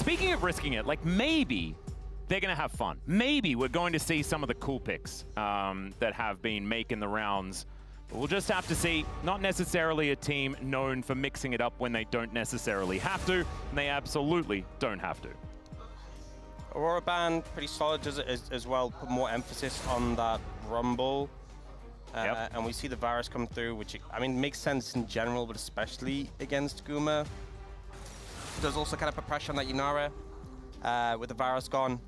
speaking of risking it, like maybe they're going to have fun. Maybe we're going to see some of the cool picks that have been making the rounds. But we'll just have to see. Not necessarily a team known for mixing it up when they don't necessarily have to, and they absolutely don't have to. Aurora ban, pretty solid, does it as well, put more emphasis on that Rumble. And we see the Varus come through, which, I mean, makes sense in general, but especially against Guma. Does also kind of put pressure on that Yunara. With the Varus gone,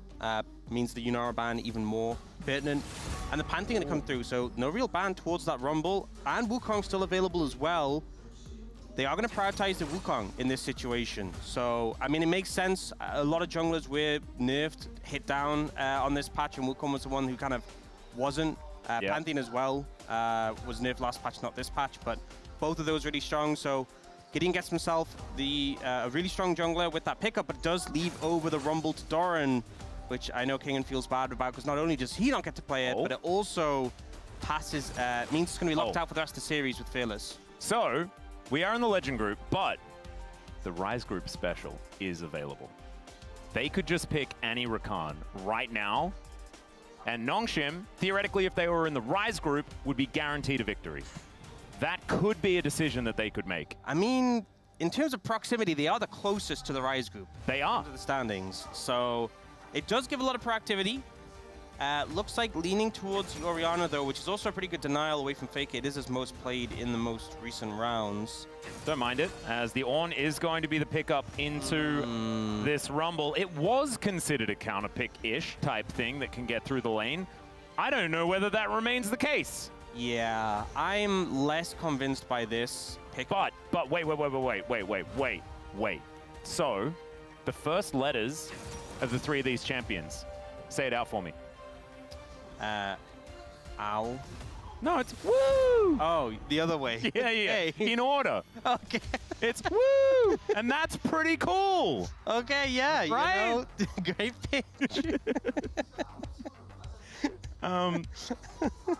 means the Yunara ban even more pertinent. And the Pantheon going to come through, so no real ban towards that Rumble. And Wukong still available as well. They are going to prioritize the Wukong in this situation. So, I mean, it makes sense. A lot of junglers were nerfed, hit down on this patch, and Wukong was the one who kind of wasn't. Pantheon as well was nerfed last patch, not this patch, but both of those really strong. So Gideon gets himself a really strong jungler with that pickup, but does leave over the Rumble to Doran, which I know Kingen feels bad about, because not only does he not get to play it, but it also passes, means it's going to be locked out for the rest of the series with Fearless. So, we are in the Legend group, but the Rise group special is available. They could just pick any Rakan right now, and Nongshim, theoretically, if they were in the Rise group, would be guaranteed a victory. That could be a decision that they could make. I mean, in terms of proximity, they are the closest to the Rise group. They are. To the standings. So it does give a lot of proactivity. Looks like leaning towards Orianna, though, which is also a pretty good denial away from Fake. It is his most played in the most recent rounds. Don't mind it, as the Ornn is going to be the pickup into this Rumble. It was considered a counter-pick-ish type thing that can get through the lane. I don't know whether that remains the case. Yeah, I'm less convinced by this pick. But wait. So, the first letters of the three of these champions. Say it out for me. Ow. No, it's woo! Oh, the other way. Yeah. Hey. In order. Okay. It's woo! And that's pretty cool. Okay, yeah. Right? You know, great pitch.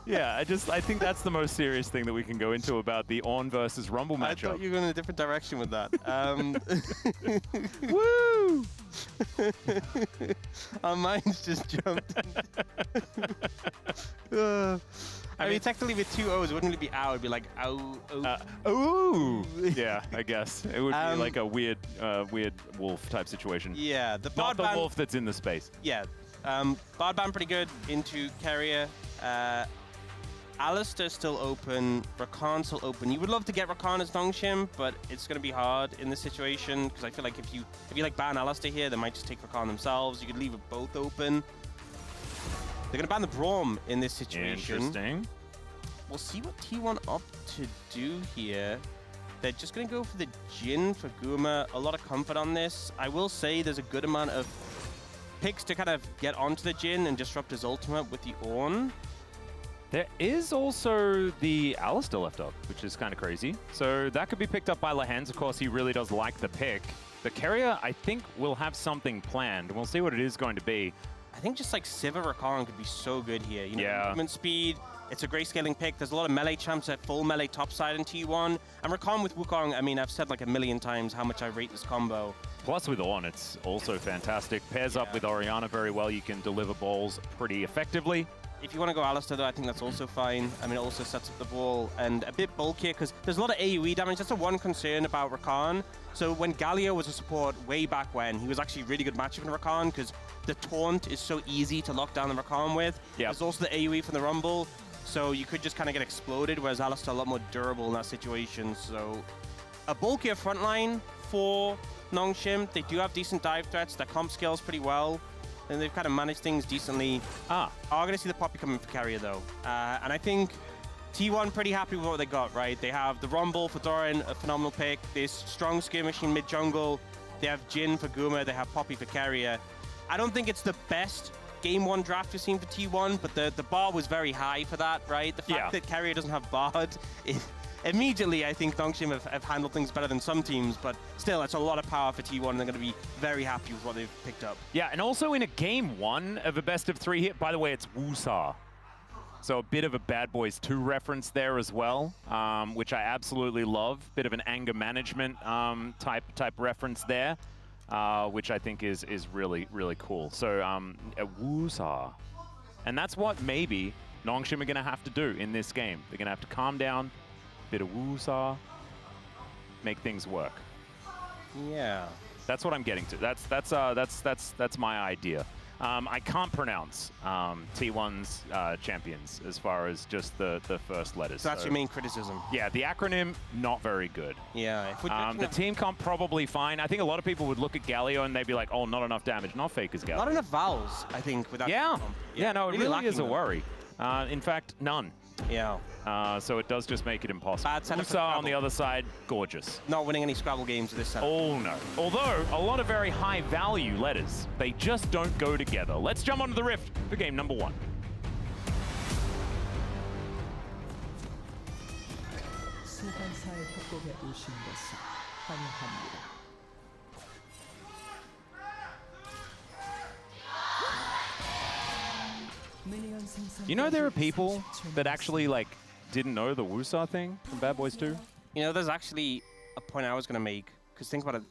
Yeah, I think that's the most serious thing that we can go into about the Ornn versus Rumble matchup. I thought you were going in a different direction with that. Woo! Our minds just jumped. I mean, technically with two O's, wouldn't it be ow? It'd be like ow, ooh. Yeah, I guess. It would be like a weird wolf type situation. Yeah, the Not the wolf that's in the space. Yeah. Bard ban pretty good into Carrier. Alistar's still open. Rakan's still open. You would love to get Rakan as Nongshim, but it's going to be hard in this situation, because I feel like if you like ban Alistar here, they might just take Rakan themselves. You could leave it both open. They're going to ban the Braum in this situation. Interesting. We'll see what T1 opt to do here. They're just going to go for the Jhin for Guma. A lot of comfort on this. I will say there's a good amount of picks to kind of get onto the Jhin and disrupt his ultimate with the Ornn. There is also the Alistar left up, which is kind of crazy. So that could be picked up by Lehends. Of course, he really does like the pick. The Carrier, I think, will have something planned. We'll see what it is going to be. I think just like Sivir Rakan could be so good here. You know, movement speed, it's a great scaling pick. There's a lot of melee champs at full melee topside in T1. And Rakan with Wukong, I mean, I've said like a million times how much I rate this combo. Plus with Ornn, it's also fantastic. Pairs up with Orianna very well. You can deliver balls pretty effectively. If you want to go Alistar, though, I think that's also fine. I mean, it also sets up the ball and a bit bulkier, because there's a lot of AoE damage. That's the one concern about Rakan. So when Galio was a support way back when, he was actually really good matchup in Rakan, because the taunt is so easy to lock down the Rakan with. There's also the AoE from the Rumble, so you could just kind of get exploded, whereas Alistar a lot more durable in that situation. So a bulkier frontline for Nongshim. They do have decent dive threats. Their comp scales pretty well. And they've kind of managed things decently. Are going to see the Poppy coming for Carrier, though. And I think T1 pretty happy with what they got, right? They have the Rumble for Doran, a phenomenal pick. This strong skirmishing mid-jungle. They have Jhin for Guma. They have Poppy for Carrier. I don't think it's the best Game 1 draft we've seen for T1, but the bar was very high for that, right? The fact that Carrier doesn't have Bard, immediately I think Nongshim have handled things better than some teams, but still, it's a lot of power for T1, and they're going to be very happy with what they've picked up. Yeah, and also in a Game 1 of a best-of-3 hit, by the way, it's Wusa. So a bit of a Bad Boys 2 reference there as well, which I absolutely love. Bit of an anger management type reference there. which I think is really, really cool. So, a Wusa. And that's what maybe Nongshim are going to have to do in this game. They're going to have to calm down, bit of Wusa, make things work. Yeah. That's what I'm getting to. That's my idea. I can't pronounce T1's champions as far as just the first letters. So that's your main criticism. Yeah, the acronym, not very good. Yeah. The team comp probably fine. I think a lot of people would look at Galio and they'd be like, oh, not enough damage. Not fake as Galio. Not enough vowels, I think, with that Yeah. comp. Yeah, no, it really is a them. worry. In fact, none. Yeah. So it does just make it impossible. Bad setup for Usa on Scrabble. the other side, gorgeous. Not winning any Scrabble games this setup. Oh no. Although, a lot of very high value letters. They just don't go together. Let's jump onto the Rift for game number 1. 소환사의 협곡에 오신 것을 환영합니다. You know there are people that actually like didn't know the Wusa thing from Bad Boys 2? You know, there's actually a point I was going to make, because think about it.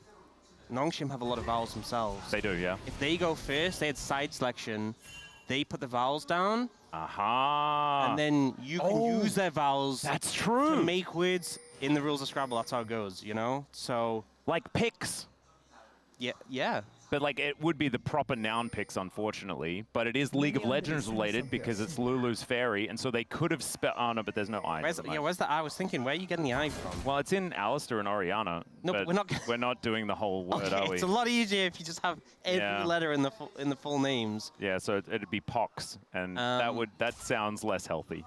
Nongshim have a lot of vowels themselves. They do, yeah. If they go first, they had side selection, they put the vowels down, Aha. and then you can use their vowels That's true. to make words in the rules of Scrabble. That's how it goes, you know? So, Like picks. yeah. But like it would be the proper noun picks, unfortunately. But it is League of Legends related because it's Lulu's fairy, and so they could have spelled. Oh no, but there's no I. Where's the I? Was thinking, where are you getting the I from? Well, it's in Alistair and Oriana. No, but we're not. We're not doing the whole word, Okay, are we? it's a lot easier if you just have every letter in the full names. Yeah, so it'd be pox, and that sounds less healthy.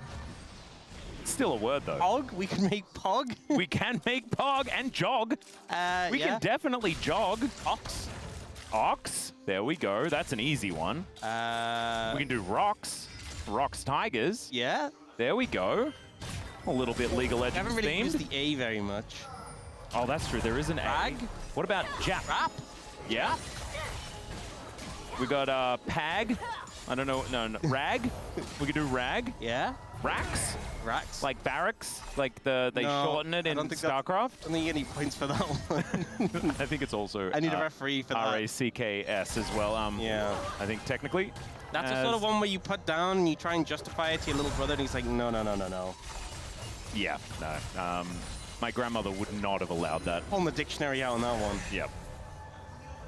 It's still a word though. Pog? We can make pog? We can make pog and jog. We can definitely jog. Ox? Ox. There we go. That's an easy one. We can do rocks. Rocks tigers. Yeah. There we go. A little bit League of I Legends haven't really themed. used the A very much. Oh, that's true. There is an Rag? A. What about Jap? Rap? Yeah. We got Pag. I don't know. No. Rag. We could do rag. Yeah. Racks. Racks? Like barracks. Like they shorten it in StarCraft. I don't think you get any points for that one. I think it's also. I need a referee for that. RACKS as well. Yeah. I think technically. That's the sort of one where you put down and you try and justify it to your little brother, and he's like, no. Yeah. No. My grandmother would not have allowed that. Pulling the dictionary out on that one. Yep.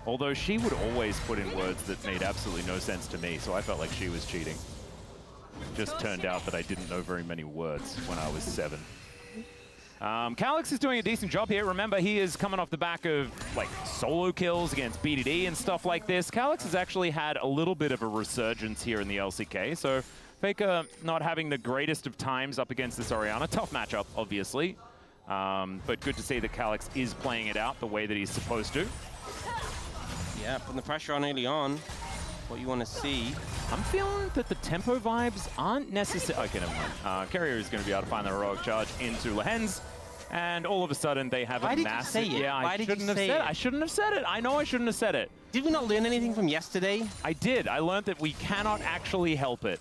Although she would always put in words that made absolutely no sense to me, so I felt like she was cheating. Just turned out that I didn't know very many words when I was 7. Calix is doing a decent job here. Remember, he is coming off the back of like solo kills against BDD and stuff like this. Calix has actually had a little bit of a resurgence here in the LCK, so Faker not having the greatest of times up against this Oriana. Tough matchup, obviously. But good to see that Calix is playing it out the way that he's supposed to. Yeah, putting the pressure on early on. What you want to see. I'm feeling that the tempo vibes aren't necessary. Okay, never mind. Carrier is going to be able to find the heroic charge into Lehens, and all of a sudden they have a massive. Why did you say it? Yeah, Why I did shouldn't you have say said it? it. I shouldn't have said it. I know I shouldn't have said it. Did we not learn anything from yesterday? I did. I learned that we cannot actually help it.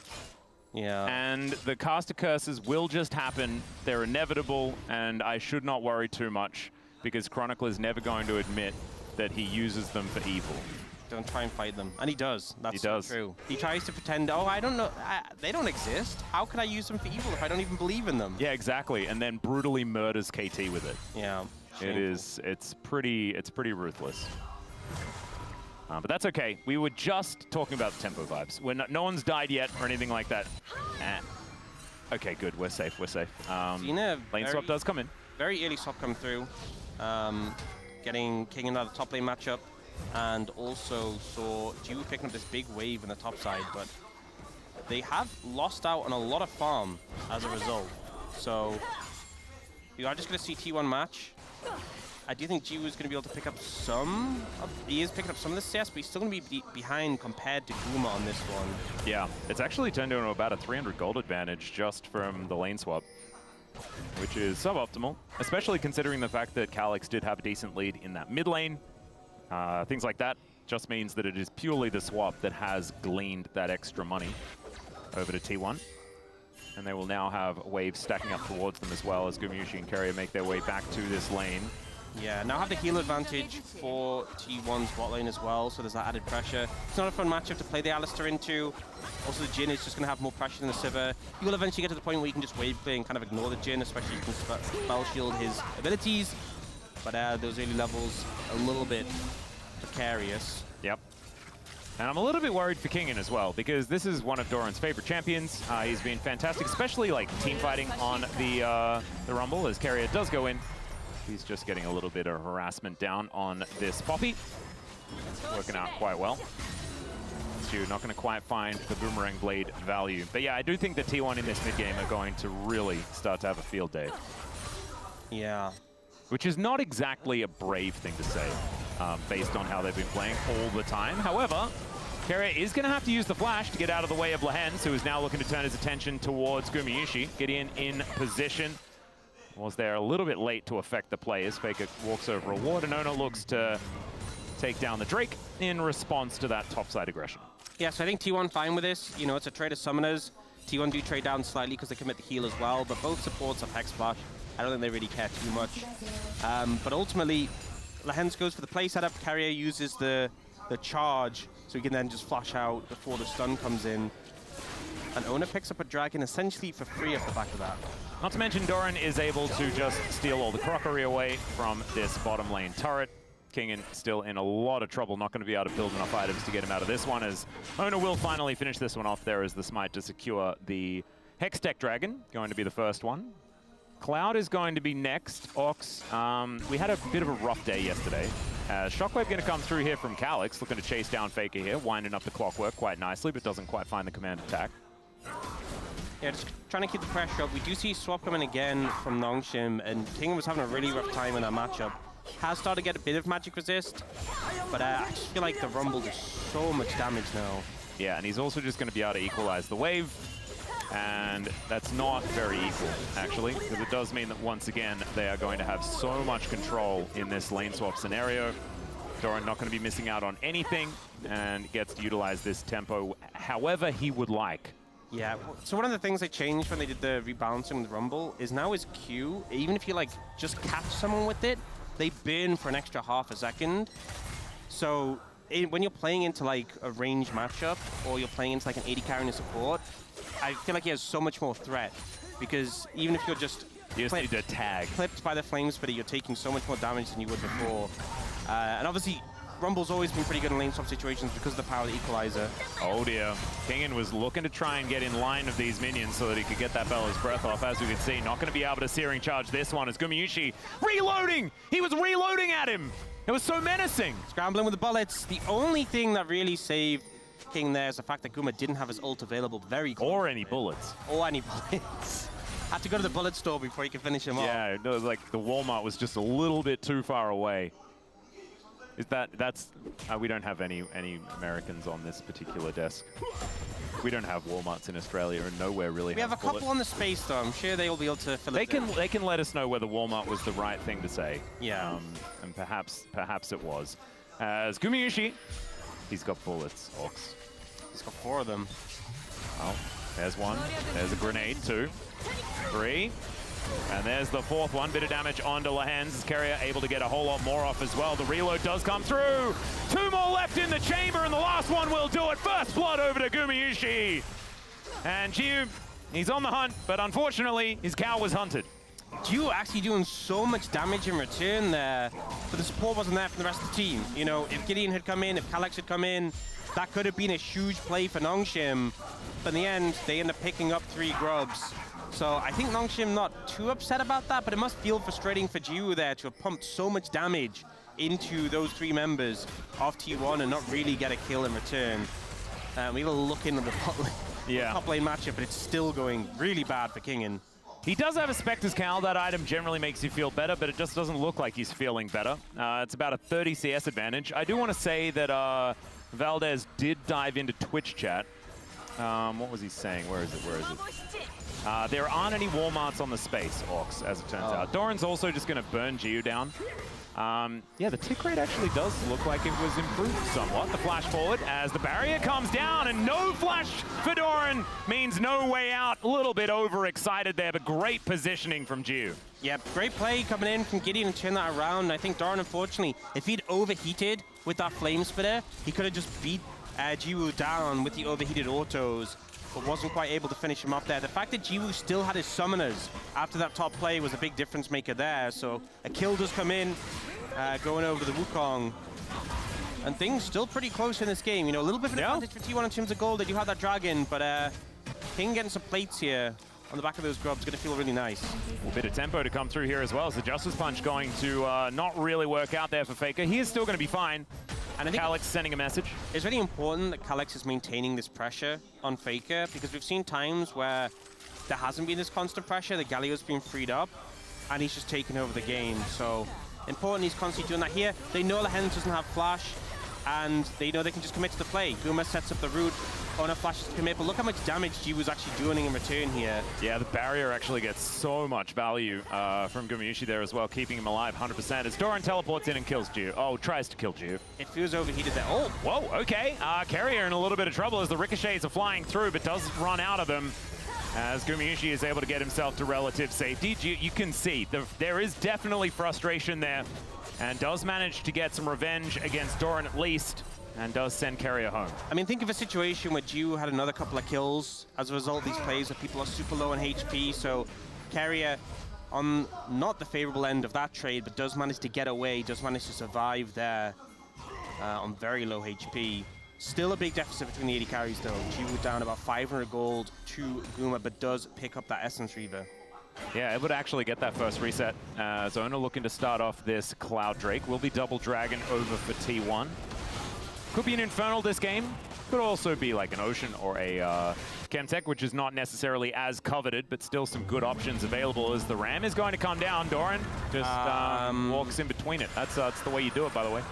Yeah. And the caster curses will just happen. They're inevitable, and I should not worry too much because Chronicle is never going to admit that he uses them for evil. Don't try and fight them. And he does. That's He does. true. He tries to pretend, oh, I don't know. They don't exist. How could I use them for evil if I don't even believe in them? Yeah, exactly. And then brutally murders KT with it. Yeah. It is. It's pretty ruthless. But that's okay. We were just talking about the tempo vibes. No one's died yet or anything like that. Okay, good. We're safe. We're safe. Xena, Lane swap does come in. Very early swap come through. Getting King in another top lane matchup. And also saw Jiwoo picking up this big wave in the top side. But they have lost out on a lot of farm as a result. So we are just going to see T1 match. I do think Jiwoo is going to be able to pick up some. He is picking up some of the CS, but he's still going to be behind compared to Guma on this one. Yeah, it's actually turned into about a 300 gold advantage just from the lane swap, which is suboptimal, especially considering the fact that Calix did have a decent lead in that mid lane. Things like that just means that it is purely the swap that has gleaned that extra money over to T1. And they will now have waves stacking up towards them as well as Gumushi and Carrier make their way back to this lane. Yeah, now have the heal advantage for T1's bot lane as well, so there's that added pressure. It's not a fun matchup to play the Alistar into. Also, the Jhin is just going to have more pressure than the Sivir. You will eventually get to the point where you can just wave play and kind of ignore the Jhin, especially if you can spell shield his abilities. But those early levels, a little bit precarious. Yep. And I'm a little bit worried for Kingen as well, because this is one of Doran's favorite champions. He's been fantastic, especially like team fighting on the Rumble, as Carrier does go in. He's just getting a little bit of harassment down on this Poppy. Working out quite well. Stu not going to quite find the Boomerang Blade value. But yeah, I do think the T1 in this mid game are going to really start to have a field day. Yeah. Which is not exactly a brave thing to say, based on how they've been playing all the time. However, Carrier is going to have to use the flash to get out of the way of Lehens, who is now looking to turn his attention towards Gumayusi. Gideon in position. Was there a little bit late to affect the players. Faker walks over a ward, and Ona looks to take down the Drake in response to that topside aggression. Yeah, so I think T1 fine with this. You know, it's a trade of summoners. T1 do trade down slightly because they commit the heal as well, but both supports have Hex Flash. I don't think they really care too much. But ultimately, Lehens goes for the play setup. Carrier uses the charge, so he can then just flash out before the stun comes in. And Ona picks up a dragon essentially for free off the back of that. Not to mention, Doran is able to just steal all the crockery away from this bottom lane turret. Kingen still in a lot of trouble, not going to be able to build enough items to get him out of this one, as Ona will finally finish this one off there as the smite to secure the Hextech Dragon, going to be the first one. Cloud is going to be next. Ox, we had a bit of a rough day yesterday. Shockwave going to come through here from Calyx, looking to chase down Faker here, winding up the clockwork quite nicely, but doesn't quite find the command attack. Yeah, just trying to keep the pressure up. We do see swap coming again from Nongshim, and King was having a really rough time in that matchup. Has started to get a bit of magic resist, but I just feel like the Rumble does so much damage now. Yeah, and he's also just going to be able to equalize the wave, and that's not very equal, actually, because it does mean that once again, they are going to have so much control in this lane swap scenario. Doran not going to be missing out on anything, and gets to utilize this tempo however he would like. Yeah, so one of the things they changed when they did the rebalancing with Rumble is now his Q, even if you like just catch someone with it, they burn for an extra half a second. So when you're playing into like a range matchup, or you're playing into like an AD carrying a support, I feel like he has so much more threat, because even if you're just you just need to tag. Clipped by the flame spitter, you're taking so much more damage than you would before. And obviously, Rumble's always been pretty good in lane swap situations because of the power of the equalizer. Oh dear. Kingen was looking to try and get in line of these minions so that he could get that Bella's breath off. As we can see, not going to be able to Searing Charge this one as Gumayusi reloading! He was reloading at him! It was so menacing! Scrambling with the bullets. The only thing that really saved King there is the fact that Guma didn't have his ult available very quickly. Or any bullets. Or any bullets. Had to go to the bullet store before he could finish him off. Yeah, it was like the Walmart was just a little bit too far away. Is that's we don't have any Americans on this particular desk. We don't have Walmarts in Australia, and nowhere really. We have a couple on the space, though. I'm sure they will be able to fill it. They can let us know whether Walmart was the right thing to say. Yeah. And perhaps it was. As Gumayusi, he's got bullets. Ox. He's got 4 of them. Oh, there's one. There's a grenade. 2, 3. And there's the 4th one. Bit of damage onto Lehens. Carrier able to get a whole lot more off as well. The reload does come through. 2 more left in the chamber, and the last one will do it. First blood over to Gumayusi. And Jiu, he's on the hunt, but unfortunately, his cow was hunted. Jiu actually doing so much damage in return there, but the support wasn't there from the rest of the team. You know, if Gideon had come in, if Calyx had come in, that could have been a huge play for Nongshim. But in the end, they end up picking up 3 grubs. So I think Nongshim not too upset about that, but it must feel frustrating for Jiu there to have pumped so much damage into those 3 members of T1 and not really get a kill in return. We will look into the top lane matchup, but it's still going really bad for Kingen. He does have a Spectre's Cowl. That item generally makes you feel better, but it just doesn't look like he's feeling better. It's about a 30 CS advantage. I do want to say that Valdez did dive into Twitch chat. What was he saying? Where is it? There aren't any Walmarts on the space, Orcs, as it turns out. Doran's also just going to burn Jiu down. Yeah, the tick rate actually does look like it was improved somewhat. The flash forward as the barrier comes down, and no flash for Doran means no way out. A little bit overexcited there, but great positioning from Jiu. Yeah, great play coming in from Gideon and turn that around. I think Doran, unfortunately, if he'd overheated with that flame spitter, he could have just beat Jiwoo down with the overheated autos, but wasn't quite able to finish him off there. The fact that Jiwoo still had his summoners after that top play was a big difference maker there. So a kill does come in, going over the Wukong. And things still pretty close in this game. You know, a little bit of an advantage for T1 in terms of gold. They do have that dragon, but King getting some plates here on the back of those grubs, going to feel really nice. A bit of tempo to come through here as well. As the Justice Punch going to not really work out there for Faker. He is still going to be fine. And I think Calyx sending a message. It's really important that Calyx is maintaining this pressure on Faker, because we've seen times where there hasn't been this constant pressure. The Galio's been freed up, and he's just taken over the game. So important he's constantly doing that here. They know the Hens doesn't have flash, and they know they can just commit to the play. Guma sets up the root. Owner flashes to commit, but look how much damage G was actually doing in return here. Yeah, the barrier actually gets so much value from Gumayushi there as well, keeping him alive 100%. As Doran teleports in and kills Jiu. Oh, tries to kill Jiu. It feels overheated there. Oh! Whoa, okay. Carrier in a little bit of trouble as the ricochets are flying through, but does run out of them. As Gumayushi is able to get himself to relative safety. You can see there is definitely frustration there, and does manage to get some revenge against Doran at least, and does send Carrier home. I mean, think of a situation where Jiu had another couple of kills as a result of these plays where people are super low on HP, so Carrier on not the favorable end of that trade, but does manage to get away, does manage to survive there on very low HP. Still a big deficit between the AD carries though. Jiu down about 500 gold to Guma, but does pick up that Essence Reaver. Yeah, it would actually get that first reset. Zona looking to start off this Cloud Drake. Will be double dragon over for T1. Could be an Infernal this game. Could also be like an Ocean or a Chemtech, which is not necessarily as coveted, but still some good options available as the Ram is going to come down. Doran just walks in between it. That's the way you do it, by the way.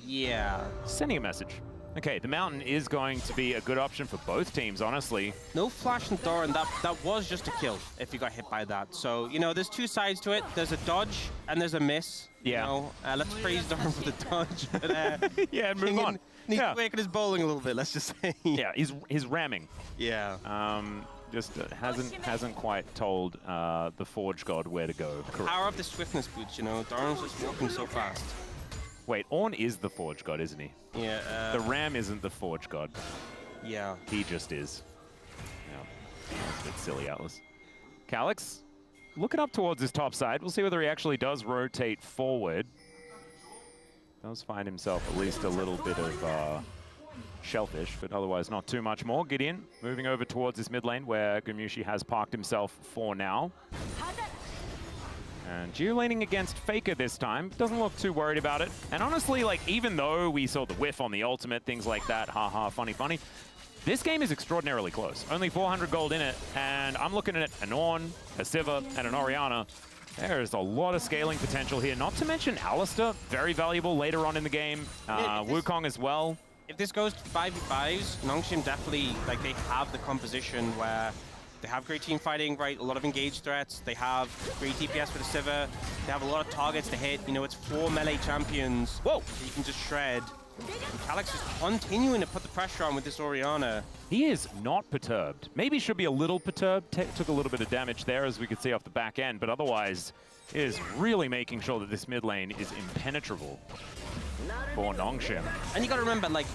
Yeah. Sending a message. Okay, the Mountain is going to be a good option for both teams, honestly. No flash from Doran. That was just a kill if you got hit by that. So, you know, there's two sides to it. There's a dodge and there's a miss. Yeah. You know, let's praise Doran for the dodge. But, yeah, and move on. Needs to work at his bowling a little bit, let's just say. Yeah, he's ramming. Yeah. Just hasn't quite told the Forge God where to go. Correct. Power of the swiftness boots, you know. Doran's just walking so fast. Wait, Ornn is the Forge God, isn't he? Yeah. The Ram isn't the Forge God. Yeah. He just is. Yeah. That's a bit silly, Atlas. Calyx, looking up towards his top side. We'll see whether he actually does rotate forward. Does find himself at least a little bit of shellfish, but otherwise not too much more. Gideon moving over towards this mid lane where Gumayushi has parked himself for now. And Jiu laning against Faker this time. Doesn't look too worried about it. And honestly, like, even though we saw the whiff on the ultimate, things like that, haha, funny, funny, this game is extraordinarily close. Only 400 gold in it, and I'm looking at an Ornn, a Sivir, and an Orianna. There is a lot of scaling potential here, not to mention Alistar, very valuable later on in the game. Wukong as well. If this goes to 5v5s, Nongshim definitely, like, they have the composition where they have great team fighting, right? A lot of engaged threats. They have great DPS for the Sivir. They have a lot of targets to hit. You know, it's 4 melee champions. Whoa! That you can just shred. And Calyx is continuing to put the pressure on with this Orianna. He is not perturbed. Maybe should be a little perturbed. Took a little bit of damage there, as we could see off the back end, but otherwise is really making sure that this mid lane is impenetrable for Nongshim. And you got to remember, like,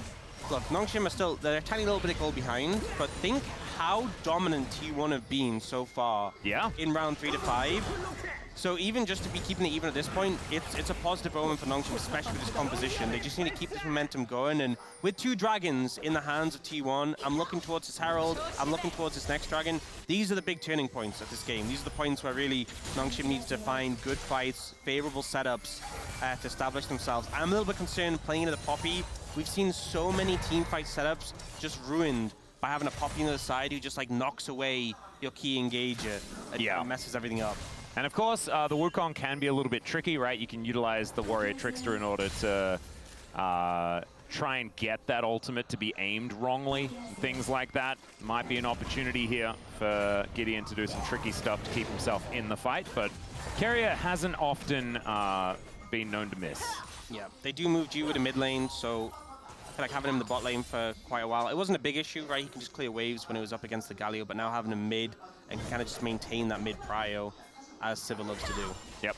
look, Nongshim are still, they're a tiny little bit of gold behind, but think how dominant T1 have been so far in round 3 to 5. So even just to be keeping it even at this point, it's a positive omen for Nongshim, especially with this composition. They just need to keep this momentum going, and with 2 dragons in the hands of T1, I'm looking towards this Herald, I'm looking towards this next dragon. These are the big turning points of this game. These are the points where really Nongshim needs to find good fights, favorable setups to establish themselves. I'm a little bit concerned playing into the Poppy. We've seen so many teamfight setups just ruined by having a Poppy on the other side who just like knocks away your key engager and messes everything up. And of course, the Wukong can be a little bit tricky, right? You can utilize the Warrior Trickster in order to try and get that ultimate to be aimed wrongly. Things like that might be an opportunity here for Gideon to do some tricky stuff to keep himself in the fight, but Keria hasn't often been known to miss. Yeah, they do move Jiwoo to mid lane, so I feel like having him in the bot lane for quite a while. It wasn't a big issue, right? He can just clear waves when it was up against the Galio, but now having him mid and kind of just maintain that mid prio as Sivir loves to do. Yep.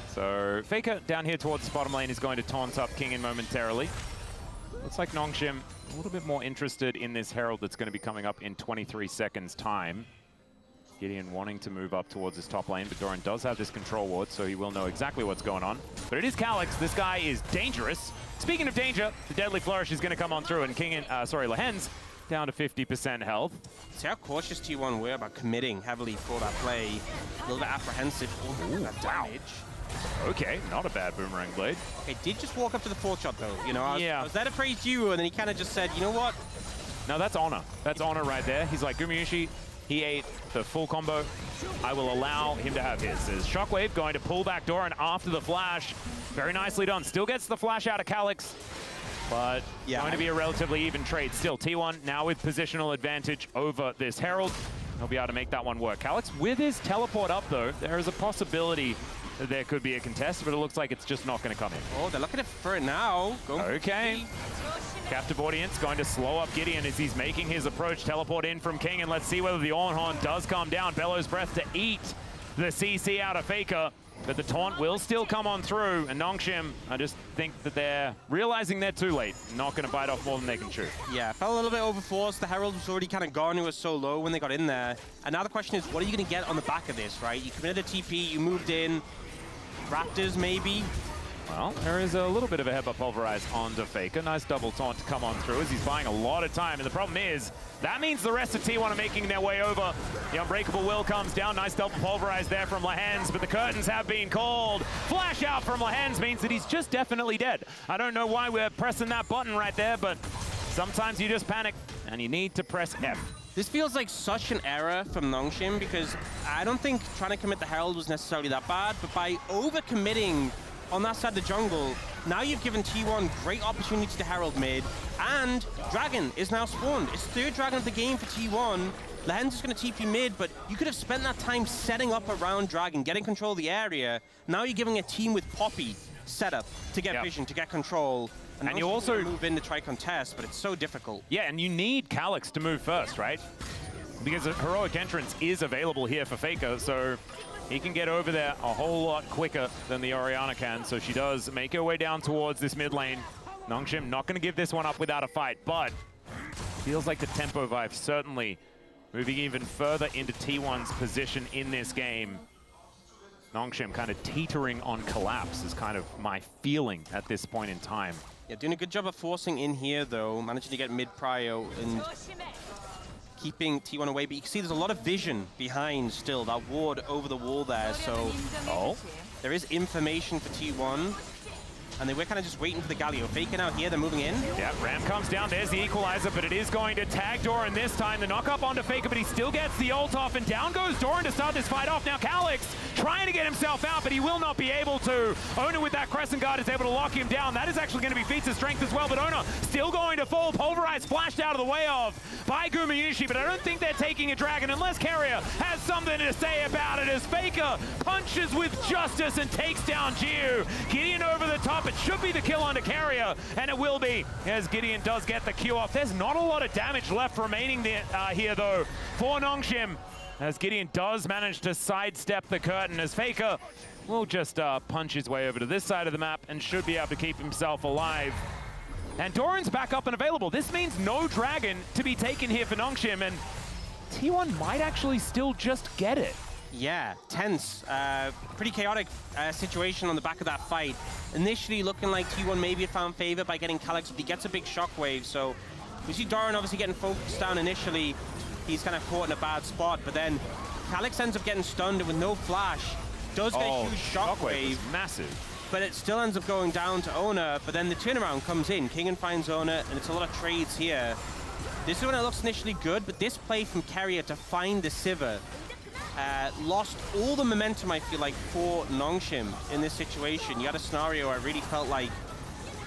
So Faker down here towards the bottom lane is going to taunt up King in momentarily. Looks like Nongshim a little bit more interested in this Herald that's going to be coming up in 23 seconds time. Gideon wanting to move up towards his top lane, but Doran does have this control ward, so he will know exactly what's going on. But it is Calyx. This guy is dangerous. Speaking of danger, the Deadly Flourish is going to come on through, and Lehens down to 50% health. See how cautious T1 were about committing heavily for that play. A little bit apprehensive. Ooh, that damage. Okay, not a bad Boomerang Blade. Okay, did just walk up to the 4-shot though. You know, I was there to praise you, and then he kind of just said, you know what? No, that's Honor. That's Honor right there. He's like, Gumayushi, he ate the full combo. I will allow him to have his. There's Shockwave going to pull back Doran after the flash. Very nicely done. Still gets the flash out of Calyx, but going to be a relatively even trade. Still, T1 now with positional advantage over this Herald. He'll be able to make that one work. Calyx with his teleport up though, there is a possibility that there could be a contest, but it looks like it's just not going to come in. Oh, they're looking for it now. Okay. Captive audience going to slow up Gideon as he's making his approach. Teleport in from King, and let's see whether the Ornhorn does come down. Bellows Breath to eat the CC out of Faker, but the taunt will still come on through, and Nongshim, I just think that they're realizing they're too late. Not going to bite off more than they can chew. Yeah, felt a little bit overforced. The Herald was already kind of gone. It was so low when they got in there. And now the question is, what are you going to get on the back of this, right? You committed a TP, you moved in. Raptors, maybe? Well, there is a little bit of a headbutt pulverize onto Faker. Nice double taunt to come on through as he's buying a lot of time. And the problem is, that means the rest of T1 are making their way over. The Unbreakable Will comes down. Nice double pulverize there from Lehens, but the curtains have been called. Flash out from Lehens means that he's just definitely dead. I don't know why we're pressing that button right there, but sometimes you just panic and you need to press F. This feels like such an error from Nongshim because I don't think trying to commit the Herald was necessarily that bad, but by over-committing on that side of the jungle, now you've given T1 great opportunity to Herald mid, and Dragon is now spawned. It's third Dragon of the game for T1. Lehens is going to TP mid, but you could have spent that time setting up around Dragon, getting control of the area. Now you're giving a team with Poppy set up to get vision, to get control. And you also move in to try contest, but it's so difficult. Yeah, and you need Calyx to move first, right? Because a heroic entrance is available here for Faker, so he can get over there a whole lot quicker than the Orianna can. So she does make her way down towards this mid lane. Nongshim not going to give this one up without a fight, but feels like the tempo vibe certainly moving even further into T1's position in this game. Nongshim kind of teetering on collapse is kind of my feeling at this point in time. Yeah, doing a good job of forcing in here, though, managing to get mid-prio and keeping T1 away. But you can see there's a lot of vision behind still, that ward over the wall there. So there is information for T1. And they were kind of just waiting for the Galio. Faking out here, they're moving in. Yeah, Ram comes down, there's the equalizer, but it is going to tag Doran this time. The knock up onto Faker, but he still gets the ult off, and down goes Doran to start this fight off. Now Calyx trying to get himself out, but he will not be able to. Ona with that Crescent Guard is able to lock him down. That is actually going to be feats of strength as well, but Ona still going to fall. Pulverized, flashed out of the way of by Gumayushi, but I don't think they're taking a dragon unless Keria has something to say about it as Faker punches with justice and takes down Jiu. Gideon over the top. It should be the kill onto Keria, and it will be, as Gideon does get the Q off. There's not a lot of damage left remaining there, here, though, for Nongshim, as Gideon does manage to sidestep the curtain, as Faker will just punch his way over to this side of the map and should be able to keep himself alive. And Doran's back up and available. This means no dragon to be taken here for Nongshim, and T1 might actually still just get it. Yeah, tense. Pretty chaotic situation on the back of that fight. Initially looking like T1 maybe had found favor by getting Calyx, but he gets a big shockwave. So we see Doran obviously getting focused down initially. He's kind of caught in a bad spot, but then Calyx ends up getting stunned with no flash. Does get a huge shockwave. Massive. But it still ends up going down to Ona, but then the turnaround comes in. King finds Ona, and it's a lot of trades here. This is when it looks initially good, but this play from Keria to find the Sivir lost all the momentum, I feel like, for Nongshim in this situation. You had a scenario I really felt like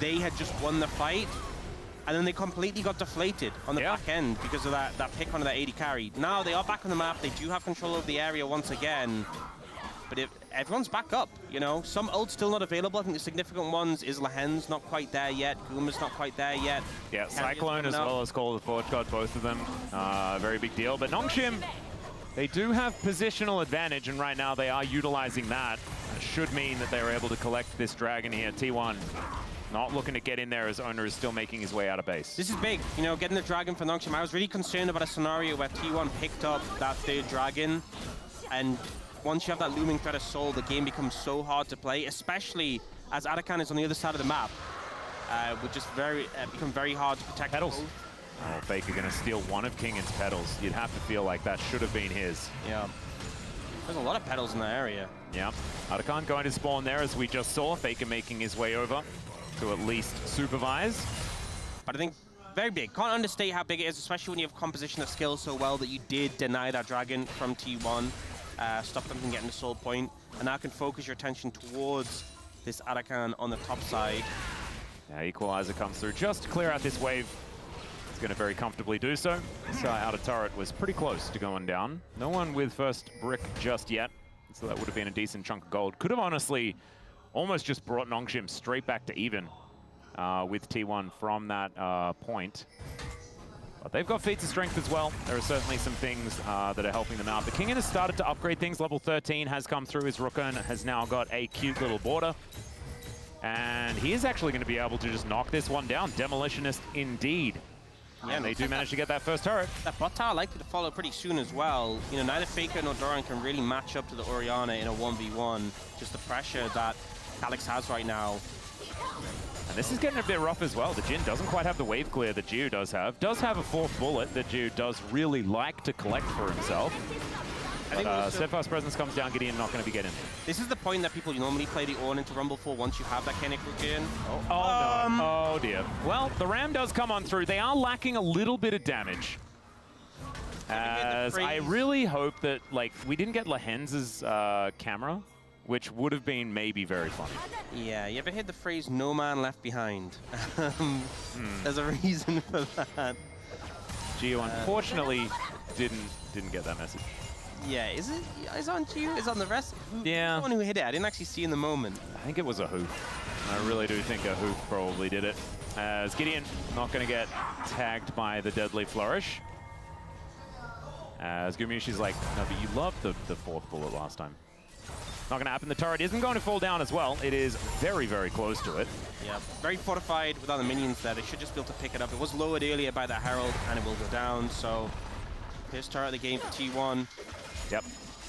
they had just won the fight, and then they completely got deflated on the back end because of that pick onto that 80 carry. Now they are back on the map. They do have control of the area once again, but everyone's back up, you know. Some ults still not available. I think the significant ones is Lahen's not quite there yet. Guma's not quite there yet. Yeah, Cyclone as well as Call of the Forge got both of them. Very big deal. But Nongshim, they do have positional advantage, and right now they are utilizing that. That should mean that they were able to collect this dragon here. T1 not looking to get in there as Owner is still making his way out of base. This is big, you know, getting the dragon for Nongshim. I was really concerned about a scenario where T1 picked up that third dragon, and once you have that looming threat of soul, the game becomes so hard to play, especially as Arakan is on the other side of the map. Would just become very hard to protect. Petals. Oh, Faker gonna steal one of Kingan's petals. You'd have to feel like that should have been his. Yeah. There's a lot of petals in that area. Yeah. Arakan going to spawn there, as we just saw. Faker making his way over to at least supervise. But I think very big. Can't understate how big it is, especially when you have composition of skill so well that you did deny that dragon from T1. Stop them from getting the soul point, and now can focus your attention towards this Arakan on the top side. Yeah, Equalizer comes through just to clear out this wave. It's going to very comfortably do so. This outer turret was pretty close to going down. No one with first brick just yet, so that would have been a decent chunk of gold. Could have honestly almost just brought Nongshim straight back to even with T1 from that point. But they've got feats of strength as well. There are certainly some things that are helping them out. The Kingan has started to upgrade things. Level 13 has come through. His Rukun has now got a cute little border. And he is actually going to be able to just knock this one down. Demolitionist indeed. Yeah, and they do manage to get that first turret. That bot tower likely to follow pretty soon as well. You know, neither Faker nor Doran can really match up to the Orianna in a 1v1. Just the pressure that Alex has right now. And this is getting a bit rough as well. The Jhin doesn't quite have the wave clear that Jiu does have. Does have a fourth bullet that Jiu does really like to collect for himself. But Steadfast Presence comes down, Gideon not going to be getting. This is the point that people normally play the Ornn into Rumble for once you have that Kennick Rukun. Oh dear. Well, the Ram does come on through. They are lacking a little bit of damage. As I really hope that, like, we didn't get Lahen's camera, which would have been maybe very funny. Yeah, you ever heard the phrase "no man left behind"? There's a reason for that. Gio unfortunately didn't get that message. Yeah, is it on Gio? Is it on the rest? Yeah. The one who hit it. I didn't actually see in the moment. I think it was a hoof. I really do think a hoof probably did it. As Gideon not going to get tagged by the deadly flourish. As Gumushi's like, no, but you loved the fourth bullet last time. Not going to happen. The turret isn't going to fall down as well. It is very, very close to it. Yeah, very fortified without the minions there. They should just be able to pick it up. It was lowered earlier by that Herald, and it will go down. So, first turret of the game for T1. Yep.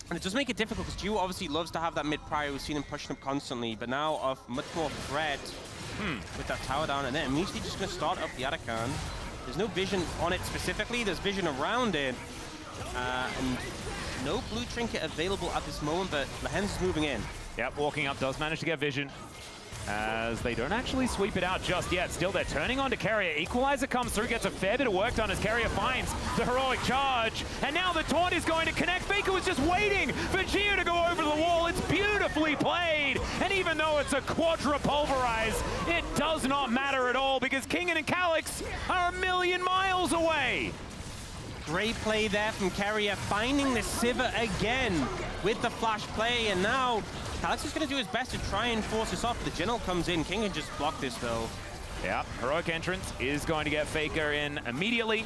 And it does make it difficult because Jiu obviously loves to have that mid-prior. We've seen him pushing up constantly, but now of much more threat with that tower down, and then immediately just going to start up the Arakan. There's no vision on it specifically. There's vision around it. And no blue trinket available at this moment, but Lahen's is moving in. Yep, walking up does manage to get vision. As they don't actually sweep it out just yet. Still, they're turning on to Carrier. Equalizer comes through, gets a fair bit of work done as Carrier finds the heroic charge. And now the taunt is going to connect. Faker was just waiting for Gio to go over the wall. It's beautifully played. And even though it's a quadra pulverize, it does not matter at all because Kingan and Calyx are a million miles away. Great play there from Carrier, finding the Sivir again with the flash play, and now Alex is going to do his best to try and force this off. The General comes in. King can just block this, though. Yeah, heroic entrance is going to get Faker in immediately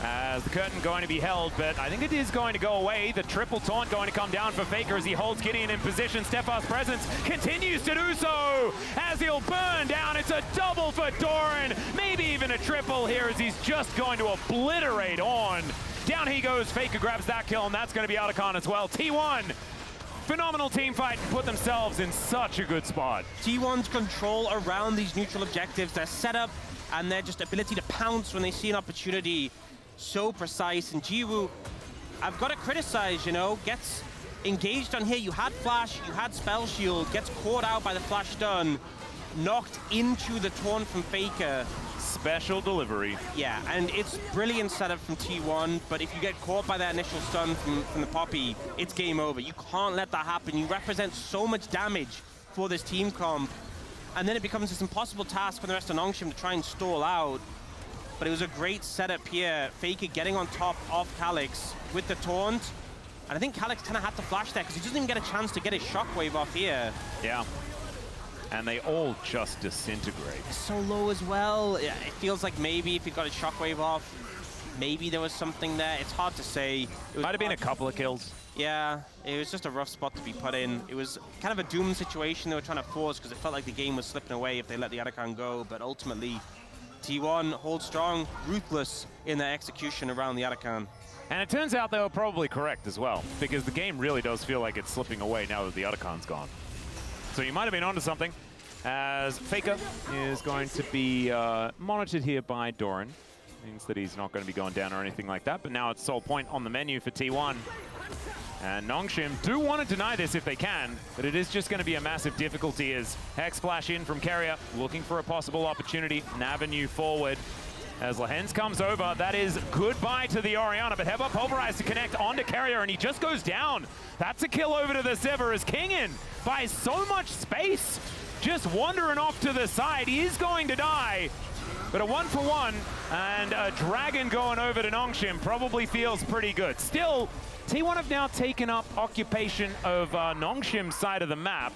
as the curtain going to be held, but I think it is going to go away. The triple taunt going to come down for Faker as he holds Gideon in position. Steadfast Presence continues to do so as he'll burn down. It's a double for Doran, maybe even a triple here as he's just going to obliterate on. Down he goes. Faker grabs that kill, and that's going to be Arakan as well. T1, phenomenal team fight, put themselves in such a good spot. T1's control around these neutral objectives, their setup, and their just ability to pounce when they see an opportunity. So precise, and Jiwoo, I've got to criticize, you know, gets engaged on here. You had flash, you had spell shield, gets caught out by the flash stun, knocked into the taunt from Faker. Special delivery. Yeah, and it's brilliant setup from T1, but if you get caught by that initial stun from the Poppy, it's game over. You can't let that happen. You represent so much damage for this team comp. And then it becomes this impossible task for the rest of Nongshim to try and stall out. But it was a great setup here. Faker getting on top of Calyx with the taunt. And I think Calyx kind of had to flash there because he doesn't even get a chance to get his shockwave off here. Yeah. And they all just disintegrate. So low as well. Yeah, it feels like maybe if he got his shockwave off, maybe there was something there. It's hard to say. Might have been a couple of kills. Yeah, it was just a rough spot to be put in. It was kind of a doom situation they were trying to force because it felt like the game was slipping away if they let the Arakan go. But ultimately, T1 holds strong, ruthless in their execution around the Arakan. And it turns out they were probably correct as well, because the game really does feel like it's slipping away now that the Arakan's gone. So you might have been onto something, as Faker is going to be monitored here by Doran. Means that he's not going to be going down or anything like that, but now it's sole point on the menu for T1. And Nongshim do want to deny this if they can, but it is just going to be a massive difficulty as Hex Splash in from Carrier, looking for a possible opportunity, an avenue forward. As Lehens comes over, that is goodbye to the Orianna, but Heva pulverized to connect onto Carrier, and he just goes down. That's a kill over to the Sever as Kingin buys so much space, just wandering off to the side. He is going to die, but a 1-for-1 and a Dragon going over to Nongshim probably feels pretty good. Still, T1 have now taken up occupation of Nongshim's side of the map,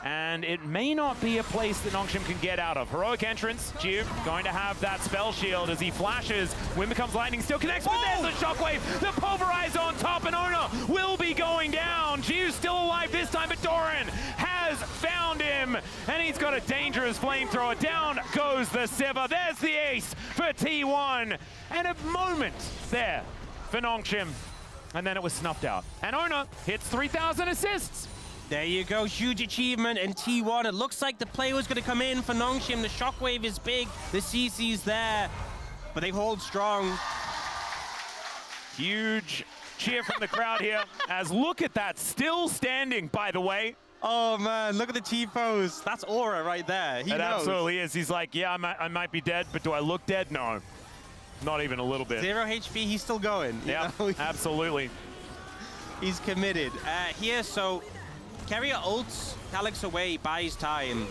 and it may not be a place that Nongshim can get out of. Heroic entrance, Jiu going to have that spell shield as he flashes. Wind becomes lightning, still connects, but there's the shockwave. The pulverize on top, and Ona will be going down. Jiu's still alive this time, but Doran has found him, and he's got a dangerous flamethrower. Down goes the Sever. There's the ace for T1, and a moment there for Nongshim, and then it was snuffed out. And Ona hits 3,000 assists. There you go, huge achievement in T1. It looks like the play was going to come in for Nongshim. The shockwave is big, the CC's there, but they hold strong. Huge cheer from the crowd here, as look at that, still standing, by the way. Oh man, look at the T-pose. That's Aura right there. He knows. Absolutely is. He's like, yeah, I might be dead, but do I look dead? No, not even a little bit. 0 HP, he's still going. Yeah, absolutely. He's committed. Here, so Carrier ults Calyx away, buys time,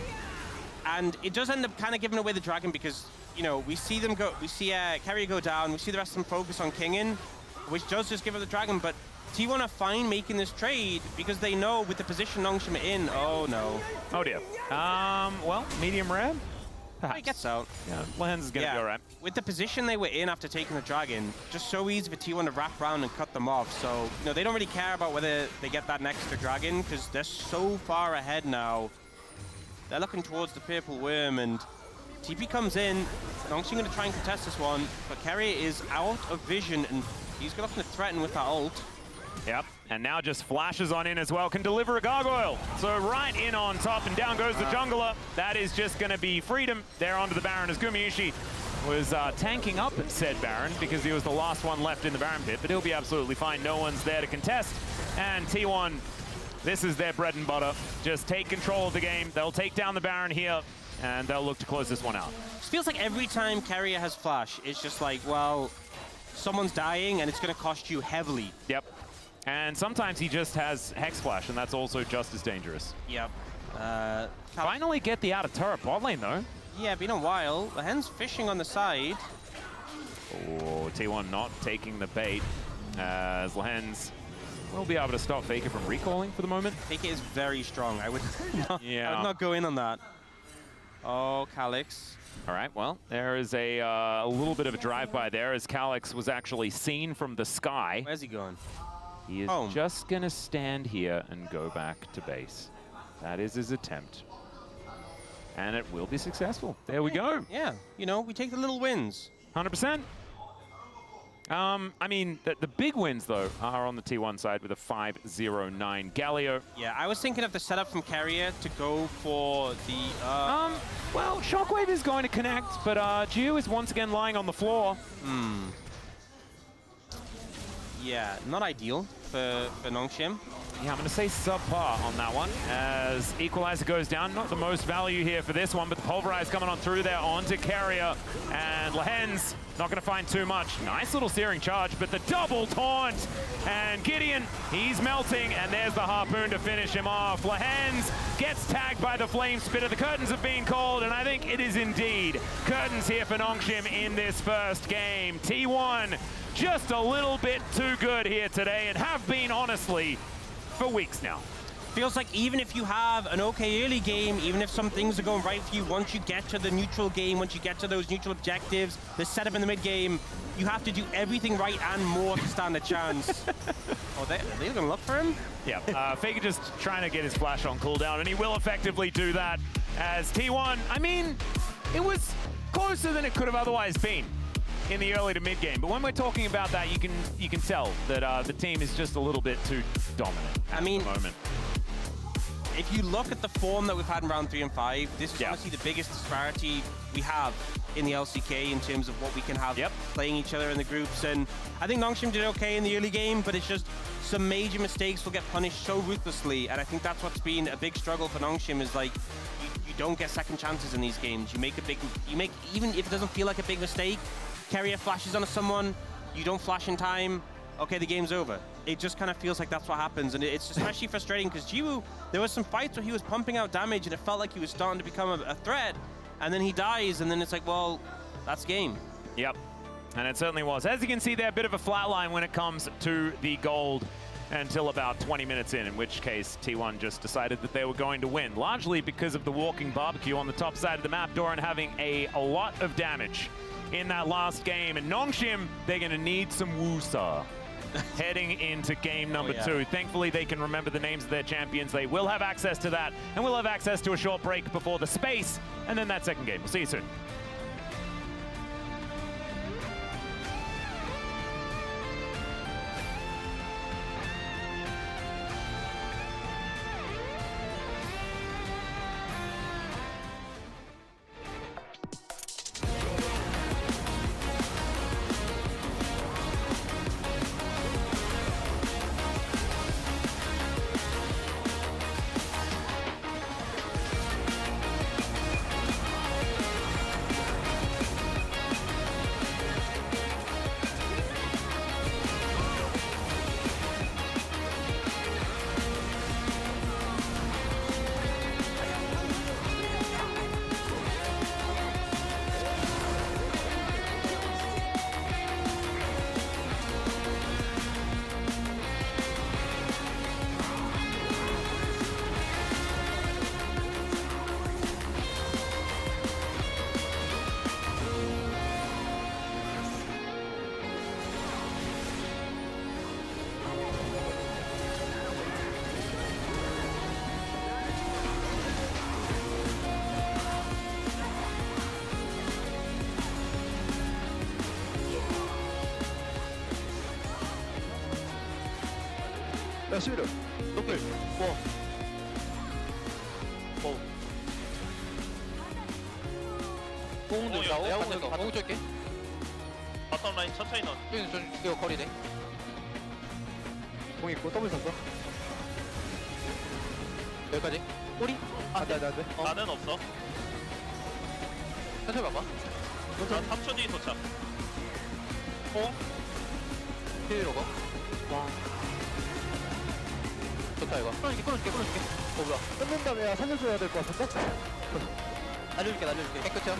and it does end up kind of giving away the Dragon because, you know, we see them go, we see Carrier go down, we see the rest of them focus on Kingin, which does just give up the Dragon, but T1 are fine making this trade because they know with the position Nongshim are in, oh no. Oh dear. Well, medium rare? Perhaps. He gets out. Yeah, Lehens is going to be all right. With the position they were in after taking the Dragon, just so easy for T1 to wrap around and cut them off. So, you know, they don't really care about whether they get that next Dragon because they're so far ahead now. They're looking towards the Purple Worm, and TP comes in. Nongshim going to try and contest this one, but Carrier is out of vision, and he's going to threaten with that ult. Yep, and now just flashes on in as well, can deliver a gargoyle. So right in on top, and down goes the jungler. That is just going to be freedom there onto the Baron, as Gumayushi was tanking up said Baron because he was the last one left in the Baron pit, but he'll be absolutely fine. No one's there to contest, and T1, this is their bread and butter. Just take control of the game. They'll take down the Baron here, and they'll look to close this one out. It feels like every time Carrier has Flash, it's just like, well, someone's dying, and it's going to cost you heavily. Yep. And sometimes he just has Hex Splash, and that's also just as dangerous. Yep. Finally get the out of turret bot lane, though. Yeah, been a while. Lehen's fishing on the side. Oh, T1 not taking the bait, as Lehens will be able to stop Faker from recalling for the moment. Faker is very strong. I would not, yeah. I would not go in on that. Oh, Calyx. All right, well, there is a little bit of a drive-by there, as Calyx was actually seen from the sky. Where's he going? He is just going to stand here and go back to base. That is his attempt. And it will be successful. There we go. Yeah, you know, we take the little wins. 100%. I mean, the big wins, though, are on the T1 side with a 5-0-9 Galio. Yeah, I was thinking of the setup from Carrier to go for the... Well, Shockwave is going to connect, but Jiu is once again lying on the floor. Yeah, not ideal for Nongshim. yeah, I'm going to say subpar on that one as Equalizer goes down. Not the most value here for this one, but the Pulverize coming on through there onto Carrier. And Lehen's not going to find too much. Nice little searing charge, but the double taunt. And Gideon, he's melting, and there's the Harpoon to finish him off. Lehen's gets tagged by the Flame Spitter. The curtains have been called, and I think it is indeed curtains here for Nongshim in this first game. T1 just a little bit too good here today, and have been, honestly, for weeks now. Feels like even if you have an okay early game, even if some things are going right for you, once you get to the neutral game, once you get to those neutral objectives, the setup in the mid game, you have to do everything right and more to stand a chance. Oh, they're going to look for him? Yeah, Faker just trying to get his flash on cooldown, and he will effectively do that as T1. I mean, it was closer than it could have otherwise been in the early to mid game, but when we're talking about that, you can tell that the team is just a little bit too dominant at the moment. If you look at the form that we've had in round 3 and 5, this is honestly the biggest disparity we have in the LCK in terms of what we can have playing each other in the groups. And I think Nongshim did okay in the early game, but it's just some major mistakes will get punished so ruthlessly. And I think that's what's been a big struggle for Nongshim is like, you don't get second chances in these games. You make even if it doesn't feel like a big mistake, Carrier flashes onto someone, you don't flash in time, okay, the game's over. It just kind of feels like that's what happens, and it's especially frustrating because Jiwoo, there was some fights where he was pumping out damage and it felt like he was starting to become a threat, and then he dies, and then it's like, well, that's game. Yep, and it certainly was. As you can see there, a bit of a flat line when it comes to the gold until about 20 minutes in which case T1 just decided that they were going to win, largely because of the walking barbecue on the top side of the map, Doran having a lot of damage in that last game, and Nongshim, they're going to need some Wusa heading into game number 2. Thankfully, they can remember the names of their champions. They will have access to that, and we'll have access to a short break before the space, and then that second game. We'll see you soon. 야 시비르 노플 뭐 뽕 들다오 내가 뽕 줄게 바텀 라인 천천히 넣어. 이거 거리네 뽕 있고 더블 샀어 여기까지 꼬리? 안돼 나는 없어. 천천히 봐봐 나 3초 뒤 도착. 뽕 힐로 가 와. 좋다 이거 끊어줄게 뭐야 끊는 다음에 살려줘야 될 것 같은데? 날려줄게 깨끗해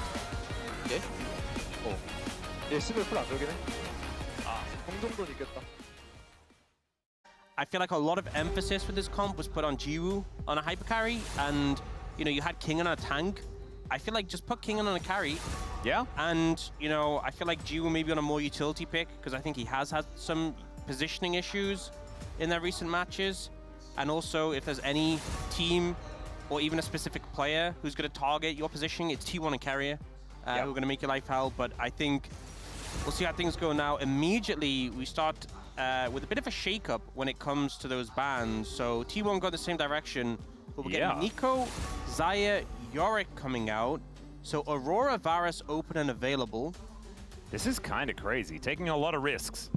예? 얘 씨발 풀안 들긴 해 공정돈 있겠다 I feel like a lot of emphasis with this comp was put on Jiwoo on a hyper carry, and you know, you had King on a tank. I feel like just put King on a carry. Yeah. And you know, I feel like Jiwoo maybe on a more utility pick, because I think he has had some positioning issues in their recent matches. And also, if there's any team or even a specific player who's going to target your positioning, it's T1 and Carrier who are going to make your life hell. But I think we'll see how things go now. Immediately, we start with a bit of a shake-up when it comes to those bans. So T1 go the same direction, but we're getting Nico, Xayah, Yorick coming out. So Aurora, Varus open and available. This is kind of crazy, taking a lot of risks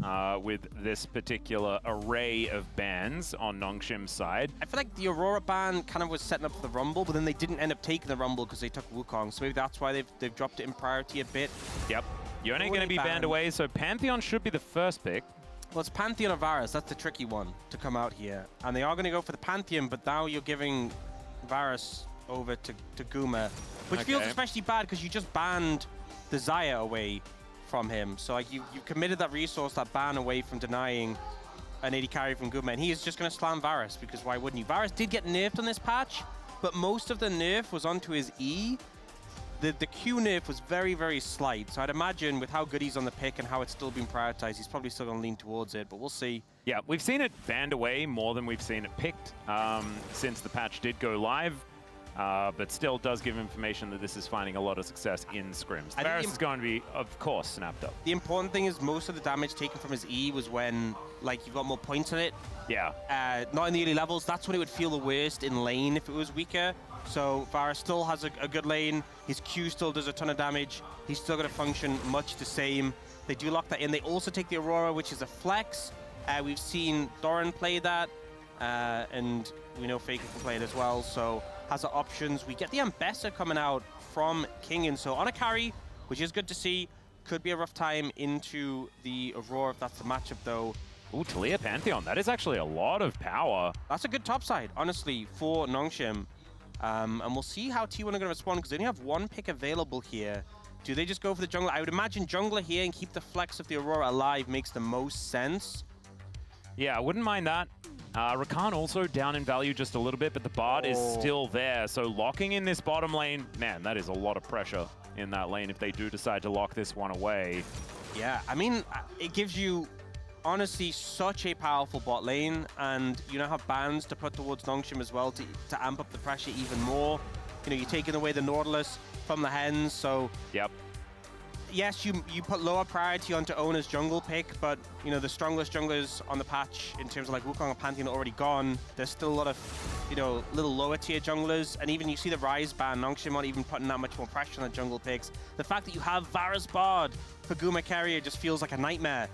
with this particular array of bans on Nongshim's side. I feel like the Aurora ban kind of was setting up for the Rumble, but then they didn't end up taking the Rumble because they took Wukong. So maybe that's why they've dropped it in priority a bit. Yep. Yone going to be banned away, so Pantheon should be the first pick. Well, it's Pantheon or Varus. That's the tricky one to come out here. And they are going to go for the Pantheon, but now you're giving Varus over to Guma, which feels especially bad because you just banned the Xayah away from him. So like you committed that resource, that ban away from denying an AD carry from Guma, and he is just going to slam Varus because why wouldn't you? Varus did get nerfed on this patch, but most of the nerf was onto his E. The Q nerf was very, very slight. So I'd imagine with how good he's on the pick and how it's still being prioritized, he's probably still going to lean towards it, but we'll see. Yeah, we've seen it banned away more than we've seen it picked since the patch did go live. But still does give information that this is finding a lot of success in scrims. Varus is going to be, of course, snapped up. The important thing is most of the damage taken from his E was when, like, you've got more points on it. Yeah. Not in the early levels. That's when it would feel the worst in lane if it was weaker. So Varus still has a good lane. His Q still does a ton of damage. He's still going to function much the same. They do lock that in. They also take the Aurora, which is a flex. We've seen Doran play that. And we know Faker can play it as well. So has the options. We get the Ambessa coming out from Kingen. So on a carry, which is good to see. Could be a rough time into the Aurora if that's the matchup, though. Ooh, Talia Pantheon. That is actually a lot of power. That's a good top side, honestly, for Nongshim. And we'll see how T1 are going to respond, because they only have one pick available here. Do they just go for the jungler? I would imagine jungler here and keep the flex of the Aurora alive makes the most sense. Yeah, I wouldn't mind that. Rakan also down in value just a little bit, but the Bard is still there. So locking in this bottom lane, man, that is a lot of pressure in that lane if they do decide to lock this one away. Yeah, I mean, it gives you, honestly, such a powerful bot lane, and you now have bans to put towards Nongshim as well to amp up the pressure even more. You know, you're taking away the Nautilus from the Hens, so... Yep. Yes, you put lower priority onto Ona's jungle pick, but, you know, the strongest junglers on the patch in terms of, like, Wukong and Pantheon are already gone. There's still a lot of, you know, little lower tier junglers, and even you see the Rise ban, Nongshim aren't even putting that much more pressure on the jungle picks. The fact that you have Varus Bard for Guma carrier just feels like a nightmare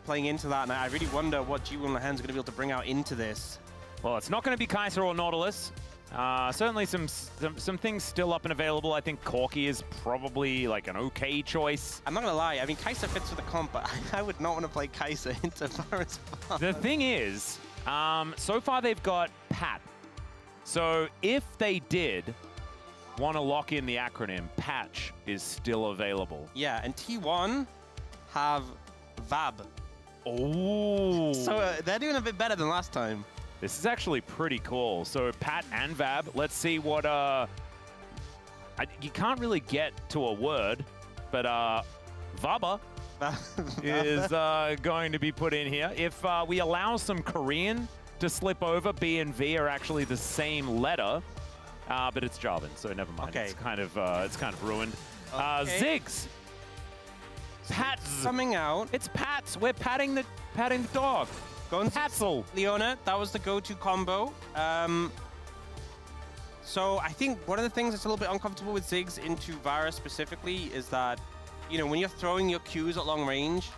playing into that, and I really wonder what G1 and the Hens are going to be able to bring out into this. Well, it's not going to be Kai'Sa or Nautilus. Certainly some things still up and available. I think Corki is probably like an okay choice. I'm not going to lie. I mean, Kai'Sa fits with the comp, but I would not want to play Kai'Sa into Varus Bard. The thing is, so far they've got Pat. So if they did want to lock in the acronym, Patch is still available. Yeah, and T1 have Vab. Oh. So they're doing a bit better than last time. This is actually pretty cool. So Pat and Vab, let's see what, you can't really get to a word, but Vaba is going to be put in here. If we allow some Korean to slip over, B and V are actually the same letter, but it's Jarvan, so never mind. Okay. It's kind of ruined. Okay. Ziggs. Pats. Coming out. It's Pats. We're patting the dog. Going Patzel. Leona, that was the go-to combo. So I think one of the things that's a little bit uncomfortable with Ziggs into Varus specifically is that, you know, when you're throwing your Qs at long range,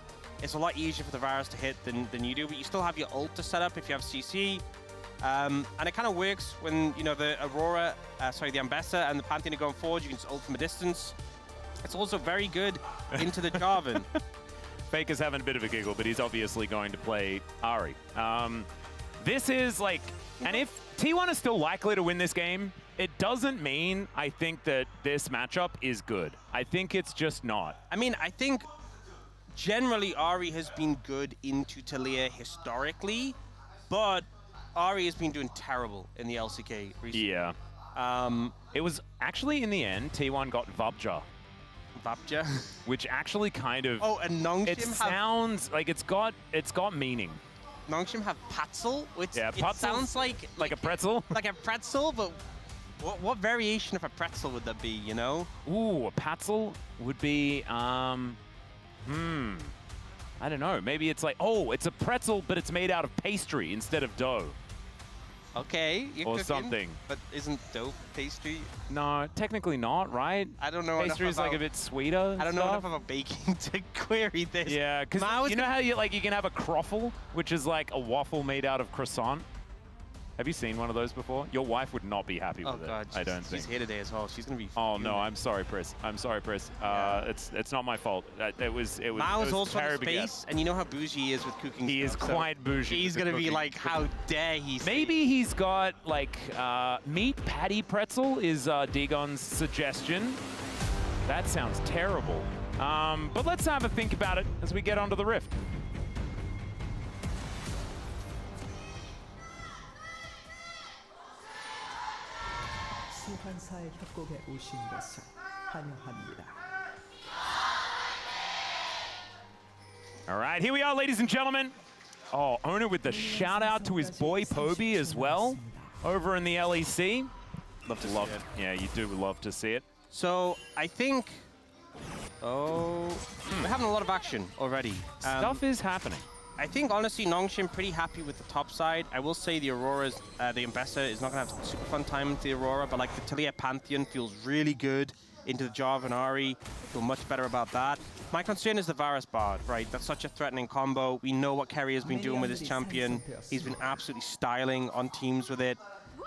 it's a lot easier for the Varus to hit than you do, but you still have your ult to set up if you have CC. And it kind of works when, you know, the Aurora, the Ambessa and the Pantheon are going forward. You can just ult from a distance. It's also very good into the Jarvan. Faker's having a bit of a giggle, but he's obviously going to play Ahri. This is like, and if T1 is still likely to win this game, it doesn't mean I think that this matchup is good. I think it's just not. I mean, I think generally Ahri has been good into Talia historically, but Ahri has been doing terrible in the LCK recently. Yeah. It was actually, in the end, T1 got Vabja. Vabja. Which actually kind of... Oh, and Nongshim it sounds like it's got meaning. Nongshim have Patzel, which yeah, it sounds like a pretzel? Like a pretzel, but what variation of a pretzel would that be, you know? Ooh, a Patzel would be, I don't know. Maybe it's like, oh, it's a pretzel, but it's made out of pastry instead of dough. Okay, you're or cooking, something. But isn't dope pastry? No, technically not, right? I don't know. Pastry is like a bit sweeter. I don't know stuff. enough about baking to query this. Yeah, because you know how you can have a croffle, which is like a waffle made out of croissant. Have you seen one of those before? Your wife would not be happy with God, it. I don't think. She's here today as well. She's gonna be. Oh no, I'm sorry, Pris. I'm sorry, Pris. It's not my fault. It was Mao's also in terrible space, and you know how bougie he is with cooking. He is stuff, quite bougie. He's with the gonna be cooking. like, how dare he? Say. Maybe he's got like meat patty pretzel is Dagon's suggestion. That sounds terrible. But let's have a think about it as we get onto the rift. 소환사의 협곡에 오신 것을 환영합니다. All right, here we are, ladies and gentlemen. Oh, Owner with the shout out to his boy Poby as well over in the LEC. Love to see it. Yeah, you do love to see it. So I think. Oh, we're having a lot of action already. Stuff is happening. I think honestly, Nongshim pretty happy with the top side. I will say the Aurora's, the Ambessa is not gonna have super fun time with the Aurora, but like the Talia Pantheon feels really good into the Jarvan Ahri. Feel much better about that. My concern is the Varus Bard, right? That's such a threatening combo. We know what Kerry has been doing with his champion. He's been absolutely styling on teams with it.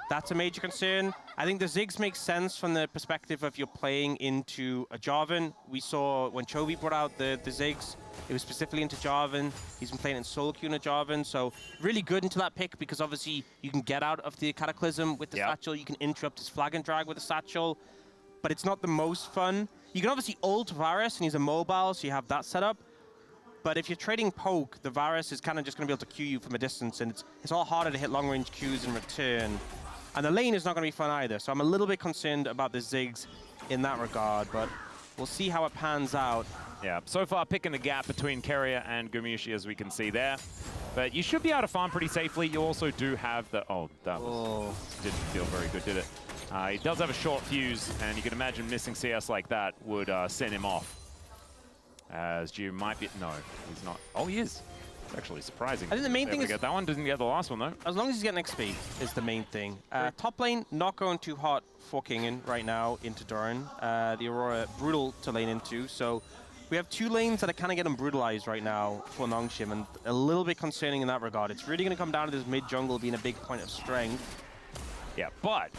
That's a major concern. I think the Ziggs make sense from the perspective of you're playing into a Jarvan. We saw when Chovy brought out the Ziggs, it was specifically into Jarvan. He's been playing in solo queue in a Jarvan, so really good into that pick because obviously you can get out of the Cataclysm with the satchel, you can interrupt his flag and drag with the satchel, but it's not the most fun. You can obviously ult Varus and he's a mobile, so you have that set up. But if you're trading poke, the Varus is kind of just going to be able to Q you from a distance, and it's all harder to hit long-range Qs in return. And the lane is not going to be fun either, so I'm a little bit concerned about the Ziggs in that regard, but we'll see how it pans out. Yeah, so far picking the gap between Keria and Gumiushi, as we can see there. But you should be able to farm pretty safely. You also do have the... Oh, that didn't feel very good, did it? He does have a short fuse, and you can imagine missing CS like that would send him off. As you might be... No, he's not. Oh, he is. It's actually surprising. I think the main thing is... Get that one, doesn't get the last one, though. As long as he's getting XP is the main thing. Top lane, not going too hot for Kingen right now into Doran. The Aurora, brutal to lane into, so... We have two lanes that are kind of getting brutalized right now for Nongshim, and a little bit concerning in that regard. It's really going to come down to this mid-jungle being a big point of strength. Yeah, but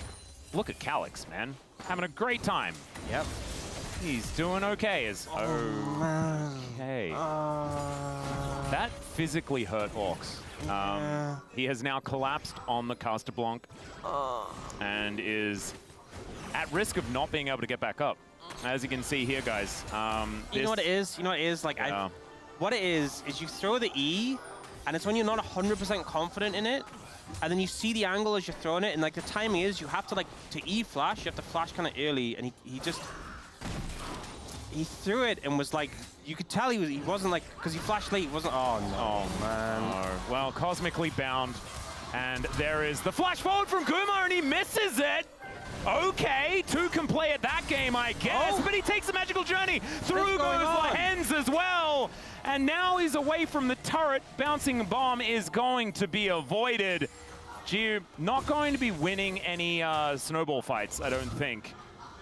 look at Calyx, man. Having a great time. Yep. He's doing okay. Okay. That physically hurt Orcs. He has now collapsed on the Caster Blanc and is at risk of not being able to get back up. As you can see here, guys. You know what it is? You know what it is? Like, what it is you throw the E, and it's when you're not 100% confident in it, and then you see the angle as you're throwing it, and like the timing is, you have to like, to E flash, you have to flash kind of early, and he threw it and was like, you could tell he wasn't like, because he flashed late, he wasn't, oh no. Oh man. No. Well, cosmically bound, and there is the flash forward from Guma, and he misses it. Okay, two can play at that game, I guess, but he takes the magical journey. Through goes Lahens as well. And now he's away from the turret. Bouncing bomb is going to be avoided. Gee, not going to be winning any snowball fights, I don't think.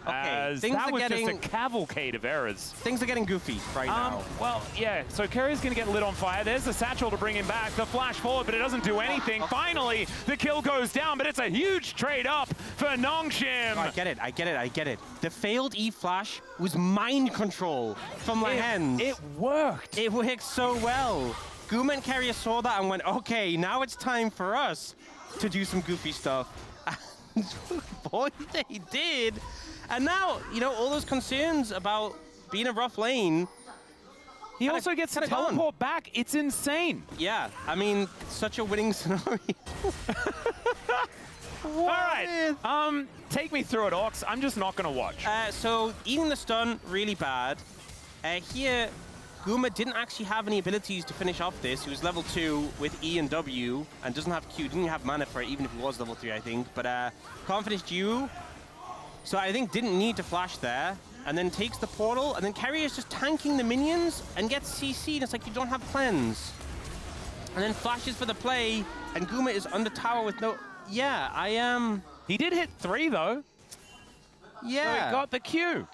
Okay, as that was just a cavalcade of errors. Things are getting goofy right now. Well, yeah, so Kerry's going to get lit on fire. There's the satchel to bring him back. The flash forward, but it doesn't do anything. Finally, the kill goes down, but it's a huge trade up for Nongshim. I get it. The failed E-flash was mind control from Lahens. It worked. It worked so well. Guma and Kerry saw that and went, okay, now it's time for us to do some goofy stuff. Boy, they did. And now, you know, all those concerns about being a rough lane. He also gets to teleport back. It's insane. Yeah, I mean, such a winning scenario. All right, take me through it, Orcs. I'm just not going to watch. So, eating the stun, really bad. Here, Guma didn't actually have any abilities to finish off this. He was level 2 with E and W, and doesn't have Q, didn't have mana for it, even if he was level 3, I think. But can't finish Q. So I think didn't need to flash there, and then takes the portal, and then Kerry is just tanking the minions and gets CC'd. It's like you don't have cleanse. And then flashes for the play, and Guma is under tower with no... Yeah, I am. He did hit 3 though. So Yeah. he got the Q.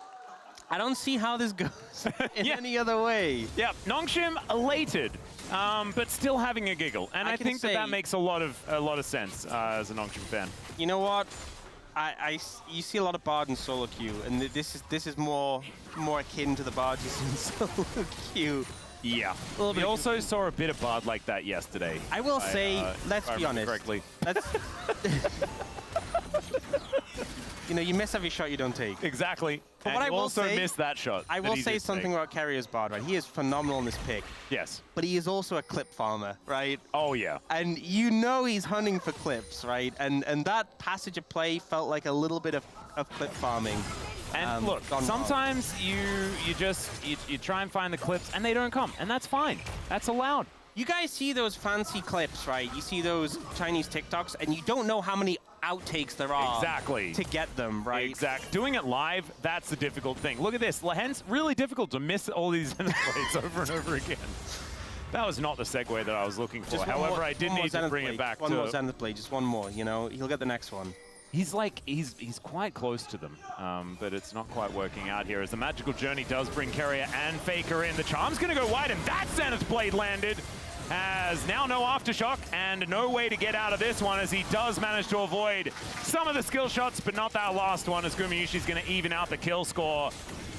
I don't see how this goes in any other way. Yep, Nongshim elated, but still having a giggle, and I think that makes a lot of sense as a Nongshim fan. You know what? You see a lot of Bard in solo queue, and this is more akin to the Bard you see in solo queue. Yeah. little We bit also saw a bit of Bard like that yesterday. I will say, let's if I be remember honest. correctly. You know, you miss every shot you don't take. Exactly. But And what I you will also say- missed that shot. I that will he say did something take. about Carrier's Bard, right? He is phenomenal in this pick, Yes. but he is also a clip farmer, right? Oh yeah. And you know he's hunting for clips, right? And that passage of play felt like a little bit of clip farming. And look, gone wrong. sometimes you try and find the clips and they don't come, and that's fine. That's allowed. You guys see those fancy clips, right? You see those Chinese TikToks, and you don't know how many outtakes there are Exactly. to get them, right? Exact. Doing it live, that's the difficult thing. Look at this. Hence, really difficult to miss all these plates over and over again. That was not the segue that I was looking for. Just one However, more- I did one more need to Zenith bring blade. it back One to... more Zenith blade, just one more, you know? He'll get the next one. He's like, he's quite close to them, but it's not quite working out here as the Magical Journey does bring Carrier and Faker in. The Charm's going to go wide, and that Zenith Blade landed. Has now no Aftershock and no way to get out of this one as he does manage to avoid some of the skill shots, but not that last one as Gumayushi's going to even out the kill score.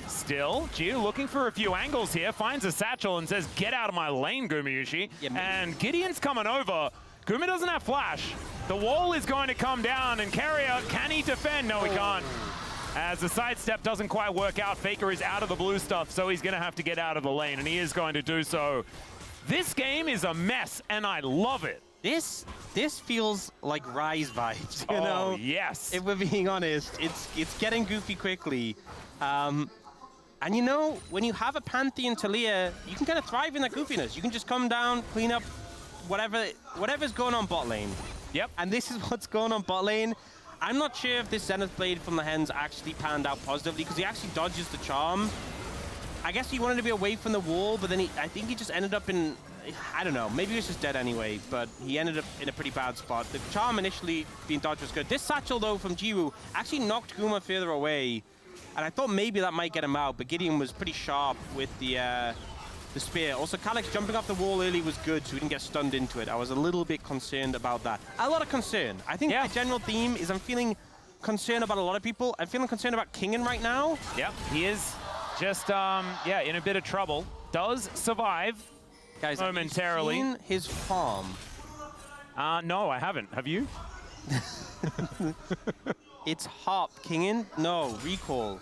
Still, Gio looking for a few angles here, finds a satchel and says, get out of my lane, Gumayushi. Yeah, and Gideon's coming over. Guma doesn't have flash. The wall is going to come down, and Carrier, can he defend? No, he can't. As the sidestep doesn't quite work out, Faker is out of the blue stuff, so he's going to have to get out of the lane, and he is going to do so. This game is a mess, and I love it. This feels like Rise vibes, you Oh, know? yes. If we're being honest, it's getting goofy quickly. And you know, when you have a Pantheon Talia, you can kind of thrive in that goofiness. You can just come down, clean up whatever's going on bot lane. Yep. And this is what's going on bot lane. I'm not sure if this Zenith Blade from the Hens actually panned out positively because he actually dodges the charm. I guess he wanted to be away from the wall, but then I think he just ended up in, I don't know, maybe he was just dead anyway, but he ended up in a pretty bad spot. The charm initially being dodged was good. This satchel, though, from Jiwoo actually knocked Guma further away, and I thought maybe that might get him out, but Gideon was pretty sharp with the spear. Also, Calyx jumping off the wall early was good, so he didn't get stunned into it. I was a little bit concerned about that. A lot of concern. I think the general theme is I'm feeling concerned about a lot of people. I'm feeling concerned about Kingen right now. Yep, he is just, yeah, in a bit of trouble. Does survive. Guys, momentarily. have you seen his farm? No, I haven't. Have you? It's Hop, Kingen? No, Recall.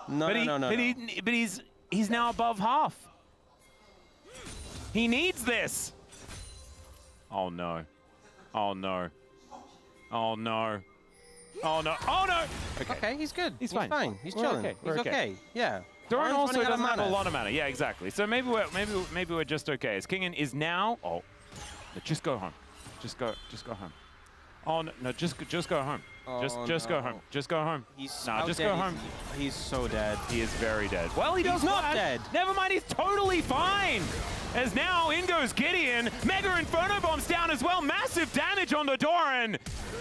No, no. But he's now above half. He needs this. Oh no. Oh no. Oh no. Oh no. Oh no. Okay, he's good. He's fine. He's We're chilling. okay. He's We're okay. okay. Yeah. Doran Doran's also running out of doesn't have a mana. lot of mana. Yeah, exactly. So maybe we're just okay. As Kingen is now. Oh, just go home. Just go home. Oh no, just go home. Oh, just go no. home. Just go home. How just dead go is home. he? He's so dead. He is very dead. Well, he does He's not flash. dead. Never mind, he's totally fine. As now in goes Gideon. Mega Inferno Bomb's down as well. Massive damage on the Doran.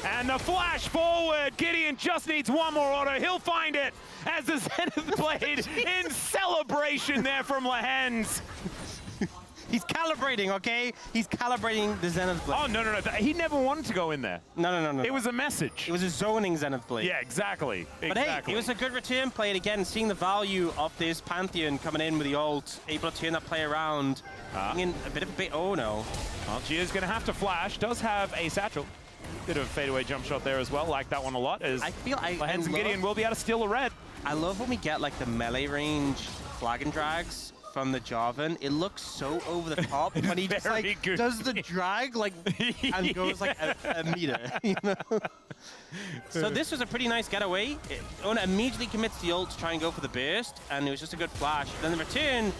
And the flash forward. Gideon just needs one more auto. He'll find it as the Zenith Blade in celebration there from Lehens. He's calibrating, okay? He's calibrating the Zenith Blade. Oh, no. He never wanted to go in there. No. It was a message. It was a zoning Zenith Blade. Yeah, exactly. But hey, it was a good return play. And again, seeing the value of this Pantheon coming in with the ult, able to turn that play around. In a bit of a bit. Oh no. Well, Gio's going to have to flash. Does have a satchel. Bit of a fadeaway jump shot there as well. Like that one a lot. As I feel Lehens and Gideon will be able to steal a red. I love when we get like the melee range flag and drags from the Jarvan. It looks so over the top when he just very like goofy. does the drag like and goes like a meter, you know? So this was a pretty nice getaway. Ona immediately commits the ult to try and go for the burst, and it was just a good flash. Then the return,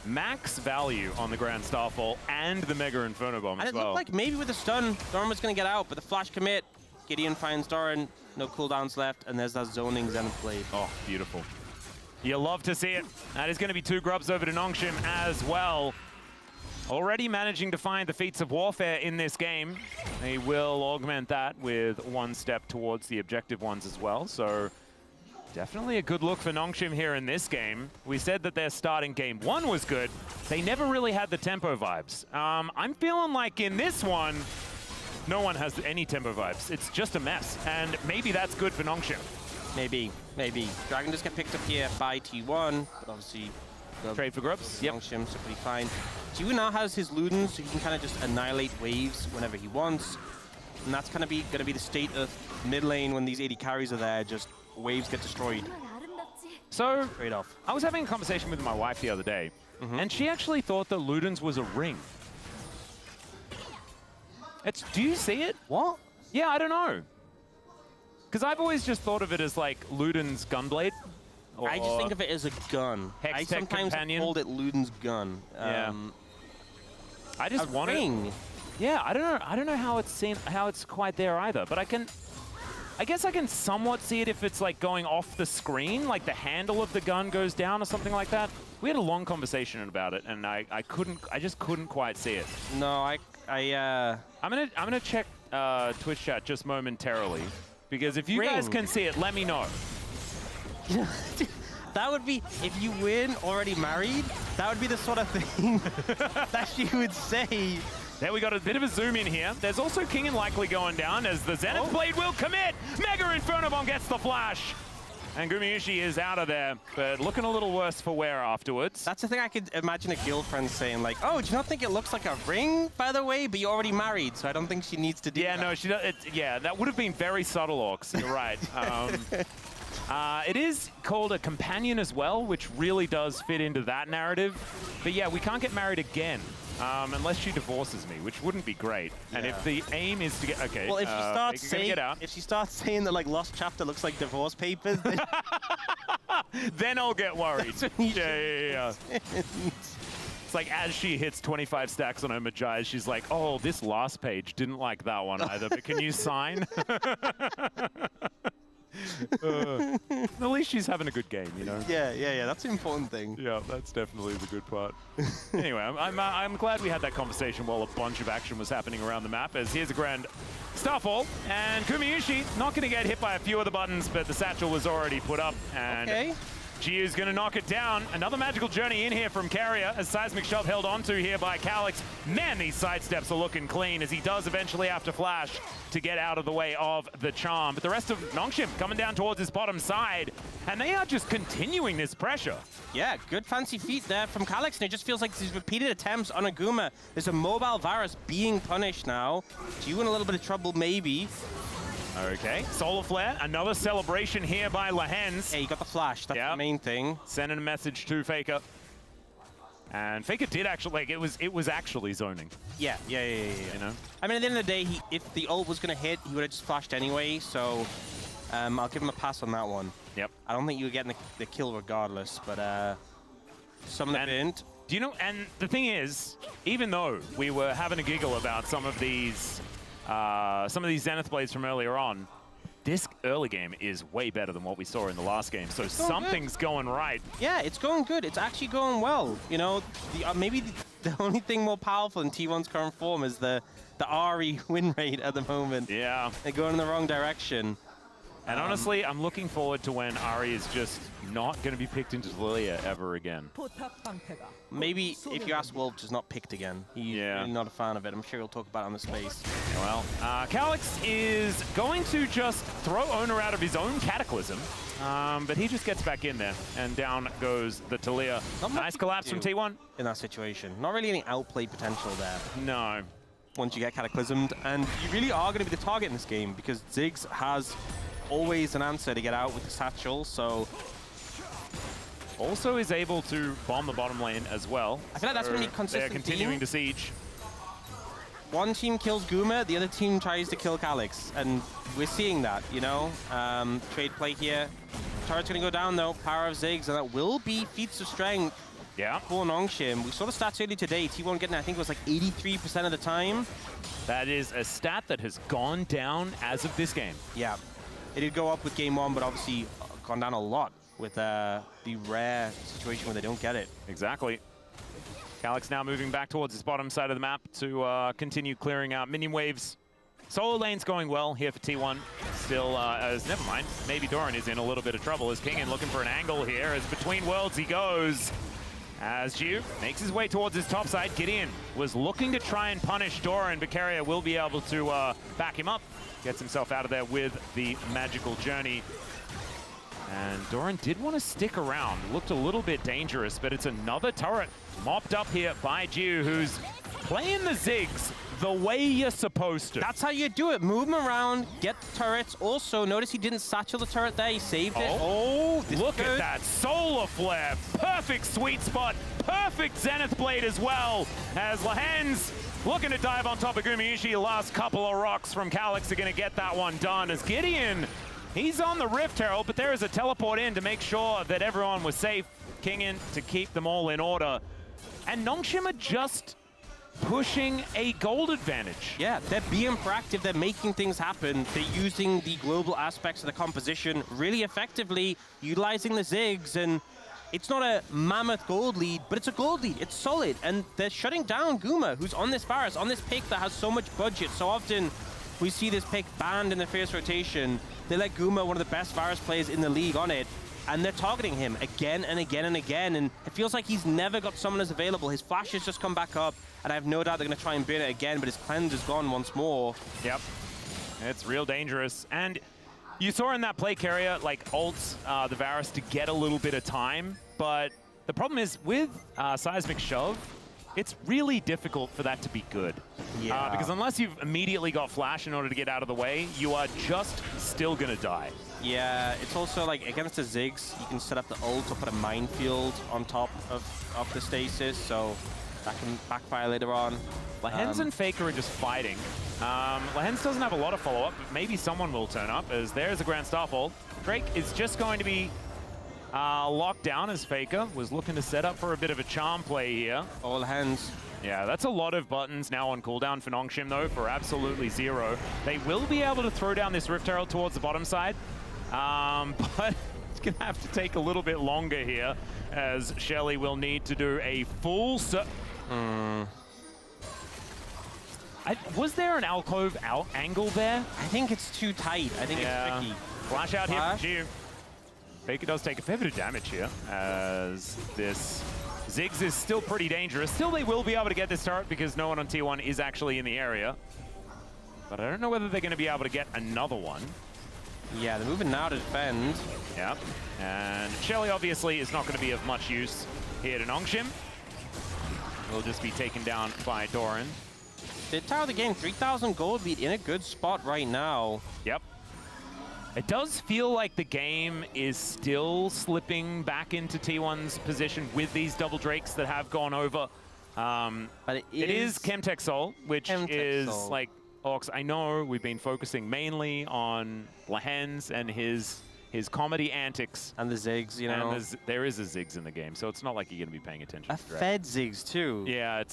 Max value on the Grand Starfall and the Mega Inferno Bomb and as it well. looked like maybe with the stun, Doran was going to get out, but the flash commit, Gideon finds Doran, no cooldowns left, and there's that zoning Zenith Blade. Oh, beautiful. You love to see it. That is going to be 2 grubs over to Nongshim as well. already managing to find the feats of warfare in this game. They will augment that with one step towards the objective ones as well. So definitely a good look for Nongshim here in this game. We said that their start in game 1 was good. They never really had the tempo vibes. I'm feeling like in this one, no one has any tempo vibes. It's just a mess. And maybe that's good for Nongshim. Maybe. Dragon just get picked up here by T1, but obviously Trade for grubs. Yep. Nongshim's pretty fine. T1 now has his Ludens, so he can kind of just annihilate waves whenever he wants. And that's kind of going to be the state of mid lane when these 80 carries are there. Just waves get destroyed. So, Trade off. I was having a conversation with my wife the other day, and she actually thought that Ludens was a ring. Do you see it? What? Yeah, I don't know. Because I've always just thought of it as like Luden's gunblade. I just think of it as a gun. Hex I Tech sometimes Companion. called it Luden's gun. Yeah. I just want ring. Yeah, I don't know. I don't know how it's quite there either. But I guess I can somewhat see it if it's like going off the screen, like the handle of the gun goes down or something like that. We had a long conversation about it, and I just couldn't quite see it. No, I'm gonna check Twitch chat just momentarily, because if you guys Ring. can see it, let me know. That would be, if you win already married, that would be the sort of thing that she would say. There we got a bit of a zoom in here. There's also King and Likely going down as the Zenith Blade will commit. Mega Infernobon gets the flash. And Gumayushi is out of there, but looking a little worse for wear afterwards. That's the thing I could imagine a girlfriend saying, like, oh, do you not think it looks like a ring, by the way? But you're already married, so I don't think she needs to do Yeah, that. no, she does. Yeah, that would have been very subtle, Orcs. You're right. It is called a companion as well, which really does fit into that narrative. But yeah, we can't get married again unless she divorces me, which wouldn't be great. And if the aim is to get Well, if she starts saying that like Lost Chapter looks like divorce papers, then, then I'll get worried. That's when you Yeah. It's like as she hits 25 stacks on her Magi, she's like, oh, this last page didn't like that one either, but can you sign? At least she's having a good game, you know? Yeah, that's the important thing. Yeah, that's definitely the good part. Anyway, I'm glad we had that conversation while a bunch of action was happening around the map, as here's a grand Starfall, and Gumayushi not going to get hit by a few of the buttons, but the satchel was already put up, and Giu's going to knock it down. Another magical journey in here from Carrier, as Seismic Shove held onto here by Calix. Man, these sidesteps are looking clean, as he does eventually have to flash to get out of the way of the charm. But the rest of Nongshim coming down towards his bottom side, and they are just continuing this pressure. Yeah, good fancy feet there from Calix, and it just feels like these repeated attempts on Aguma. There's a mobile virus being punished now. Giu in a little bit of trouble, maybe. Okay, Solar Flare, another celebration here by Lahens. Hey, you got the flash, that's the main thing. Sending a message to Faker. And Faker did actually, like, it was actually zoning. Yeah. You know? I mean, at the end of the day, if the ult was going to hit, he would have just flashed anyway, so I'll give him a pass on that one. Yep. I don't think you were getting the kill regardless, but some of the bint. Do you know, and the thing is, even though we were having a giggle about some of these Zenith Blades from earlier on, this early game is way better than what we saw in the last game, so something's going right. Yeah, it's going good. It's actually going well. You know, maybe the only thing more powerful in T1's current form is the Ahri win rate at the moment. Yeah. They're going in the wrong direction. And honestly, I'm looking forward to when Ahri is just not going to be picked into Lilia ever again. Maybe if you ask Wolf, just not picked again. He's really not a fan of it. I'm sure he'll talk about it on the space. Well, Calix is going to just throw Owner out of his own Cataclysm, but he just gets back in there, and down goes the Talia. Nice collapse from T1. In that situation. Not really any outplay potential there. No. Once you get Cataclysmed, and you really are going to be the target in this game, because Ziggs has always an answer to get out with the satchel, so... Also is able to bomb the bottom lane as well. I feel like that's going to be consistent. They're continuing to siege. One team kills Guma, the other team tries to kill Calix, and we're seeing that, you know? Trade play here. Turret's going to go down, though. Power of Ziggs, and that will be feats of strength for Nongshim. We saw the stats earlier today. T1 getting, I think it was like 83% of the time. That is a stat that has gone down as of this game. Yeah. It did go up with game 1, but obviously gone down a lot with the rare situation where they don't get it. Exactly. Calyx now moving back towards his bottom side of the map to continue clearing out minion waves. Solo lane's going well here for T1. Still, never mind, maybe Doran is in a little bit of trouble as Kingin looking for an angle here as between worlds he goes. As Ju makes his way towards his top side, Gideon was looking to try and punish Doran, but Carrier will be able to back him up. Gets himself out of there with the magical journey. And Doran did want to stick around. Looked a little bit dangerous, but it's another turret mopped up here by Ju, who's playing the Ziggs the way you're supposed to. That's how you do it. Move him around, get the turrets. Also, notice he didn't satchel the turret there. He saved it. Oh, look at that. Solar Flare. Perfect sweet spot. Perfect Zenith Blade as well. As Lahen's looking to dive on top of Gumayushi. Last couple of rocks from Calyx are going to get that one done. As Gideon, he's on the Rift Herald, but there is a teleport in to make sure that everyone was safe. King in to keep them all in order. And Nongshim are just pushing a gold advantage. Yeah, they're being proactive, they're making things happen, they're using the global aspects of the composition really effectively, utilizing the Ziggs, and it's not a mammoth gold lead, but it's a gold lead, it's solid, and they're shutting down Guma, who's on this Varus, on this pick that has so much budget. So often we see this pick banned in the first rotation, they let Guma, one of the best Varus players in the league, on it, and they're targeting him again and again and again, and it feels like he's never got summoners available. His flash has just come back up, and I have no doubt they're going to try and burn it again, but his cleanse is gone once more. Yep, it's real dangerous. And you saw in that play, Carrier, like, ults the Varus to get a little bit of time, but the problem is with Seismic Shove, it's really difficult for that to be good. Yeah. Because unless you've immediately got flash in order to get out of the way, you are just still going to die. Yeah, it's also like against the Ziggs, you can set up the ult or put a minefield on top of the stasis, so that can backfire later on. Lahen's and Faker are just fighting. Lahen's doesn't have a lot of follow-up, but maybe someone will turn up, as there's a Grand Starfall. Drake is just going to be locked down as Faker was looking to set up for a bit of a charm play here. All hands. Yeah, that's a lot of buttons now on cooldown for Nongshim, though, for absolutely zero. They will be able to throw down this Rift Herald towards the bottom side, but it's going to have to take a little bit longer here, as Shelly will need to do a full... was there an alcove angle there? I think it's too tight. I think it's tricky. Flash out here from Ju. Faker does take a fair bit of damage here, as this Ziggs is still pretty dangerous. Still, they will be able to get this turret because no one on T1 is actually in the area. But I don't know whether they're going to be able to get another one. Yeah, they're moving now to defend. Yep. And Shelly obviously is not going to be of much use here to Nongshim. Will just be taken down by Doran. They tower the game, 3,000 gold lead in a good spot right now. Yep. It does feel like the game is still slipping back into T1's position with these double Drakes that have gone over. But it is Chemtech Soul, which is Soul. like, Ox, I know we've been focusing mainly on Lahen's and his comedy antics. And the Ziggs, you know. And there is a Ziggs in the game, so it's not like you're going to be paying attention A to Drake. fed Ziggs, too. Yeah,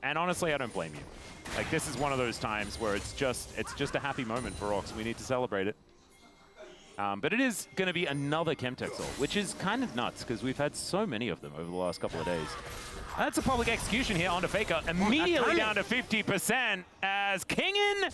and honestly, I don't blame you. Like, this is one of those times where it's just a happy moment for Ox. We need to celebrate it. But it is going to be another Chemtech Soul, which is kind of nuts because we've had so many of them over the last couple of days. That's a public execution here onto Faker, immediately down to 50% as Kingin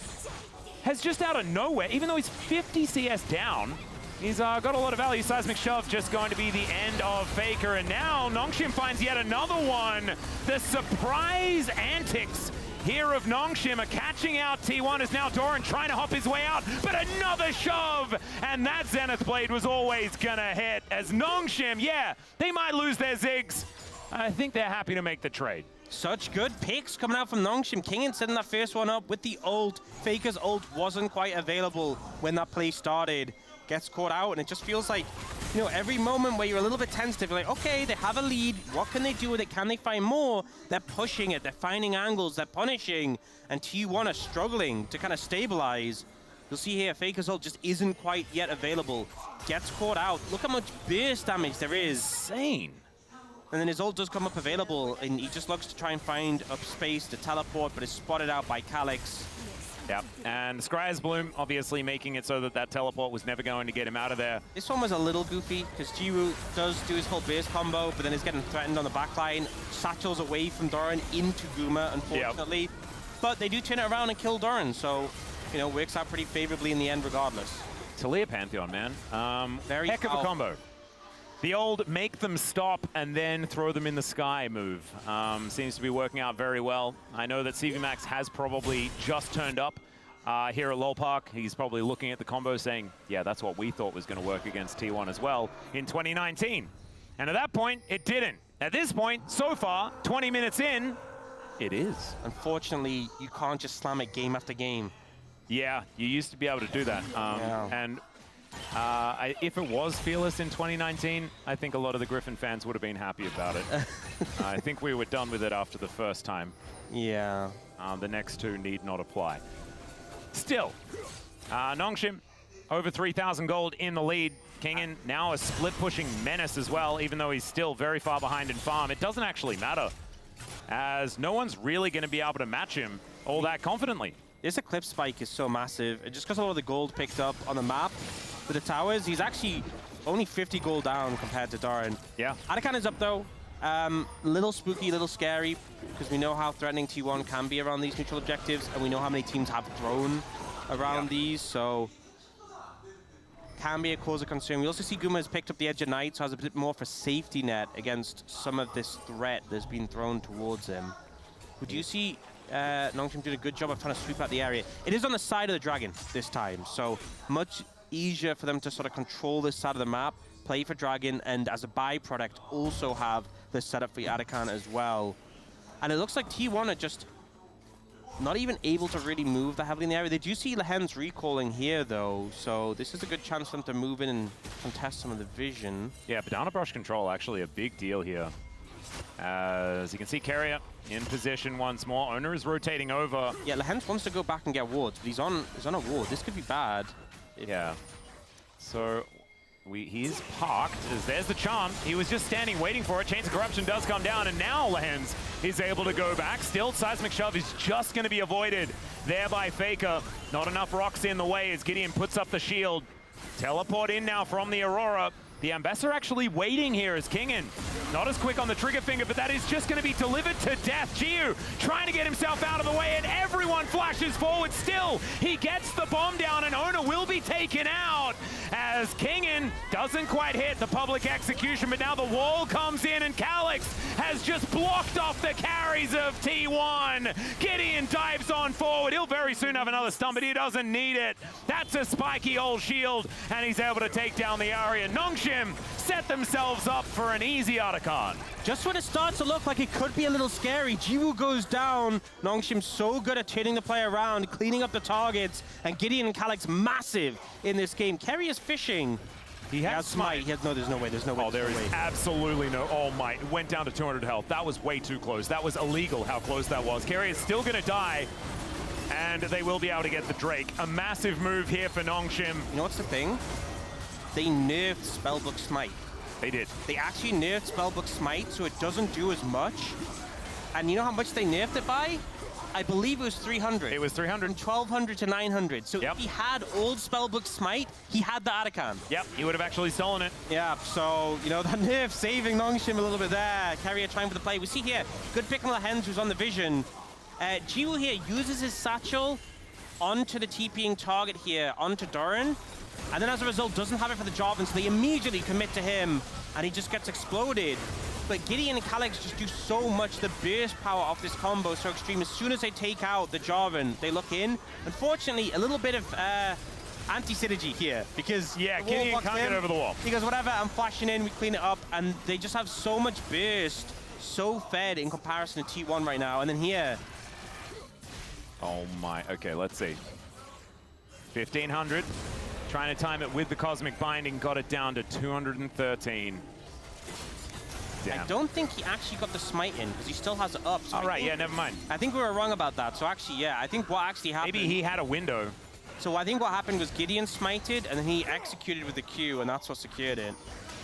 has just out of nowhere, even though he's 50 CS down, he's got a lot of value. Seismic Shove just going to be the end of Faker, and now Nongshim finds yet another one. The surprise antics here of Nongshim are catching out T1 as now Doran trying to hop his way out, but another shove, and that Zenith Blade was always gonna hit as Nongshim, yeah, they might lose their Ziggs. I think they're happy to make the trade. Such good picks coming out from Nongshim. Kingin setting that first one up with the ult. Faker's ult wasn't quite available when that play started. Gets caught out, and it just feels like, you know, every moment where you're a little bit tentative, you're like, okay, they have a lead. What can they do with it? Can they find more? They're pushing it. They're finding angles. They're punishing. And T1 are struggling to kind of stabilize. You'll see here, Faker's ult just isn't quite yet available. Gets caught out. Look how much burst damage there is. Insane. And then his ult does come up available, and he just looks to try and find up space to teleport, but is spotted out by Calyx. Yep, and Scryer's Bloom obviously making it so that that teleport was never going to get him out of there. This one was a little goofy because Jiwoo does do his whole base combo, but then is getting threatened on the backline. Satchels away from Doran into Guma, unfortunately. Yep. But they do turn it around and kill Doran, so, you know, works out pretty favorably in the end regardless. Talia Pantheon, man. Very heck of a combo. The old make them stop and then throw them in the sky move seems to be working out very well. I know that CV Max has probably just turned up here at LoL Park. He's probably looking at the combo saying, yeah, that's what we thought was going to work against T1 as well in 2019. And at that point, it didn't. At this point, so far, 20 minutes in, it is. Unfortunately, you can't just slam it game after game. Yeah, you used to be able to do that. And if it was Fearless in 2019, I think a lot of the Griffin fans would have been happy about it. I think we were done with it after the first time. Yeah. The next two need not apply. Still, Nongshim, over 3,000 gold in the lead. Kingin now a split-pushing menace as well, even though he's still very far behind in farm. It doesn't actually matter, as no one's really going to be able to match him all that confidently. This Eclipse spike is so massive. Just because a lot of the gold picked up on the map with the towers, he's actually only 50 gold down compared to Doran. Yeah. Adakan is up though. Little spooky, little scary, because we know how threatening T1 can be around these neutral objectives, and we know how many teams have thrown around these, so can be a cause of concern. We also see Guma has picked up the Edge of Night, so has a bit more of a safety net against some of this threat that's been thrown towards him. Would you see Nongshim did a good job of trying to sweep out the area? It is on the side of the dragon this time, so much easier for them to sort of control this side of the map, play for dragon, and as a byproduct also have the setup for Adakan as well. And it looks like T1 are just not even able to really move that heavily in the area. They do see Lehen's recalling here though, so this is a good chance for them to move in and contest some of the vision. Yeah, Banana Brush control actually a big deal here. As you can see, Carrier in position once more. Owner is rotating over. Yeah, Lehens wants to go back and get wards, but he's on a ward. This could be bad. Yeah. So he's parked. As there's the charm. He was just standing waiting for it. Chains of Corruption does come down, and now Lehens is able to go back. Still, Seismic Shove is just going to be avoided there by Faker. Not enough rocks in the way as Gideon puts up the shield. Teleport in now from the Aurora. The Ambassador actually waiting here as Kingin. Not as quick on the trigger finger, but that is just going to be delivered to death. Jiu trying to get himself out of the way, and everyone flashes forward still. He gets the bomb down, and Ona will be taken out as Kingin doesn't quite hit the public execution, but now the wall comes in, and Calix has just blocked off the carries of T1. Gideon dives on forward. He'll very soon have another stun, but he doesn't need it. That's a spiky old shield, and he's able to take down the Arya. Nongshim set themselves up for an easy Otacon. Just when it starts to look like it could be a little scary, Jiwoo goes down. Nongshim's so good at turning the play around, cleaning up the targets, and Gideon and Calix massive in this game. Kerry is fishing. He has smite. No, there's no way. There's no way. Oh, there is absolutely no. Oh my! It went down to 200 health. That was way too close. That was illegal. How close that was. Kerry is still going to die, and they will be able to get the Drake. A massive move here for Nongshim. You know what's the thing? They nerfed Spellbook Smite. They did. They actually nerfed Spellbook Smite, so it doesn't do as much. And you know how much they nerfed it by? I believe it was 300. It was 300. From 1200 to 900. So if he had old Spellbook Smite, he had the Adakan. Yep, he would have actually stolen it. Yeah, so, you know, that nerf saving Nongshim a little bit there. Carrier trying for the play. We see here, good pick on Lehens, who's on the vision. Jiwoo here uses his satchel onto the TPing target here, onto Doran. And then as a result, doesn't have it for the job, and so they immediately commit to him, and he just gets exploded. But Gideon and Calix just do so much. The burst power of this combo is so extreme. As soon as they take out the Jarvan, they look in. Unfortunately, a little bit of anti-synergy here, because Gideon can't get over the wall. He goes, whatever, I'm flashing in, we clean it up, and they just have so much burst, so fed in comparison to T1 right now. And then here. Oh my, okay, let's see. 1500. Trying to time it with the Cosmic Binding, got it down to 213. Damn. I don't think he actually got the smite in, because he still has it up. So all right, yeah, never mind. I think we were wrong about that. So actually, yeah, I think what actually happened... Maybe he had a window. So I think what happened was Gideon smited, and then he executed with the Q, and that's what secured it.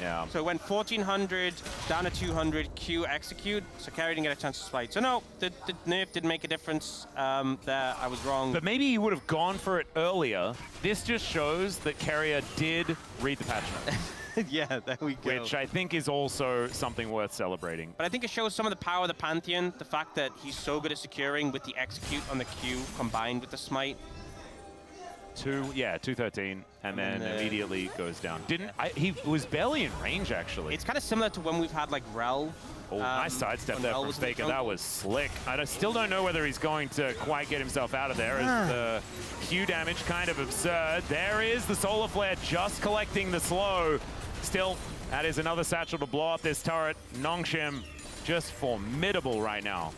Yeah. So it went 1400 down to 200, Q execute, so Carrier didn't get a chance to spike. So no, the nerf didn't make a difference there. I was wrong. But maybe he would have gone for it earlier. This just shows that Carrier did read the patch notes. Yeah, there we go. Which I think is also something worth celebrating. But I think it shows some of the power of the Pantheon, the fact that he's so good at securing with the execute on the Q combined with the smite. 213, and then immediately goes down. He was barely in range, actually. It's kind of similar to when we've had like Rel. Oh, nice sidestep there from Faker. That was slick. I still don't know whether he's going to quite get himself out of there. As the Q damage kind of absurd. There is the Solar Flare just collecting the slow. Still, that is another satchel to blow up this turret. Nongshim just formidable right now.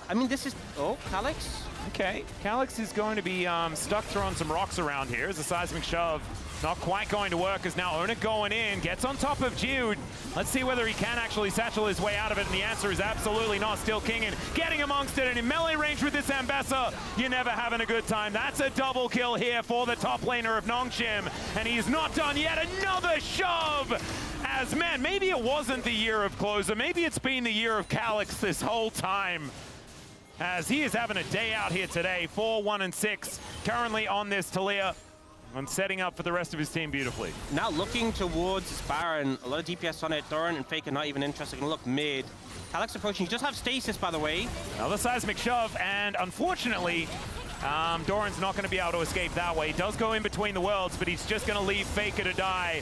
I mean, this is... Oh, Calyx? Okay, Calyx is going to be stuck throwing some rocks around here as a seismic shove. Not quite going to work as now Ona going in, gets on top of Jude. Let's see whether he can actually satchel his way out of it, and the answer is absolutely not. Still Kingin getting amongst it, and in melee range with this Ambessa, you're never having a good time. That's a double kill here for the top laner of Nongshim, and he's not done yet. Another shove! As, man, maybe it wasn't the year of Closer. Maybe it's been the year of Calyx this whole time, as he is having a day out here today. 4-1-6 currently on this Talia, and setting up for the rest of his team beautifully. Now looking towards this Baron, a lot of DPS on it. Doran and Faker not even interested. Gonna look mid. Calyx approaching. He does have stasis, by the way. Another seismic shove, and unfortunately, Doran's not going to be able to escape that way. He does go in between the worlds, but he's just going to leave Faker to die.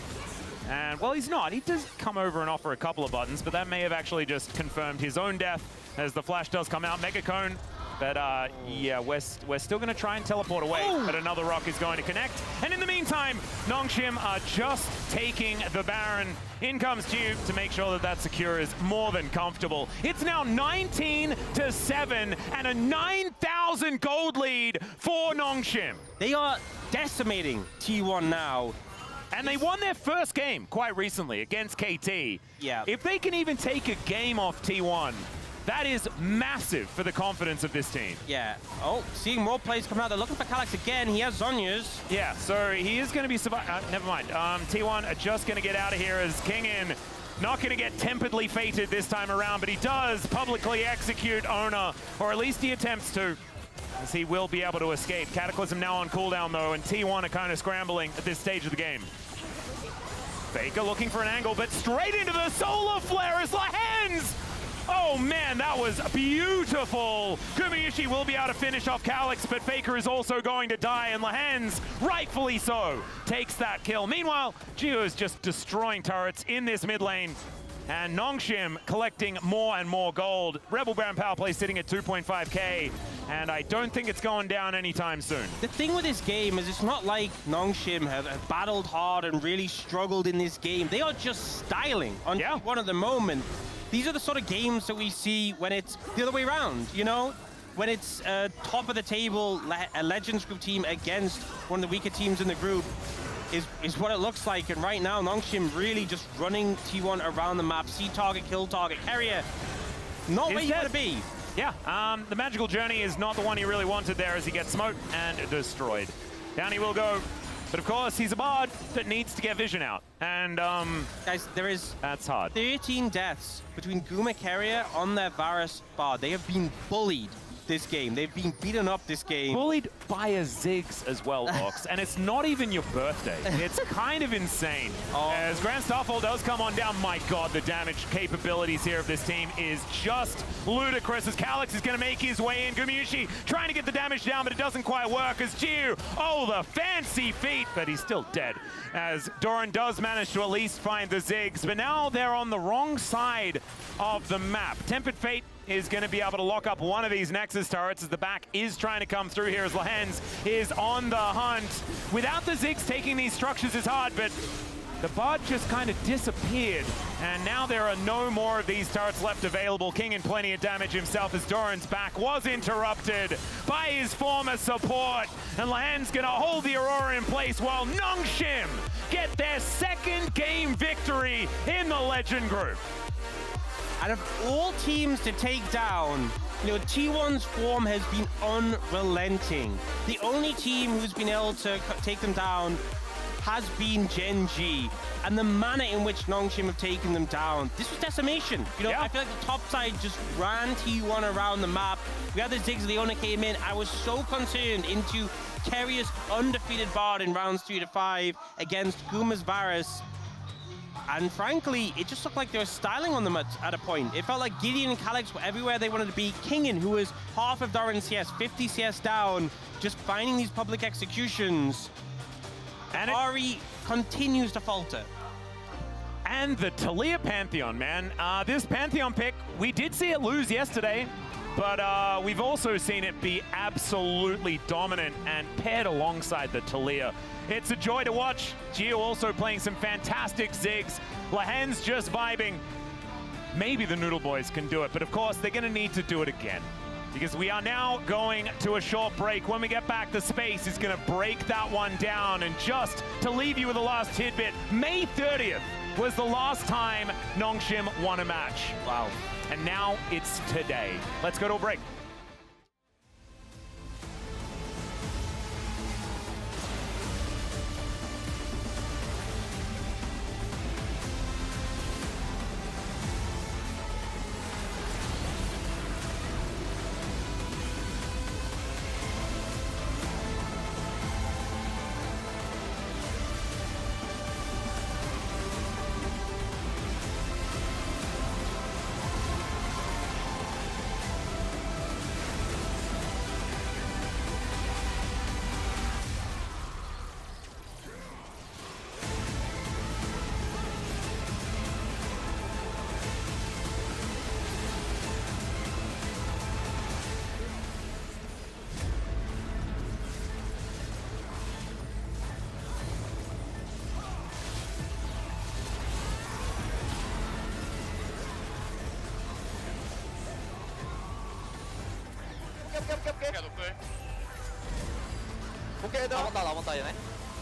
And, well, he's not. He does come over and offer a couple of buttons, but that may have actually just confirmed his own death as the flash does come out. Mega Cone. But, yeah, we're still going to try and teleport away, but another rock is going to connect. And in the meantime, Nongshim are just taking the Baron. In comes Jude to make sure that that secure is more than comfortable. It's now 19-7 and a 9,000 gold lead for Nongshim. They are decimating T1 now. And they won their first game quite recently against KT. Yeah. If they can even take a game off T1, that is massive for the confidence of this team. Yeah. Oh, seeing more plays come out. They're looking for Calyx again. He has Zhonya's. Yeah, so he is going to be never mind. T1 are just going to get out of here as Kingin not going to get temperedly fated this time around, but he does publicly execute Ona, or at least he attempts to, as he will be able to escape. Cataclysm now on cooldown though, and T1 are kind of scrambling at this stage of the game. Faker looking for an angle, but straight into the Solar Flare as Lahens! Oh man, that was beautiful. Gumayushi will be able to finish off Calyx, but Faker is also going to die, and Lahens, rightfully so, takes that kill. Meanwhile, Geo is just destroying turrets in this mid lane, and Nongshim collecting more and more gold. Rebel Ground Power Play sitting at 2.5k, and I don't think it's going down anytime soon. The thing with this game is it's not like Nongshim have battled hard and really struggled in this game. They are just styling on one at the moment. These are the sort of games that we see when it's the other way around, you know? When it's top of the table, a Legends group team against one of the weaker teams in the group is what it looks like. And right now, Nongshim really just running T1 around the map. See target, kill target, carrier. Not where you want to be. Yeah, the magical journey is not the one he really wanted there as he gets smoked and destroyed. Down he will go. But of course, he's a bard that needs to get vision out. And, guys, that's hard. 13 deaths between Guma Carrier on their Varus bard. They have been bullied this game. They've been beaten up this game. Bullied by a Ziggs as well, Ox. And it's not even your birthday. It's kind of insane. As Grand Starfall does come on down, my god, the damage capabilities here of this team is just ludicrous as Calyx is going to make his way in. Gumayushi trying to get the damage down, but it doesn't quite work as Jiu, the fancy feat, but he's still dead. As Doran does manage to at least find the Ziggs, but now they're on the wrong side of the map. Tempered Fate is going to be able to lock up one of these Nexus turrets as the back is trying to come through here as Lahens is on the hunt. Without the Ziggs, taking these structures is hard, but the bard just kind of disappeared, and now there are no more of these turrets left available. King in plenty of damage himself as Doran's back was interrupted by his former support, and Lahens gonna hold the Aurora in place while Nongshim get their second game victory in the Legend group. Out of all teams to take down, you know, T1's form has been unrelenting. The only team who's been able to take them down has been Gen G. And the manner in which Nongshim have taken them down, this was decimation. You know, Yeah. I feel like the top side just ran T1 around the map. We had the Ziggs, Leona came in. I was so concerned into Keриa's undefeated Bard in rounds 3 to 5 against Guma's Varus. And frankly, it just looked like they were styling on them at a point. It felt like Gideon and Calyx were everywhere they wanted to be. Kingen, who was half of Doran CS, 50 CS down, just finding these public executions. And Ari continues to falter. And the Taliyah Pantheon, man. This Pantheon pick, we did see it lose yesterday, but we've also seen it be absolutely dominant and paired alongside the Taliyah. It's a joy to watch. Gio also playing some fantastic Ziggs. Lahen's just vibing. Maybe the Noodle Boys can do it, but of course they're gonna need to do it again, because we are now going to a short break. When we get back, the Space is gonna break that one down. And just to leave you with the last tidbit, May 30th was the last time Nongshim won a match. Wow. And now it's today. Let's go to a break. 야 노플 볼게 얘들아 남았다 얘네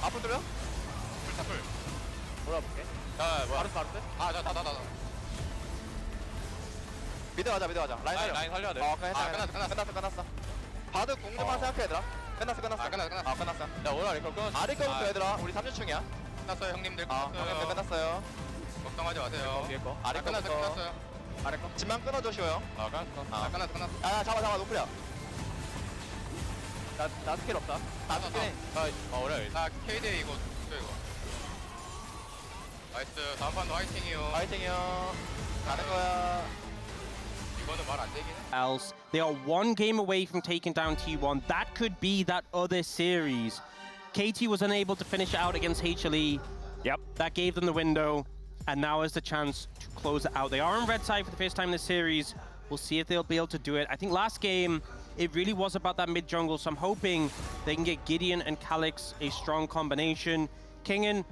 앞으로 뚫려? 풀 몰아볼게 야 뭐야 바로 아나 미드 가자 라인 살려야 돼 끝났어 바드 공격만 생각해 얘들아 끝났어 끝났어 야 오라 리콜 끊어 아리 거부터 얘들아 우리 3주충이야 끝났어요 형님들 형님들 끝났어요 걱정하지 마세요 뒤에 거 아리 끝났어요 아래 거 집만 끊어줘 쉬워요 끝났어 야 잡아 노플이야 나 스킬 없다. 나 스킬. 어려. 나 KD 이거 나이스. 다음 판도 화이팅이요. 가는 거야. 이거는 말 안 되긴 해. Else, they are one game away from taking down T1. That could be that other series. KT was unable to finish it out against HLE. Yep. That gave them the window, and now is the chance to close it out. They are on red side for the first time this series. We'll see if they'll be able to do it. I think last game, it really was about that mid jungle, so I'm hoping they can get Gideon and Calyx a strong combination. Kingen,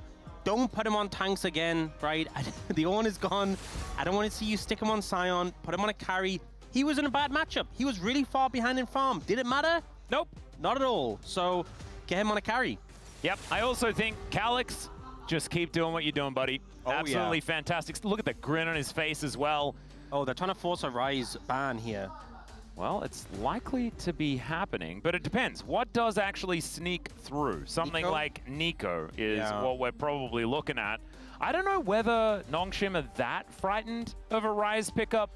don't put him on tanks again, right? The Ornn is gone. I don't want to see you stick him on Sion, put him on a carry. He was in a bad matchup. He was really far behind in farm. Did it matter? Nope, not at all. So get him on a carry. Yep, I also think Calyx, just keep doing what you're doing, buddy. Oh, Absolutely yeah. fantastic. Look at the grin on his face as well. Oh, they're trying to force a Rise ban here. Well, it's likely to be happening, but it depends. What does actually sneak through? Something Nico? like Nico is Yeah. what we're probably looking at. I don't know whether Nongshim are that frightened of a Rise pickup.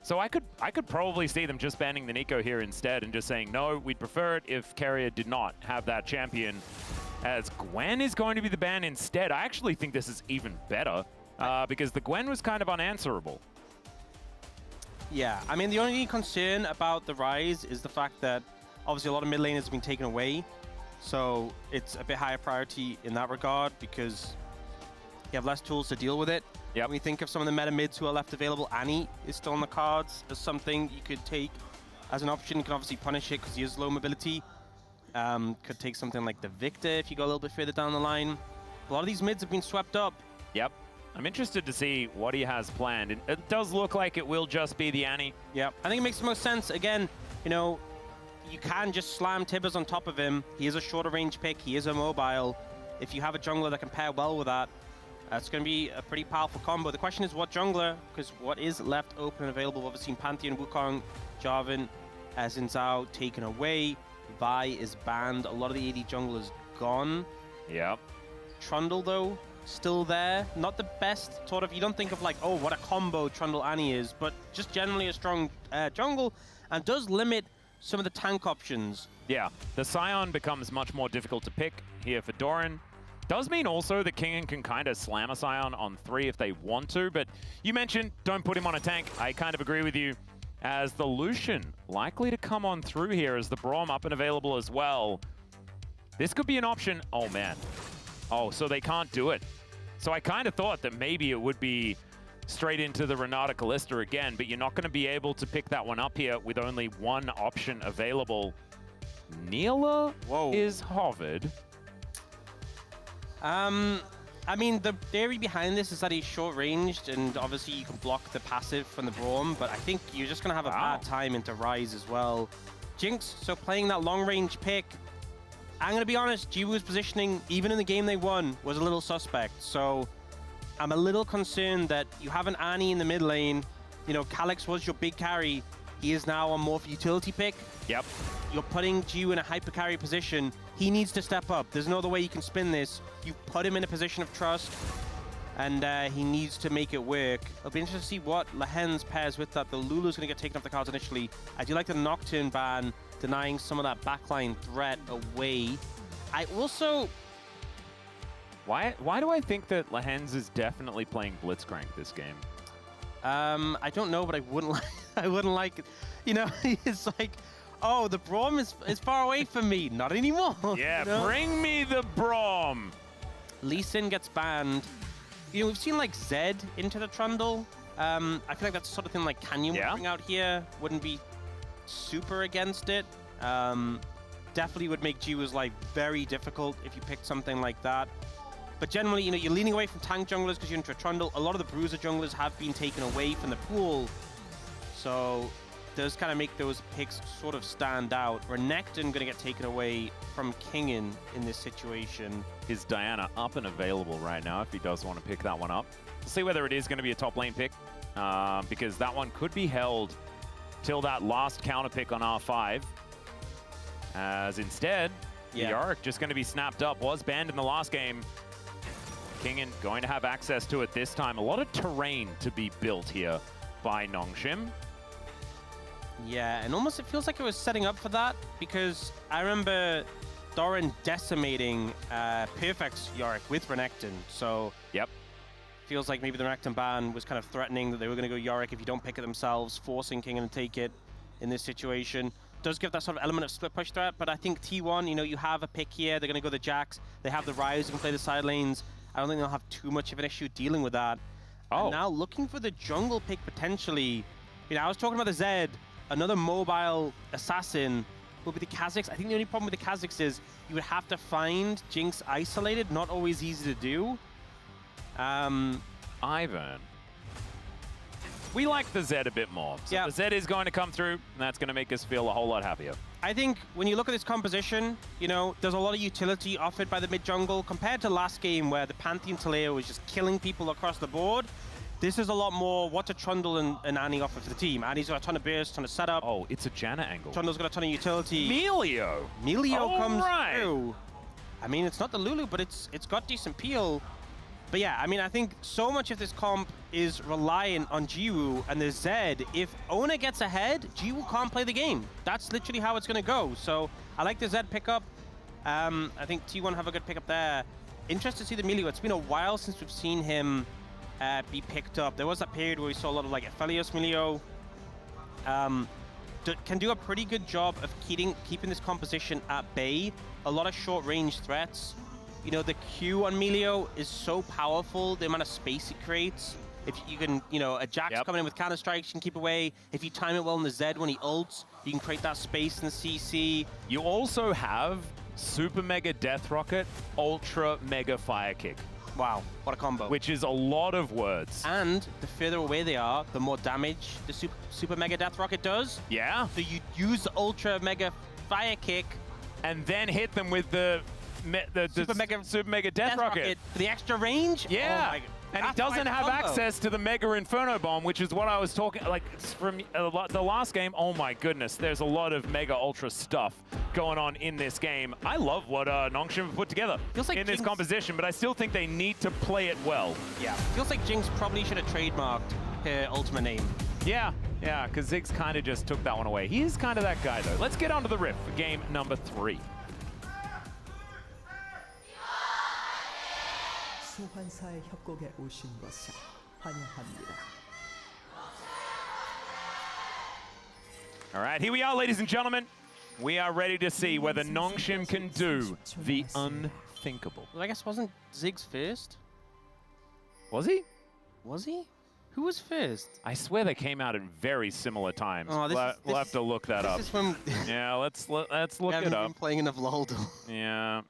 So I could probably see them just banning the Nico here instead and just saying, no, we'd prefer it if Keria did not have that champion, as Gwen is going to be the ban instead. I actually think this is even better because the Gwen was kind of unanswerable. Yeah, I mean, the only concern about the Rise is the fact that obviously a lot of mid laners have been taken away. So it's a bit higher priority in that regard because you have less tools to deal with it. Yep. When we think of some of the meta mids who are left available, Annie is still on the cards as something you could take as an option. You can obviously punish it because he has low mobility. Could take something like the Victor if you go a little bit further down the line. A lot of these mids have been swept up. Yep. I'm interested to see what he has planned. It does look like it will just be the Annie. Yeah, I think it makes the most sense. Again, you know, you can just slam Tibbers on top of him. He is a shorter range pick. He is a mobile. If you have a jungler that can pair well with that, it's going to be a pretty powerful combo. The question is what jungler, because what is left open and available, obviously in Pantheon, Wukong, Jarvan, Xin Zhao taken away. Vi is banned. A lot of the AD jungle is gone. Yep. Trundle, though, still there. Not the best sort of, you don't think of like, oh, what a combo Trundle Annie is, but just generally a strong jungle, and does limit some of the tank options. Yeah, the Scion becomes much more difficult to pick here for Doran. Does mean also that Kingen can kind of slam a Scion on 3 if they want to, but you mentioned don't put him on a tank. I kind of agree with you, as the Lucian likely to come on through here as the Braum up and available as well. This could be an option. Oh, man. Oh, so they can't do it. So I kind of thought that maybe it would be straight into the Renata Callista again, but you're not going to be able to pick that one up here with only one option available. Neela is hovered. I mean, the theory behind this is that he's short-ranged, and obviously you can block the passive from the Braum, but I think you're just going to have a bad time into Ryze as well. Jinx, so playing that long-range pick, I'm going to be honest, Jiwoo's positioning, even in the game they won, was a little suspect, so I'm a little concerned that you have an Annie in the mid lane. You know, Calyx was your big carry. He is now a more utility pick. Yep. You're putting Jiwoo in a hyper carry position. He needs to step up. There's no other way you can spin this. You put him in a position of trust, and he needs to make it work. It'll be interesting to see what Lahen's pairs with that. The Lulu's going to get taken off the cards initially. I do like the Nocturne ban, denying some of that backline threat away. I also... Why do I think that Lahen's is definitely playing Blitzcrank this game? I don't know, but I wouldn't like. I wouldn't like it. You know, it's like, oh, the Braum is far away from me. Not anymore. Yeah, you know? Bring me the Braum. Lee Sin gets banned. You know, we've seen like Zed into the Trundle. I feel like that's the sort of thing like Canyon would bring out here. Wouldn't be super against it. Definitely would make Jiwoo's life very difficult if you picked something like that. But generally, you know, you're leaning away from tank junglers because you're into a Trundle. A lot of the Bruiser junglers have been taken away from the pool. So does kind of make those picks sort of stand out. Renekton going to get taken away from Kingen in this situation. Is Diana up and available right now if he does want to pick that one up? We'll see whether it is going to be a top lane pick, because that one could be held till that last counter pick on R5. As instead, Yorick just going to be snapped up. Was banned in the last game. Kingen going to have access to it this time. A lot of terrain to be built here by Nongshim. Yeah, and almost it feels like it was setting up for that, because I remember Doran decimating Perfect's Yorick with Renekton. So feels like maybe the Renekton ban was kind of threatening that they were going to go Yorick if you don't pick it themselves, forcing Kingen to take it in this situation. Does give that sort of element of split push threat, but I think T1, you know, you have a pick here. They're going to go the Jax. They have the Ryze who can play the side lanes. I don't think they'll have too much of an issue dealing with that. And now looking for the jungle pick potentially. You know, I was talking about the Zed, another mobile assassin will be the Kha'Zix. I think the only problem with the Kha'Zix is you would have to find Jinx isolated. Not always easy to do. Ivan. We like the Zed a bit more. So the Zed is going to come through, and that's going to make us feel a whole lot happier. I think when you look at this composition, you know, there's a lot of utility offered by the mid jungle compared to last game where the Pantheon Taleo was just killing people across the board. This is a lot more what a Trundle and Annie offer for the team. Annie's got a ton of burst, ton of setup. Oh, it's a Janna angle. Trundle's got a ton of utility. Melio comes through. I mean, it's not the Lulu, but it's got decent peel. But yeah, I mean, I think so much of this comp is reliant on Jiwoo and the Zed. If Ona gets ahead, Jiwoo can't play the game. That's literally how it's going to go. So I like the Zed pickup. I think T1 have a good pickup there. Interested to see the Melio. It's been a while since we've seen him be picked up. There was that period where we saw a lot of like Aphelios Melio. Can do a pretty good job of keeping this composition at bay. A lot of short-range threats. You know, the Q on Melio is so powerful, the amount of space it creates. If you can, you know, a Jax coming in with counter strikes, you can keep away. If you time it well in the Zed when he ults, you can create that space in the CC. You also have Super Mega Death Rocket, Ultra Mega Fire Kick. Wow, what a combo. Which is a lot of words. And the further away they are, the more damage the Super Mega Death Rocket does. Yeah. So you use the Ultra Mega Fire Kick. And then hit them with the Super Mega Death Rocket. For the extra range? Yeah. Oh my God. And he doesn't have access to the Mega Inferno Bomb, which is what I was talking, like, from the last game. Oh my goodness, there's a lot of Mega Ultra stuff going on in this game. I love what Nongshim put together Feels like in this Jinx- composition, but I still think they need to play it well. Yeah. Feels like Jinx probably should have trademarked her ultimate name. Yeah, because Ziggs kind of just took that one away. He's kind of that guy, though. Let's get onto the riff for game number 3. 소환사의 협곡에 오신 것을 환영합니다. All right, here we are, ladies and gentlemen. We are ready to see whether Nongshim can do the unthinkable. Well, I guess wasn't Ziggs first? Was he? Was he? Who was first? I swear they came out at very similar times. Oh, We'll have to look that up. This is when Yeah, let's look we haven't it been up. playing enough LOL. Yeah.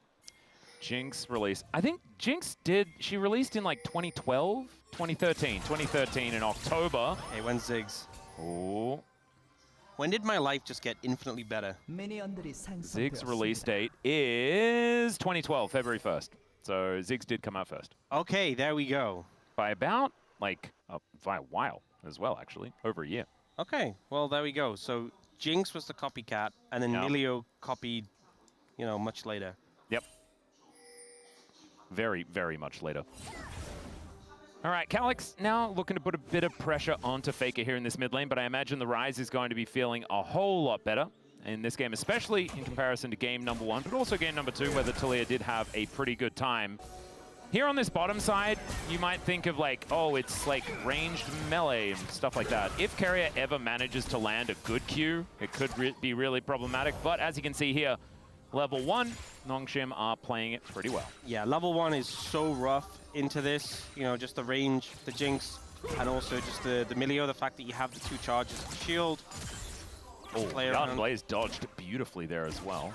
Jinx release. I think Jinx she released in like 2012? 2013 in October. Hey, when's Ziggs? Oh. When did my life just get infinitely better? 미니언들이 Ziggs release 생성되었습니다. date is 2012, February 1st. So Ziggs did come out first. Okay, there we go. By about, like, by a while as well, actually. Over a year. Okay, well, there we go. So Jinx was the copycat, and then Yeah. Milio copied, much later. Yep. Very, very much later. All right, Calyx now looking to put a bit of pressure onto Faker here in this mid lane, but I imagine the Rise is going to be feeling a whole lot better in this game, especially in comparison to game number 1, but also game number 2, where the Talia did have a pretty good time. Here on this bottom side, you might think of like, oh, it's like ranged melee and stuff like that. If Keria ever manages to land a good Q, it could be really problematic, but as you can see here, level 1, Nongshim are playing it pretty well. Yeah, level 1 is so rough into this. Just the range, the Jinx, and also just the Milio, the fact that you have the 2 charges of the shield. Oh, Play Garden around. Blaze dodged beautifully there as well.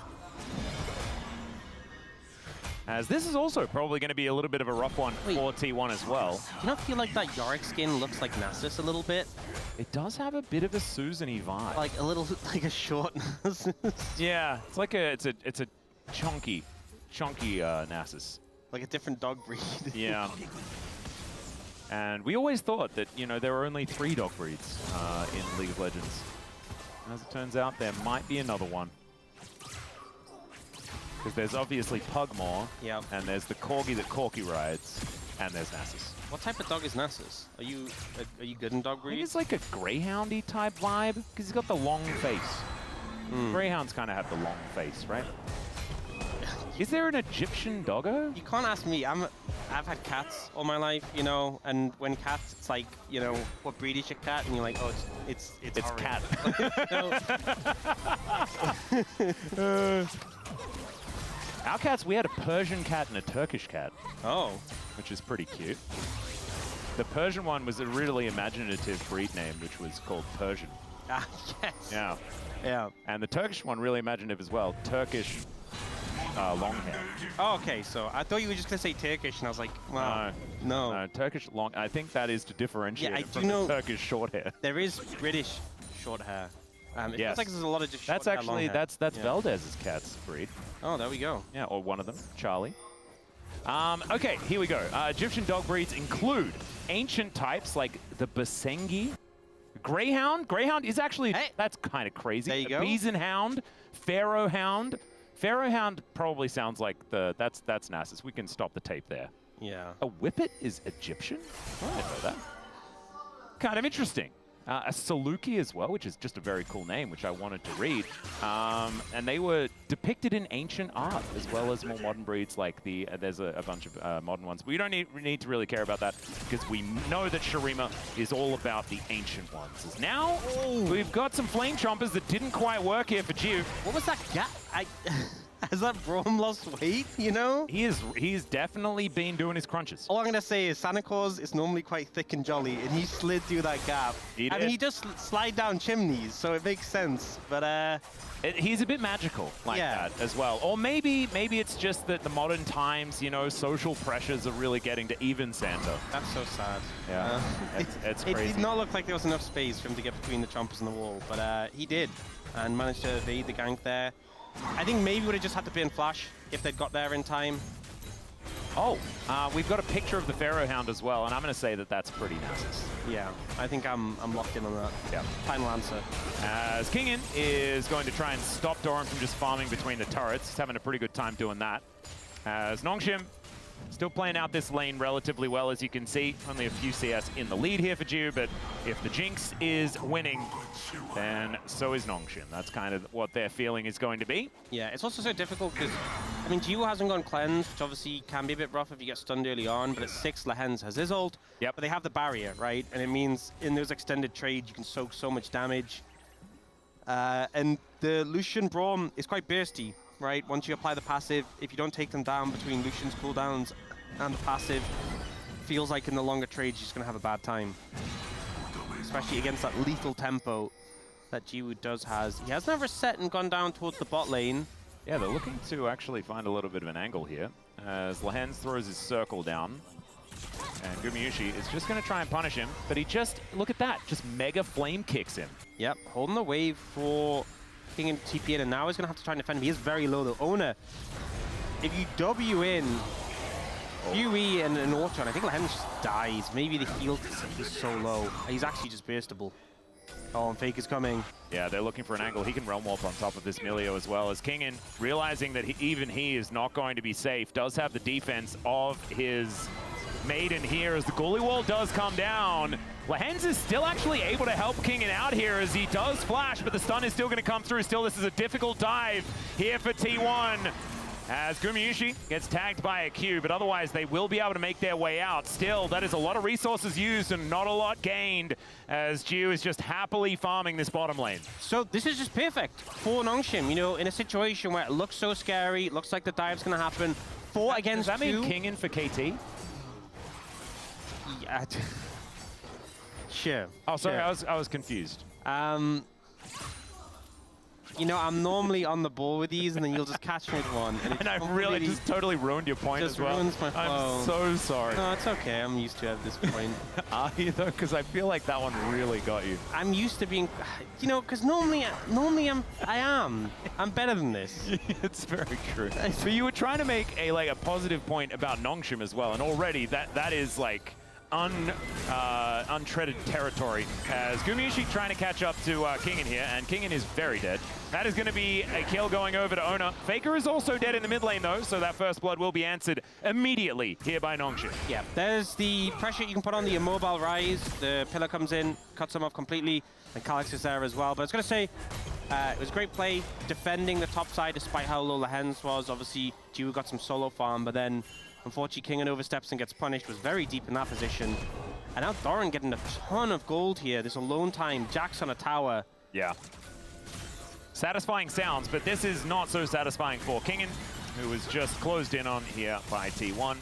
As this is also probably going to be a little bit of a rough one Wait. for T1 as well. Do you not feel like that Yorick skin looks like Nasus a little bit? It does have a bit of a Susan-y vibe. Like a little, like a short Nasus. Yeah, it's like it's a chunky Nasus. Like a different dog breed. Yeah. And we always thought that, there were only 3 dog breeds in League of Legends. As it turns out, there might be another one. Because there's obviously Pugmore, Yep. and there's the Corgi that Corki rides, and there's Nasus. What type of dog is Nasus? Are you good in dog I think breed? it's like a Greyhoundy type vibe, because he's got the long face. Greyhounds kind of have the long face, right? Is there an Egyptian doggo? You can't ask me. I've had cats all my life, and when cats, it's like, what breed is your cat? And you're like, oh, it's orange. cat. No. Our cats, we had a Persian cat and a Turkish cat, Oh. which is pretty cute. The Persian one was a really imaginative breed name, which was called Persian. Ah, yes. Yeah. Yeah. And the Turkish one, really imaginative as well. Turkish long hair. Oh, okay, so I thought you were just going to say Turkish, and I was like, wow. No. No, Turkish long. I think that is to differentiate Yeah, I it do from know- the Turkish short hair. There is British short hair. It Yes. feels like there's a lot of just That's short hair, long actually, hair. that's Yeah. Valdez's cat's breed. Oh, there we go. Yeah, or one of them, Charlie. Okay, here we go. Egyptian dog breeds include ancient types like the Basengi, Greyhound. Greyhound is actually, Hey. that's kind of crazy. There you go. Bison Hound, Pharaoh Hound. Pharaoh Hound probably sounds like that's Nasus. We can stop the tape there. Yeah. A Whippet is Egyptian? I didn't know that. Kind of interesting. A Saluki as well, which is just a very cool name, which I wanted to read. And they were depicted in ancient art, as well as more modern breeds like there's a bunch of modern ones. We don't need to really care about that, because we know that Shurima is all about the ancient ones. As now, we've got some Flame Chompers that didn't quite work here for Jiu. What was that gap? Has that Braum lost weight, He's definitely been doing his crunches. All I'm going to say is Santa Claus is normally quite thick and jolly, and he slid through that gap. He I mean, did. he does slide down chimneys, so it makes sense. But, He's a bit magical like Yeah. that as well. Or maybe it's just that the modern times, social pressures are really getting to even Santa. that's so sad. Yeah, it's It crazy. did not look like there was enough space for him to get between the Chompers and the wall, but he did, and managed to evade the gank there. I think maybe would have just had to ban Flash if they'd got there in time. Oh, we've got a picture of the Pharaoh Hound as well, and I'm going to say that that's pretty Nasus. Yeah, I think I'm locked in on that. Yeah. Final answer. As Kingin is going to try and stop Doran from just farming between the turrets. He's having a pretty good time doing that. As Nongshim still playing out this lane relatively well, as you can see. Only a few CS in the lead here for Jiu, but if the Jinx is winning, then so is Nongshim. That's kind of what their feeling is going to be. Yeah, it's also so difficult because, I mean, Jiu hasn't gone cleansed, which obviously can be a bit rough if you get stunned early on, but at 6, Lehens has his ult. Yep. But they have the barrier, right? And it means in those extended trades, you can soak so much damage. And the Lucian Braum is quite bursty, right? Once you apply the passive, if you don't take them down between Lucian's cooldowns and the passive, feels like in the longer trades, you're just going to have a bad time. Especially against that lethal tempo that Jiwoo has. He has never set and gone down towards the bot lane. Yeah, they're looking to actually find a little bit of an angle here, as Lehens throws his circle down. And Gumayusi is just going to try and punish him, but he just, look at that, just mega flame kicks him. Yep, holding the wave for King and TP in, and now he's going to have to try and defend him. He is very low though. Ona, if you W in UE and an Orton, I think Lehens just dies. Maybe the heal is so low. He's actually just burstable. Oh, and Fake is coming. Yeah, they're looking for an angle. He can Realm Warp on top of this Milio as well, as Kingin, realizing that even he is not going to be safe, does have the defense of his Maiden here as the Gully Wall does come down. Lehens is still actually able to help Kingin out here as he does flash, but the stun is still going to come through. Still, this is a difficult dive here for T1. As Gumayusi gets tagged by a Q, but otherwise they will be able to make their way out. Still, that is a lot of resources used and not a lot gained, as Jiu is just happily farming this bottom lane. So this is just perfect for Nongshim, you know, in a situation where it looks so scary, it looks like the dive's going to happen. 4 against 2. Does that mean Kingin for KT? Yeah. Sure. Oh, sorry, sure. I was confused. You know, I'm normally on the ball with these, and then you'll just catch me with one. And I really just totally ruined your point as well. Ruins my flow. I'm so sorry. No, it's okay. I'm used to it at this point. Are you though? Because I feel like that one really got you. I'm used to being, you know, because normally I'm better than this. It's very true. But you were trying to make a positive point about Nongshim as well, and already that is like untreaded territory, as Gumayusi trying to catch up to Kingin here, and Kingin is very dead. That is going to be a kill going over to Ona. Faker is also dead in the mid lane though, so that first blood will be answered immediately here by Nongshim. Yeah, there's the pressure you can put on the immobile rise. The pillar comes in, cuts him off completely, and Calix is there as well. But I was going to say, it was a great play defending the top side despite how low Lehens was. Obviously, Jiwoo got some solo farm, but then unfortunately, Kingin oversteps and gets punished, was very deep in that position. And now Doran getting a ton of gold here. There's alone time, Jax on a tower. Yeah. Satisfying sounds, but this is not so satisfying for Kingin, who was just closed in on here by T1.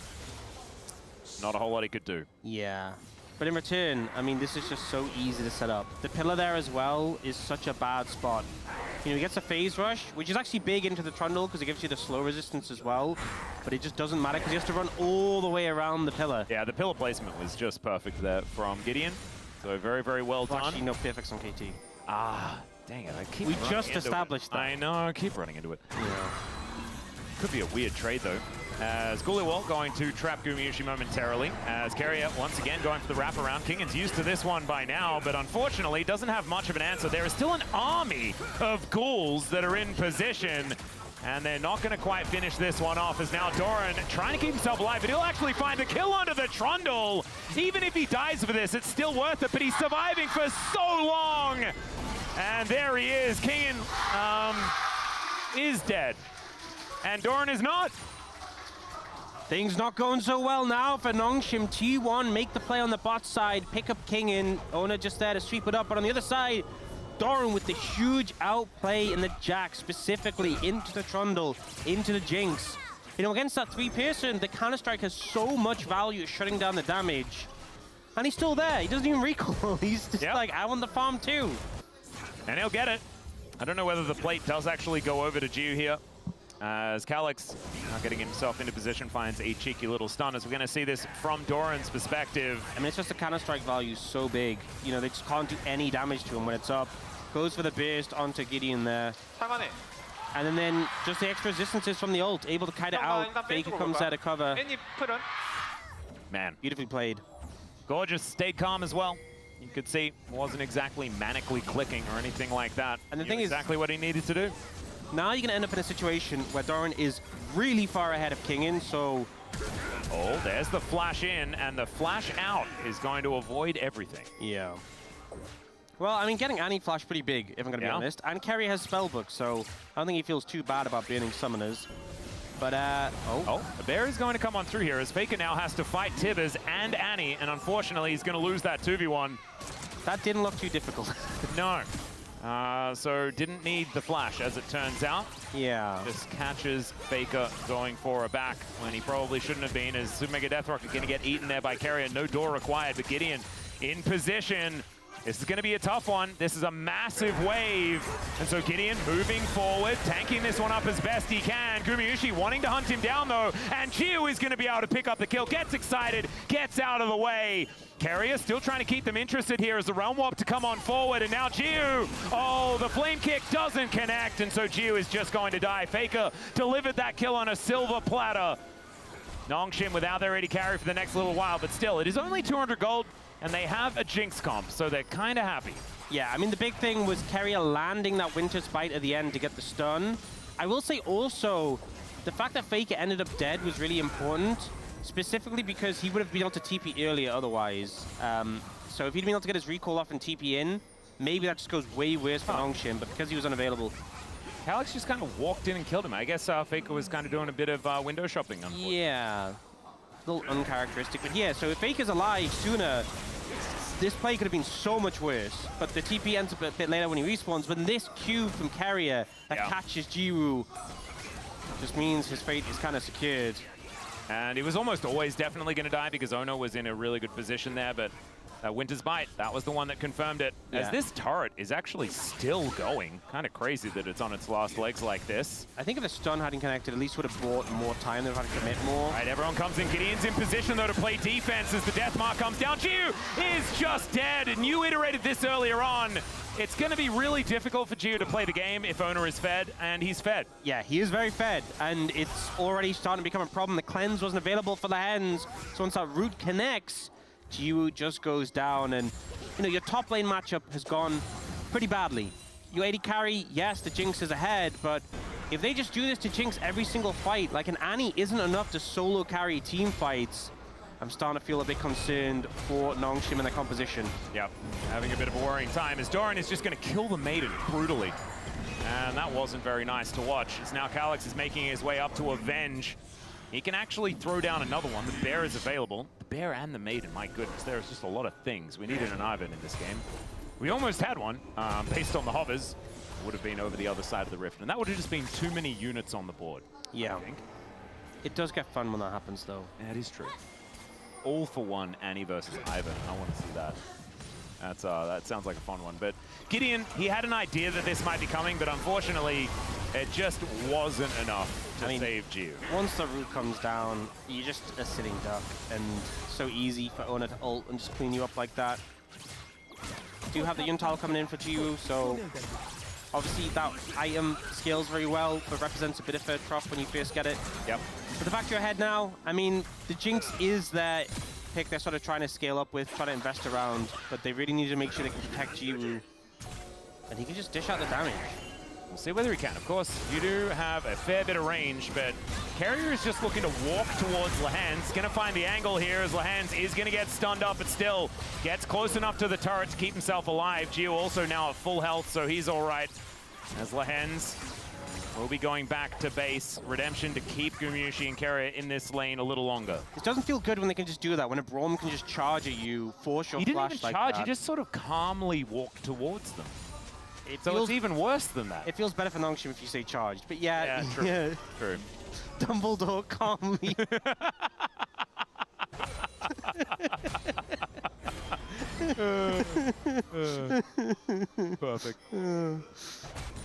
Not a whole lot he could do. Yeah. But in return, I mean, this is just so easy to set up. The pillar there as well is such a bad spot. You know, he gets a phase rush, which is actually big into the Trundle because it gives you the slow resistance as well. But it just doesn't matter because he has to run all the way around the pillar. Yeah, the pillar placement was just perfect there from Gideon. So very, very well done. Actually, no perfects on KT. Ah, dang it. We just established that. I know, I keep running into it. Yeah. Could be a weird trade though. As Guliwal going to trap Gumayusi momentarily, as Carrier once again going for the wraparound. Kingin's used to this one by now, but unfortunately doesn't have much of an answer. There is still an army of ghouls that are in position, and they're not going to quite finish this one off, as now Doran trying to keep himself alive, but he'll actually find the kill under the Trundle. Even if he dies for this, it's still worth it, but he's surviving for so long. And there he is. Kingin is dead, and Doran is not. Things not going so well now for Nongshim. T1 make the play on the bot side, pick up Kingin. Ona just there to sweep it up, but on the other side, Doran with the huge outplay in the Jax, specifically into the Trundle, into the Jinx. You know, against that 3-person, the Counter-Strike has so much value at shutting down the damage. And he's still there. He doesn't even recall. He's just like, I want the farm too. And he'll get it. I don't know whether the plate does actually go over to Jiu here, as Calix, now getting himself into position, finds a cheeky little stun, as we're going to see this from Doran's perspective. I mean, it's just the Counter-Strike value so big. You know, they just can't do any damage to him when it's up. Goes for the burst onto Gideon there. And then just the extra resistances from the ult, able to kite it out. Faker comes out of cover. 애니 풀은 Man, Beautifully played. gorgeous. Stayed calm as well. You could see wasn't exactly manically clicking or anything like that. And the Knew thing is- exactly what he needed to do. Now you're going to end up in a situation where Doran is really far ahead of Kingin, so Oh, there's the flash in, and the flash out is going to avoid everything. yeah. Well, I mean, getting Annie flash pretty big, if I'm going to be Yeah. honest. And Kerry has Spellbook, so I don't think he feels too bad about burning Summoners. But, Oh, the bear is going to come on through here as Faker now has to fight Tibbers and Annie, and unfortunately he's going to lose that 2v1. that didn't look too difficult. No. So didn't need the flash, as it turns out. Yeah. Just catches Faker going for a back when he probably shouldn't have been, as Super Mega Death Rocket going to get eaten there by Carrier. No door required, but Gideon in position. This is going to be a tough one. This is a massive wave. And so Gideon moving forward, tanking this one up as best he can. Gumayushi wanting to hunt him down, though. And Chiu is going to be able to pick up the kill. Gets excited, gets out of the way. Carrier still trying to keep them interested here as the Realm Warp to come on forward. And now Chiu, oh, the Flame Kick doesn't connect. And so Chiu is just going to die. Faker delivered that kill on a silver platter. Nongshim without their AD carry for the next little while, but still, it is only 200 gold. And they have a Jinx comp, so they're kind of happy. Yeah, I mean, the big thing was Carrier landing that Winter's Bite at the end to get the stun. I will say also, the fact that Faker ended up dead was really important, specifically because he would have been able to TP earlier otherwise. So if he'd been able to get his recall off and TP in, maybe that just goes way worse for Nongshim, but because he was unavailable. Alex just kind of walked in and killed him. I guess Faker was kind of doing a bit of window shopping, unfortunately. Yeah, a little uncharacteristic, but yeah, so if Faker's alive sooner, this play could have been so much worse, but the TP ends up a bit later when he respawns. But this Q from Carrier that catches Jiwoo just means his fate is kind of secured. And he was almost always definitely going to die because Ono was in a really good position there, but Winter's Bite, that was the one that confirmed it. Yeah. As this turret is actually still going. Kind of crazy that it's on its last legs like this. I think if the stun hadn't connected, at least would have bought more time. They'd have had to commit more. All right, everyone comes in. Gideon's in position, though, to play defense as the death mark comes down. Jiu is just dead, and you iterated this earlier on. It's going to be really difficult for Jiu to play the game if Owner is fed, and he's fed. Yeah, he is very fed, and it's already starting to become a problem. The cleanse wasn't available for the Hens, so once that root connects, Jiwoo just goes down, and you know your top lane matchup has gone pretty badly. Your AD carry, yes, the Jinx is ahead, but if they just do this to Jinx every single fight, like an Annie isn't enough to solo carry team fights, I'm starting to feel a bit concerned for Nongshim and the composition. Yep, having a bit of a worrying time as Doran is just going to kill the Maiden brutally. And that wasn't very nice to watch. As now Calyx is making his way up to avenge. He can actually throw down another one. The bear is available. The bear and the Maiden, my goodness, there's just a lot of things. We needed an Ivan in this game. We almost had one, based on the hovers. It would have been over the other side of the rift. And that would have just been too many units on the board. Yeah. I think. It does get fun when that happens, though. That is true. All for one, Annie versus Ivan. I want to see that. That sounds like a fun one. But Gideon, he had an idea that this might be coming, but unfortunately, it just wasn't enough to save Jiu. Once the root comes down, you're just a sitting duck, and so easy for Ona to ult and just clean you up like that. Do have the Yuntal coming in for Jiwoo, so obviously that item scales very well, but represents a bit of third prop when you first get it. Yep. But the fact you're ahead now, I mean, the Jinx is their pick they're sort of trying to scale up with, trying to invest around, but they really need to make sure they can protect Jiwoo. And he can just dish out the damage. We'll see whether he can. Of course, you do have a fair bit of range, but Carrier is just looking to walk towards Lehans. Going to find the angle here as Lehans is going to get stunned up, but still gets close enough to the turret to keep himself alive. Gio also now at full health, so he's all right. As Lehans will be going back to base. Redemption to keep Gumayushi and Carrier in this lane a little longer. It doesn't feel good when they can just do that, when a Braum can just charge at you, force your He didn't flash even like charge, that. he just sort of calmly walked towards them. So It's even worse than that. It feels better for Nongshim if you say charged, but yeah, True. yeah. True. Dumbledore calmly. Perfect.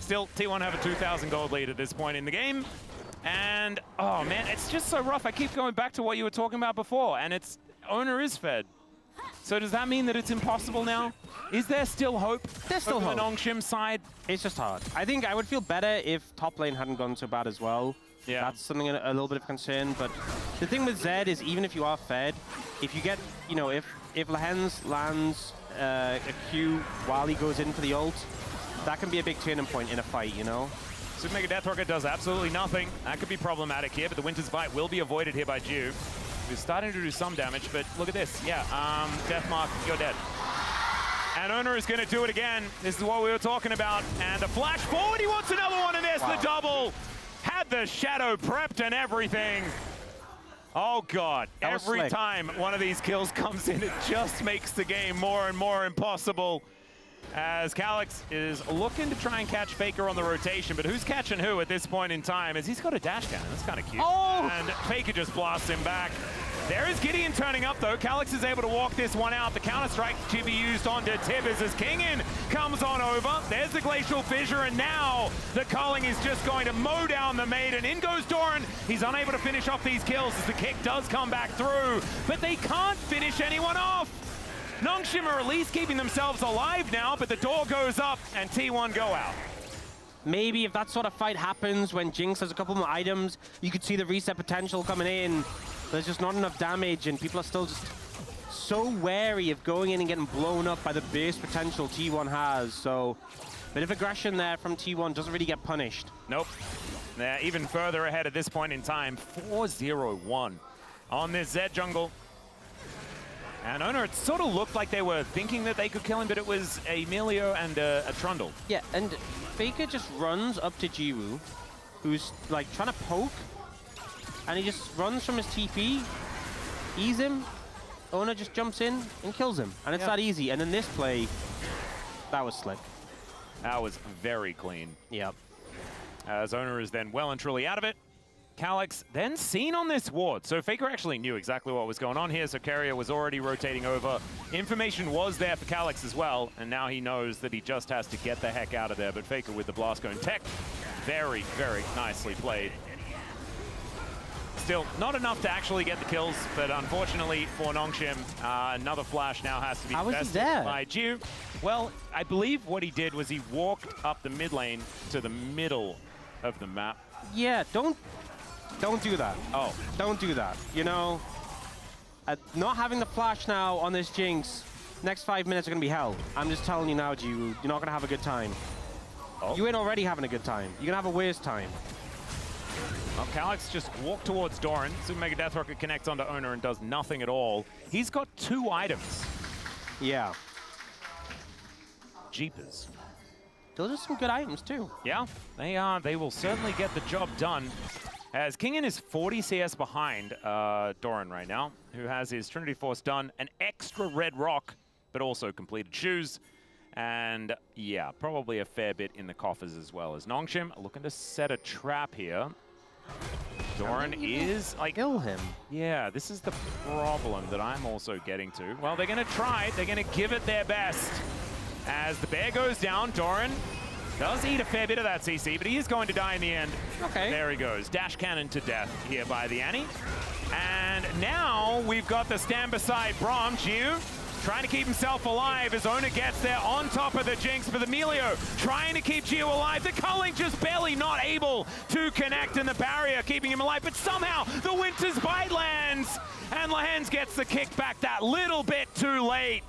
Still, T1 have a 2,000 gold lead at this point in the game. And, oh man, it's just so rough. I keep going back to what you were talking about before, and it's Owner is fed. So does that mean that it's impossible now? Is there still hope? There's still from hope. the Nongshim side? It's just hard. I think I would feel better if top lane hadn't gone so bad as well. Yeah. That's something a little bit of concern. But the thing with Zed is even if you are fed, if you get, you know, if Lehens lands a Q while he goes in for the ult, that can be a big turning point in a fight, you know? Super Mega Death Rocket does absolutely nothing. That could be problematic here, but the Winter's Bite will be avoided here by Ju. He's starting to do some damage, but look at this. Yeah, Deathmark, you're dead. And Owner is going to do it again. This is what we were talking about. And the flash forward, he wants another one, and there's the double. Had the shadow prepped and everything. Oh, God. Every time one of these kills comes in, it just makes the game more and more impossible. As Calyx is looking to try and catch Faker on the rotation, but who's catching who at this point in time? As he's got a dash cannon. That's kind of cute. Oh! And Faker just blasts him back. There is Gideon turning up, though. Calyx is able to walk this one out. The counter-strike to be used onto Tibbers as Kingin comes on over. There's the Glacial Fissure, and now the culling is just going to mow down the Maiden. In goes Doran. He's unable to finish off these kills as the kick does come back through, but they can't finish anyone off. Nongshim are at least keeping themselves alive now, but the door goes up and T1 go out. Maybe if that sort of fight happens when Jinx has a couple more items, you could see the reset potential coming in. There's just not enough damage, and people are still just so wary of going in and getting blown up by the base potential T1 has. So, bit of aggression there from T1, doesn't really get punished. Nope. They're even further ahead at this point in time. 4-0-1 on this Zed jungle. And Owner, it sort of looked like they were thinking that they could kill him, but it was a Melio and a Trundle. Yeah, and Faker just runs up to Jiwoo, who's like trying to poke, and he just runs from his TP, ease him, Owner just jumps in and kills him. And it's that easy. And in this play, that was slick. That was very clean. Yep. As Owner is then well and truly out of it. Calyx then seen on this ward. So Faker actually knew exactly what was going on here. So Carrier was already rotating over. Information was there for Calyx as well. And now he knows that he just has to get the heck out of there. But Faker with the blast cone tech. Very, very nicely played. Still, not enough to actually get the kills. But unfortunately for Nongshim, another flash now has to be invested by Ju. Well, I believe what he did was he walked up the mid lane to the middle of the map. Yeah, don't do that. Oh. Don't do that. You know, not having the flash now on this Jinx, next 5 minutes are going to be hell. I'm just telling you now, Jiwoo, you're not going to have a good time. Oh. You ain't already having a good time. You're going to have a worse time. Well, Calyx just walked towards Doran. Super Mega Death Rocket connects onto Owner and does nothing at all. He's got 2 items. Yeah. Jeepers. Those are some good items, too. Yeah, they are. They will certainly get the job done. As Kingin is 40 CS behind Doran right now, who has his Trinity Force done, an extra red rock, but also completed shoes. And yeah, probably a fair bit in the coffers as well. As Nongshim looking to set a trap here. Doran is like... Kill him. Yeah, this is the problem that I'm also getting to. Well, they're going to try. They're going to give it their best. As the bear goes down, Doran does eat a fair bit of that CC, but he is going to die in the end. Okay. There he goes. Dash cannon to death here by the Annie. And now we've got the stand beside Braum. Jiu trying to keep himself alive as Owner gets there on top of the Jinx, but the Melio trying to keep Jiu alive. The culling just barely not able to connect in the barrier, keeping him alive, but somehow the Winter's Bite lands, and Lehens gets the kick back that little bit too late.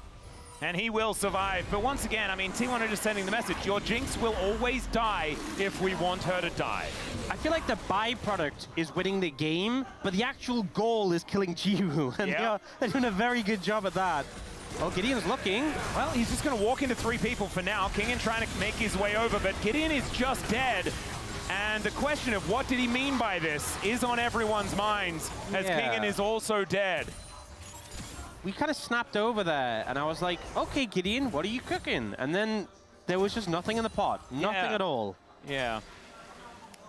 And he will survive. But once again, I mean, T1 are just sending the message. Your Jinx will always die if we want her to die. I feel like the byproduct is winning the game, but the actual goal is killing Jiwoo. And they're doing a very good job at that. Oh, Gideon's looking. Well, he's just going to walk into 3 people for now. Kingin trying to make his way over, but Gideon is just dead. And the question of what did he mean by this is on everyone's minds, as Kingin is also dead. We kind of snapped over there, and I was like, okay, Gideon, what are you cooking? And then there was just nothing in the pot. Nothing at all. Yeah.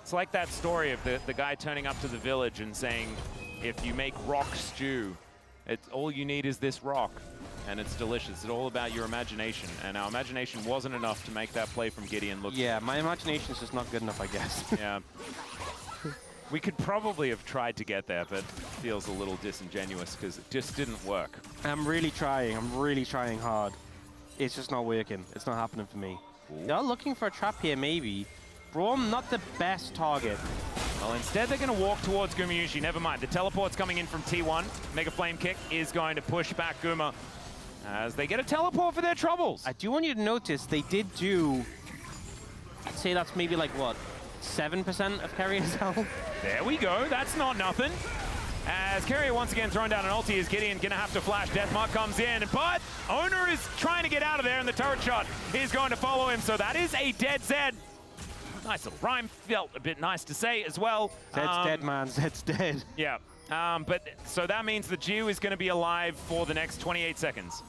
It's like that story of the guy turning up to the village and saying, if you make rock stew, all you need is this rock, and it's delicious. It's all about your imagination, and our imagination wasn't enough to make that play from Gideon look Yeah, my imagination is just not good enough, I guess. Yeah. We could probably have tried to get there, but feels a little disingenuous because it just didn't work. I'm really trying. I'm really trying hard. It's just not working. It's not happening for me. They're looking for a trap here, maybe. Braum, not the best target. Well, instead they're going to walk towards Gumayushi. Never mind. The teleport's coming in from T1. Mega Flame Kick is going to push back Guma as they get a teleport for their troubles. I do want you to notice they did do, I'd say that's maybe like, what, 7% of Carrier's health? There we go. That's not nothing. As Carrier once again thrown down an ulti, is Gideon going to have to flash. Deathmark comes in, but Owner is trying to get out of there, and the turret shot is going to follow him. So that is a dead Zed. Nice little rhyme. Felt a bit nice to say as well. Zed's dead, man. Zed's dead. Yeah. But so that means the Geo is going to be alive for the next 28 seconds.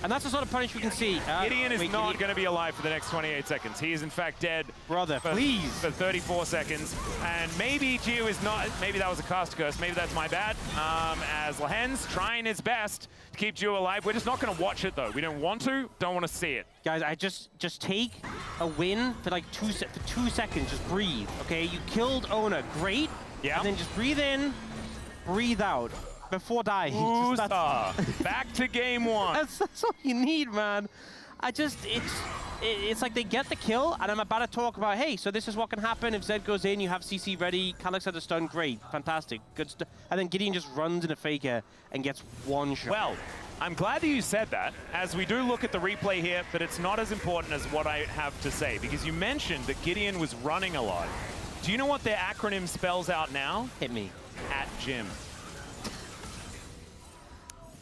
And that's the sort of punish we can see. Gideon is not going to be alive for the next 28 seconds. He is in fact dead. Brother, please. For 34 seconds. And maybe Geo is not, maybe that was a cast curse. Maybe that's my bad. As Lahen's trying his best to keep Geo alive. We're just not going to watch it though. We don't want to, don't want to see it. Guys, I just take a win for like 2 seconds. Just breathe, okay? You killed Owner, great. Yeah. And then just breathe in, breathe out. Before dying. Back to game one. That's all you need, man. It's like they get the kill, and I'm about to talk about, hey, so this is what can happen if Zed goes in, you have CC ready, Calyx had a stun, great, fantastic, good stuff. And then Gideon just runs in a faker and gets one shot. Well, I'm glad that you said that, as we do look at the replay here, but it's not as important as what I have to say, because you mentioned that Gideon was running a lot. Do you know what their acronym spells out now? Hit me. At Gym.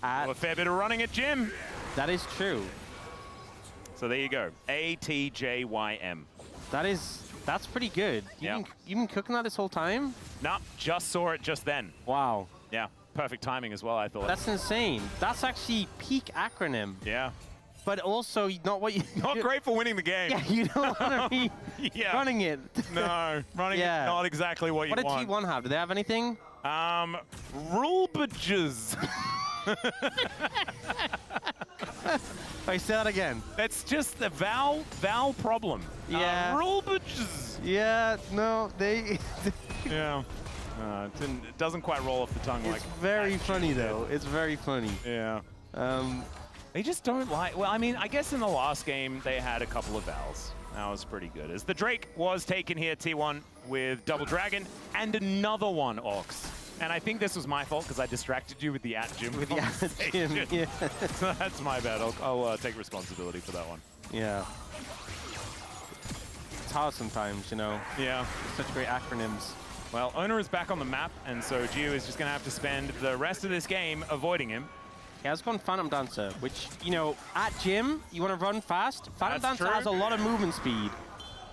A fair bit of running at Gym. That is true. So there you go. ATJYM. That's pretty good. You've been cooking that this whole time? Nah, just saw it just then. Wow. Yeah, perfect timing as well, I thought. That's insane. That's actually peak acronym. Yeah. But also not what you... Not great for winning the game. Yeah, you don't want to be running it. No, running it, not exactly what you want. What did T1 have? Do they have anything? Rulbages. Wait, say that again. That's just the vowel problem. Yeah. Rulbages. Yeah, no, they... Yeah. It doesn't quite roll off the tongue like... It's very funny, though. It's very funny. Yeah. They just don't like... Well, I mean, I guess in the last game, they had a couple of vowels. That was pretty good. As the Drake was taken here, T1, with Double Dragon, and another one, Ox. And I think this was my fault, because I distracted you with the at-Gym With the at-Gym, yeah. So that's my bad. I'll take responsibility for that one. Yeah. It's hard sometimes, you know? Yeah. Such great acronyms. Well, Owner is back on the map, and so Geo is just going to have to spend the rest of this game avoiding him. Yeah, let's go on Phantom Dancer, which, you know, at Gym, you want to run fast. Phantom Dancer has a lot of movement speed.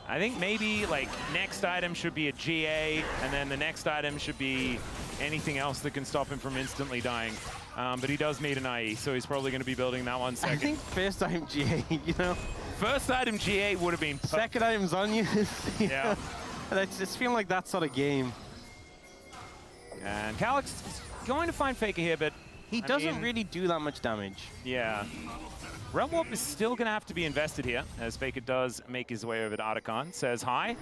I think maybe, like, next item should be a GA, and then the next item should be anything else that can stop him from instantly dying. But he does need an IE, so he's probably going to be building that one second. I think first item GA, you know? First item GA would have been perfect. Second item's on you. Yeah. It's just feeling like that sort of game. And Calyx is going to find Faker here, but... He doesn't really do that much damage. Yeah. Realm Warp is still going to have to be invested here, as Faker does make his way over to Artikan. Says hi.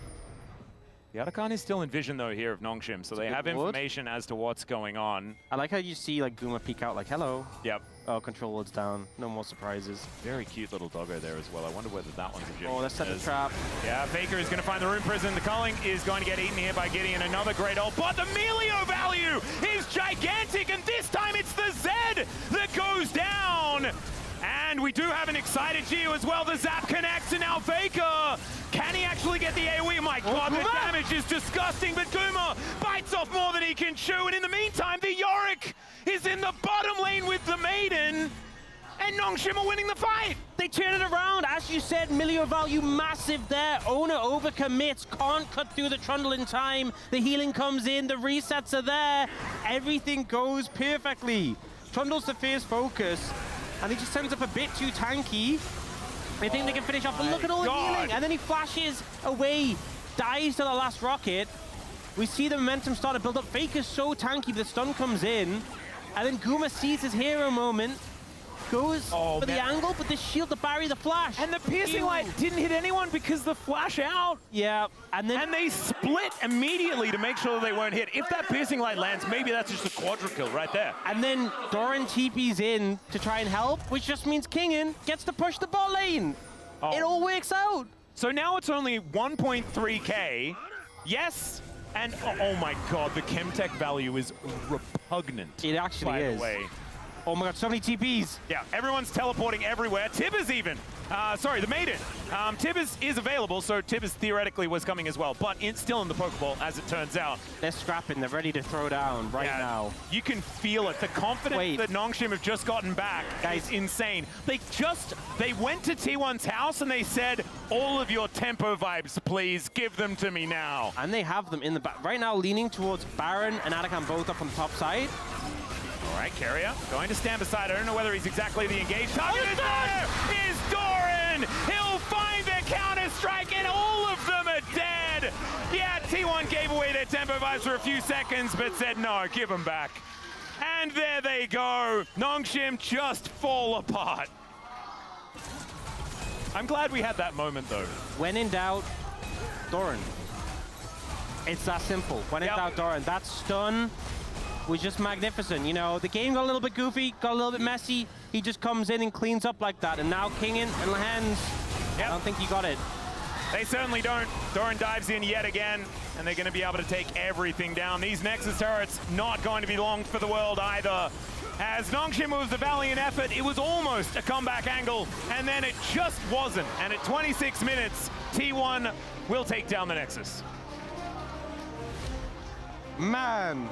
The Artikan is still in vision, though, here of Nongshim, so they have information as to what's going on. I like how you see, like, Guma peek out, like, hello. Yep. Oh, control ward's down. No more surprises. Very cute little doggo there as well. I wonder whether that one's a gym. Oh, let's set the trap. Yeah, Faker is going to find the Rune Prison. The culling is going to get eaten here by Gideon. Another great ult, but the Melio value is gigantic, and this time it's the Zed that goes down. And we do have an excited Geo as well. The Zap connects, and now Faker. Can he actually get the AoE? Oh my god, the damage is disgusting, but Guma bites off more than he can chew. And in the meantime, the Yorick is in the bottom lane with the Maiden. And Nongshim are winning the fight. They turn it around. As you said, Melio value massive there. Owner overcommits, can't cut through the Trundle in time. The healing comes in, the resets are there. Everything goes perfectly. Trundle's the first focus, and he just turns up a bit too tanky. They think they can finish off, but look at all the healing. And then he flashes away, dies to the last rocket. We see the momentum start to build up. Faker's so tanky, the stun comes in. And then Guma sees his hero moment. goes Oh, for the man. angle, but the shield, the barrier, the flash. And the piercing Ew. light didn't hit anyone because the flash out. Yeah, and then And they split immediately to make sure that they weren't hit. If that piercing light lands, maybe that's just a quadra kill right there. And then Doran TP's in to try and help, which just means Kingen gets to push the bot lane. Oh. It all works out. So now it's only 1.3k. Yes, and oh my god, the Chemtech value is repugnant. It actually by is. the way. Oh my god, so many TPs. Yeah, everyone's teleporting everywhere. Tibbers even. Sorry, the Maiden. Tibbers is available, so Tibbers theoretically was coming as well, but it's still in the Pokeball, as it turns out. They're scrapping. They're ready to throw down right Yeah, now. You can feel it. The confidence Wait. that Nongshim have just gotten back is insane. They went to T1's house and they said, all of your tempo vibes, please, give them to me now. And they have them in the back. Right now, leaning towards Baron and Anakan both up on the top side. All right, Carrier going to stand beside. I don't know whether he's exactly the engaged target. Is there is Doran. He'll find the counter-strike, and all of them are dead. Yeah, T1 gave away their tempo vibes for a few seconds, but said, no, give them back. And there they go. Nongshim just fall apart. I'm glad we had that moment, though. When in doubt, Doran. It's that simple. When in Yep. doubt, Doran. That stun was just magnificent. You know, the game got a little bit goofy, got a little bit messy. He just comes in and cleans up like that. And now Kingen and Lahans, I don't think he got it. They certainly don't. Doran dives in yet again, and they're going to be able to take everything down. These Nexus turrets not going to be long for the world either. As Nongshim was a valiant effort, it was almost a comeback angle, and then it just wasn't. And at 26 minutes, T1 will take down the Nexus. Man.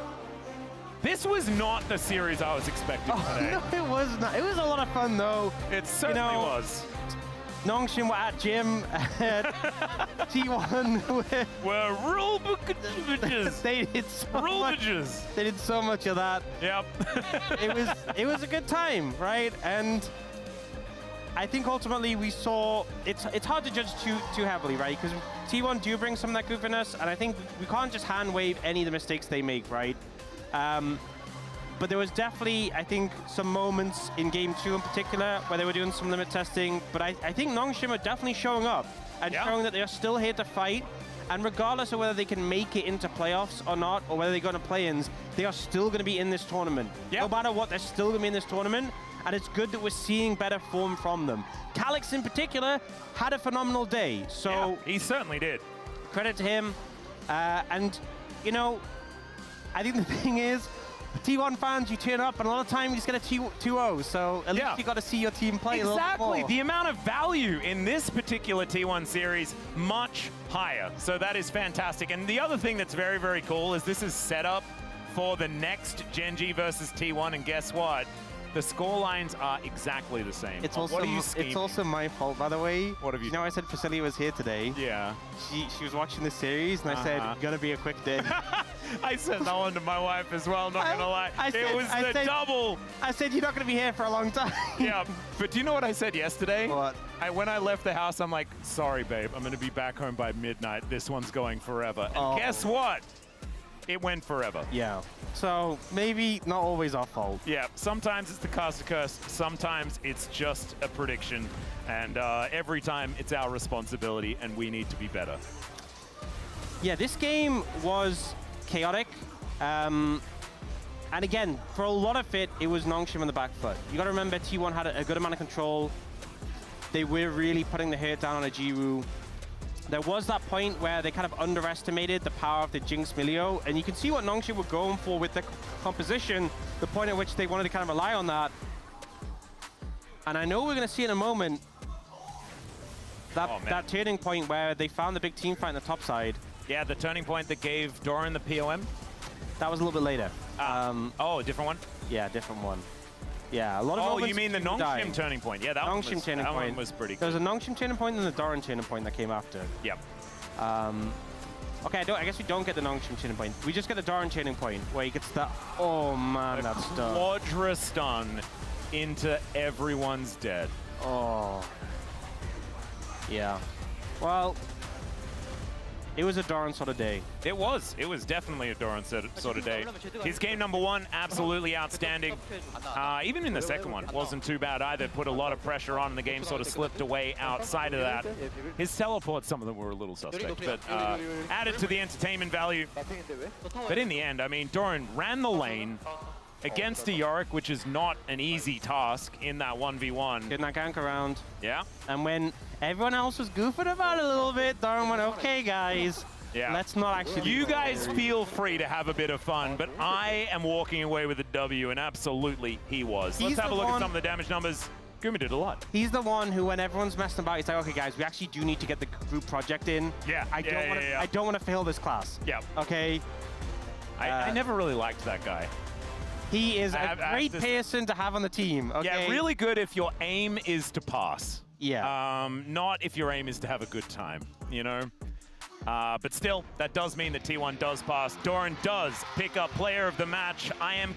This was not the series I was expecting today. No, it was not. It was a lot of fun, though. It certainly was. Nongshim were at gym, and T1 Were rule book bitches. they did so Rule much. bitches. They did so much of that. Yep. It was a good time, right? And I think ultimately we saw it's hard to judge too heavily, right? Because T1 do bring some of that goofiness, and I think we can't just hand wave any of the mistakes they make, right? But there was definitely, I think, some moments in Game 2 in particular where they were doing some limit testing. But I think Nongshim are definitely showing up and showing that they are still here to fight. And regardless of whether they can make it into playoffs or not, or whether they're going to play-ins, they are still going to be in this tournament. No matter what, they're still going to be in this tournament. And it's good that we're seeing better form from them. Calix in particular had a phenomenal day. So he certainly did. Credit to him. And, you know, I think the thing is, T1 fans, you turn up, and a lot of time you just get a 2-0, so at least you got to see your team play a little Exactly. more. The amount of value in this particular T1 series, much higher. So that is fantastic. And the other thing that's very, very cool is this is set up for the next Gen.G versus T1, and guess what? The score lines are exactly the same. It's What also are you scheming? it's also my fault, by the way. What have you You know, I said Priscilla was here today. Yeah. She was watching the series, and I said, gonna be a quick day. I said that one to my wife as well, not gonna lie. It was the double. I said, you're not gonna be here for a long time. Yeah, but do you know what I said yesterday? What? When I left the house, I'm like, sorry, babe, I'm gonna be back home by midnight. This one's going forever. And guess what? It went forever. Yeah. So maybe not always our fault. Yeah, sometimes it's the caster curse, sometimes it's just a prediction, and every time it's our responsibility, and we need to be better. Yeah, this game was chaotic. And again, for a lot of it, it was Nongshim on the back foot. You gotta remember, T1 had a good amount of control. They were really putting the hurt down on a Jiwoo. There was that point where they kind of underestimated the power of the Jinx Milio, and you can see what Nongshim were going for with the composition, the point at which they wanted to kind of rely on that. And I know we're gonna see in a moment that turning point where they found the big team fight on the top side. Yeah, the turning point that gave Doran the POM? That was a little bit later. Oh, a different one? Yeah, different one. Yeah, a lot of Oh, moments you mean the people dying. Nongshim turning point? Yeah, that Nongshim turning that point. one was pretty There good. was a Nongshim turning point and the Doran turning point that came after. Yep. Okay, I guess we don't get the Nongshim turning point. We just get the Doran turning point where he gets the... Oh, man, that's stuff. Quadra stun into everyone's dead. Oh. Yeah. Well, It was a Doran sort of day. It was definitely a Doran sort of day. His game number one, absolutely outstanding. Even in the second one, wasn't too bad either. Put a lot of pressure on, and the game sort of slipped away outside of that. His teleports, some of them were a little suspect, but added to the entertainment value. But in the end, I mean, Doran ran the lane against a Yorick, which is not an easy task in that 1v1. Getting that gank around. Yeah. And when everyone else was goofing about it a little bit, Doran went, okay, guys. Yeah. Let's not actually. You guys feel free to have a bit of fun, but I am walking away with a W, and absolutely he was. Let's have a look at some of the damage numbers. Gumi did a lot. He's the one who, when everyone's messing about, he's like, okay, guys, we actually do need to get the group project in. Yeah. I don't want to fail this class. Yeah. Okay. I never really liked that guy. He is a great person to have on the team. Okay? Yeah, really good if your aim is to pass. Yeah. Not if your aim is to have a good time, you know? But still, that does mean that T1 does pass. Doran does pick up player of the match. I'm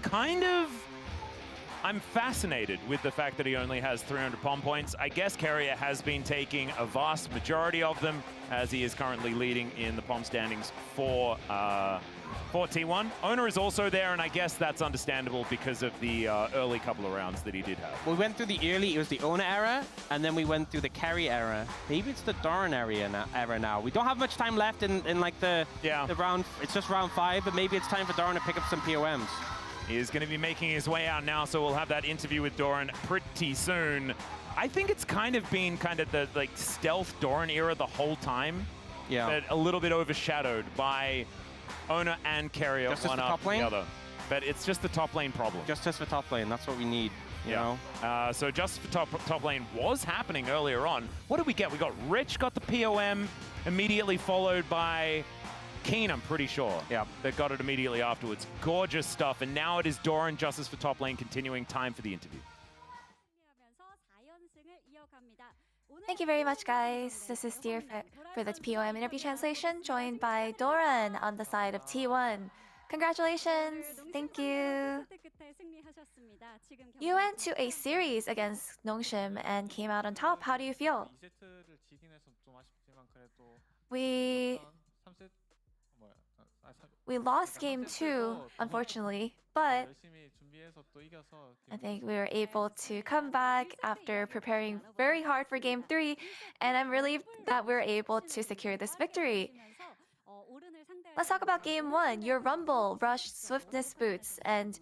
fascinated with the fact that he only has 300 POM points. I guess Carrier has been taking a vast majority of them, as he is currently leading in the POM standings for T1. Owner is also there, and I guess that's understandable because of the early couple of rounds that he did have. We went through the early, it was the Owner era, and then we went through the Carry era. Maybe it's the Doran era now. We don't have much time left in like the round, it's just round 5, but maybe it's time for Doran to pick up some POMs. He is going to be making his way out now, so we'll have that interview with Doran pretty soon. I think it's kind of been the like stealth Doran era the whole time. Yeah. But a little bit overshadowed by Owner and Carrier, Justice one for up top lane? the other. But it's just the top lane problem. Justice for top lane, that's what we need, you know? So Justice for top lane was happening earlier on. What did we get? We got Rich, got the POM, immediately followed by Keen, I'm pretty sure. Yeah, they got it immediately afterwards. Gorgeous stuff. And now it is Doran, Justice for top lane, continuing. Time for the interview. Thank you very much, guys. This is Dear for the POM interview translation, joined by Doran on the side of T1. Congratulations. Thank you. You went to a series against Nongshim and came out on top. How do you feel? We lost game 2, unfortunately, but I think we were able to come back after preparing very hard for game 3, and I'm relieved that we're able to secure this victory. Let's talk about game 1, your Rumble, Rush, Swiftness boots, and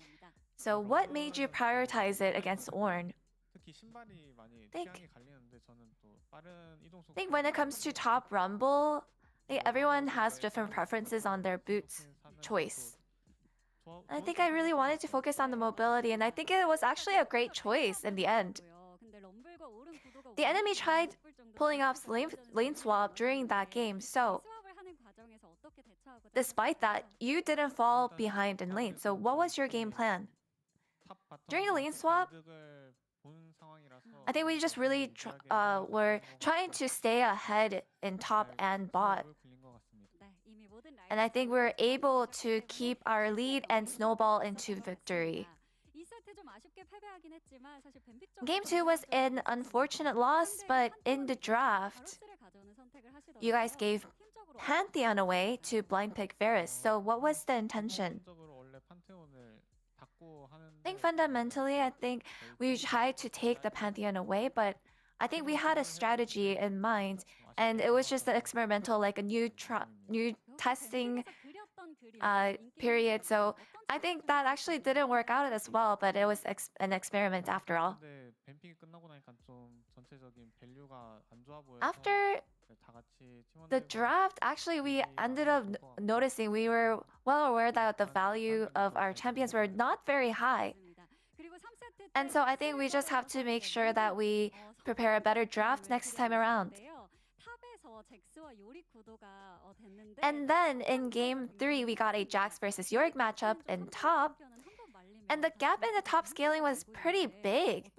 so what made you prioritize it against Ornn? I think when it comes to top Rumble, everyone has different preferences on their boots choice. I think I really wanted to focus on the mobility, and I think it was actually a great choice in the end. The enemy tried pulling off lane swap during that game, so despite that, you didn't fall behind in lane. So what was your game plan? During the lane swap, I think we just really were trying to stay ahead in top and bot. And I think we're able to keep our lead and snowball into victory. Game 2 was an unfortunate loss, but in the draft, you guys gave Pantheon away to blind pick Varus. So what was the intention? I think fundamentally, we tried to take the Pantheon away, but I think we had a strategy in mind, and it was just an experimental, like a new testing period. So I think that actually didn't work out as well, but it was an experiment after all. After the draft, actually, we ended up noticing we were well aware that the value of our champions were not very high. And so I think we just have to make sure that we prepare a better draft next time around. And then in game 3, we got a Jax versus Yorick matchup in top. And the gap in the top scaling was pretty big.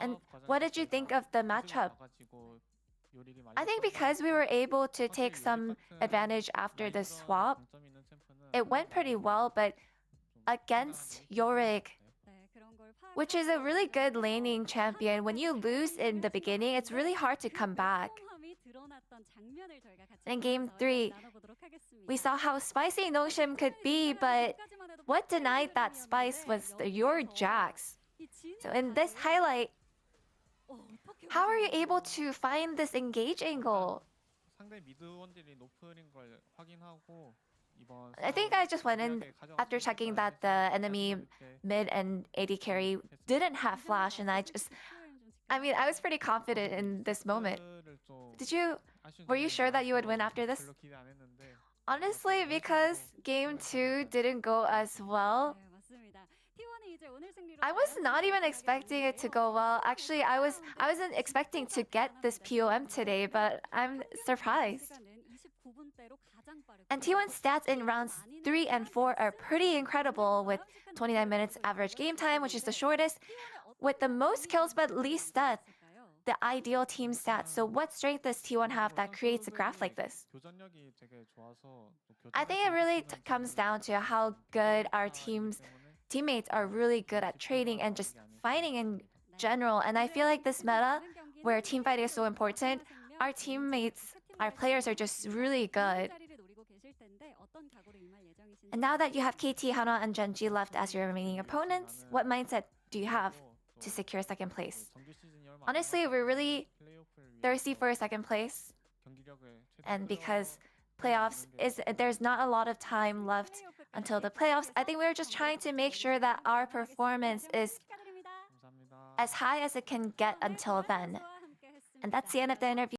And what did you think of the matchup? I think because we were able to take some advantage after the swap, it went pretty well, but against Yorick, which is a really good laning champion. When you lose in the beginning, it's really hard to come back. In Game 3, we saw how spicy Noshim could be, but what denied that spice was your Jax. So in this highlight, how are you able to find this engage angle? 상대 미드 원딜이 노플인 걸 확인하고 이번 I think I just went in after checking that the enemy mid and AD carry didn't have flash, and I was pretty confident in this moment. Were you sure that you would win after this? Honestly, because game 2 didn't go as well, I was not even expecting it to go well. Actually, I wasn't expecting to get this POM today, but I'm surprised. And T1's stats in rounds 3 and 4 are pretty incredible, with 29 minutes average game time, which is the shortest, with the most kills but least death, the ideal team stats. So what strength does T1 have that creates a graph like this? I think it really comes down to how good our teammates are really good at trading and just fighting in general. And I feel like this meta, where team fighting is so important, our players are just really good. And now that you have KT, Hana, and Genji left as your remaining opponents, what mindset do you have to secure second place? Honestly, we're really thirsty for a second place. And because there's not a lot of time left until the playoffs, I think we're just trying to make sure that our performance is as high as it can get until then. And that's the end of the interview.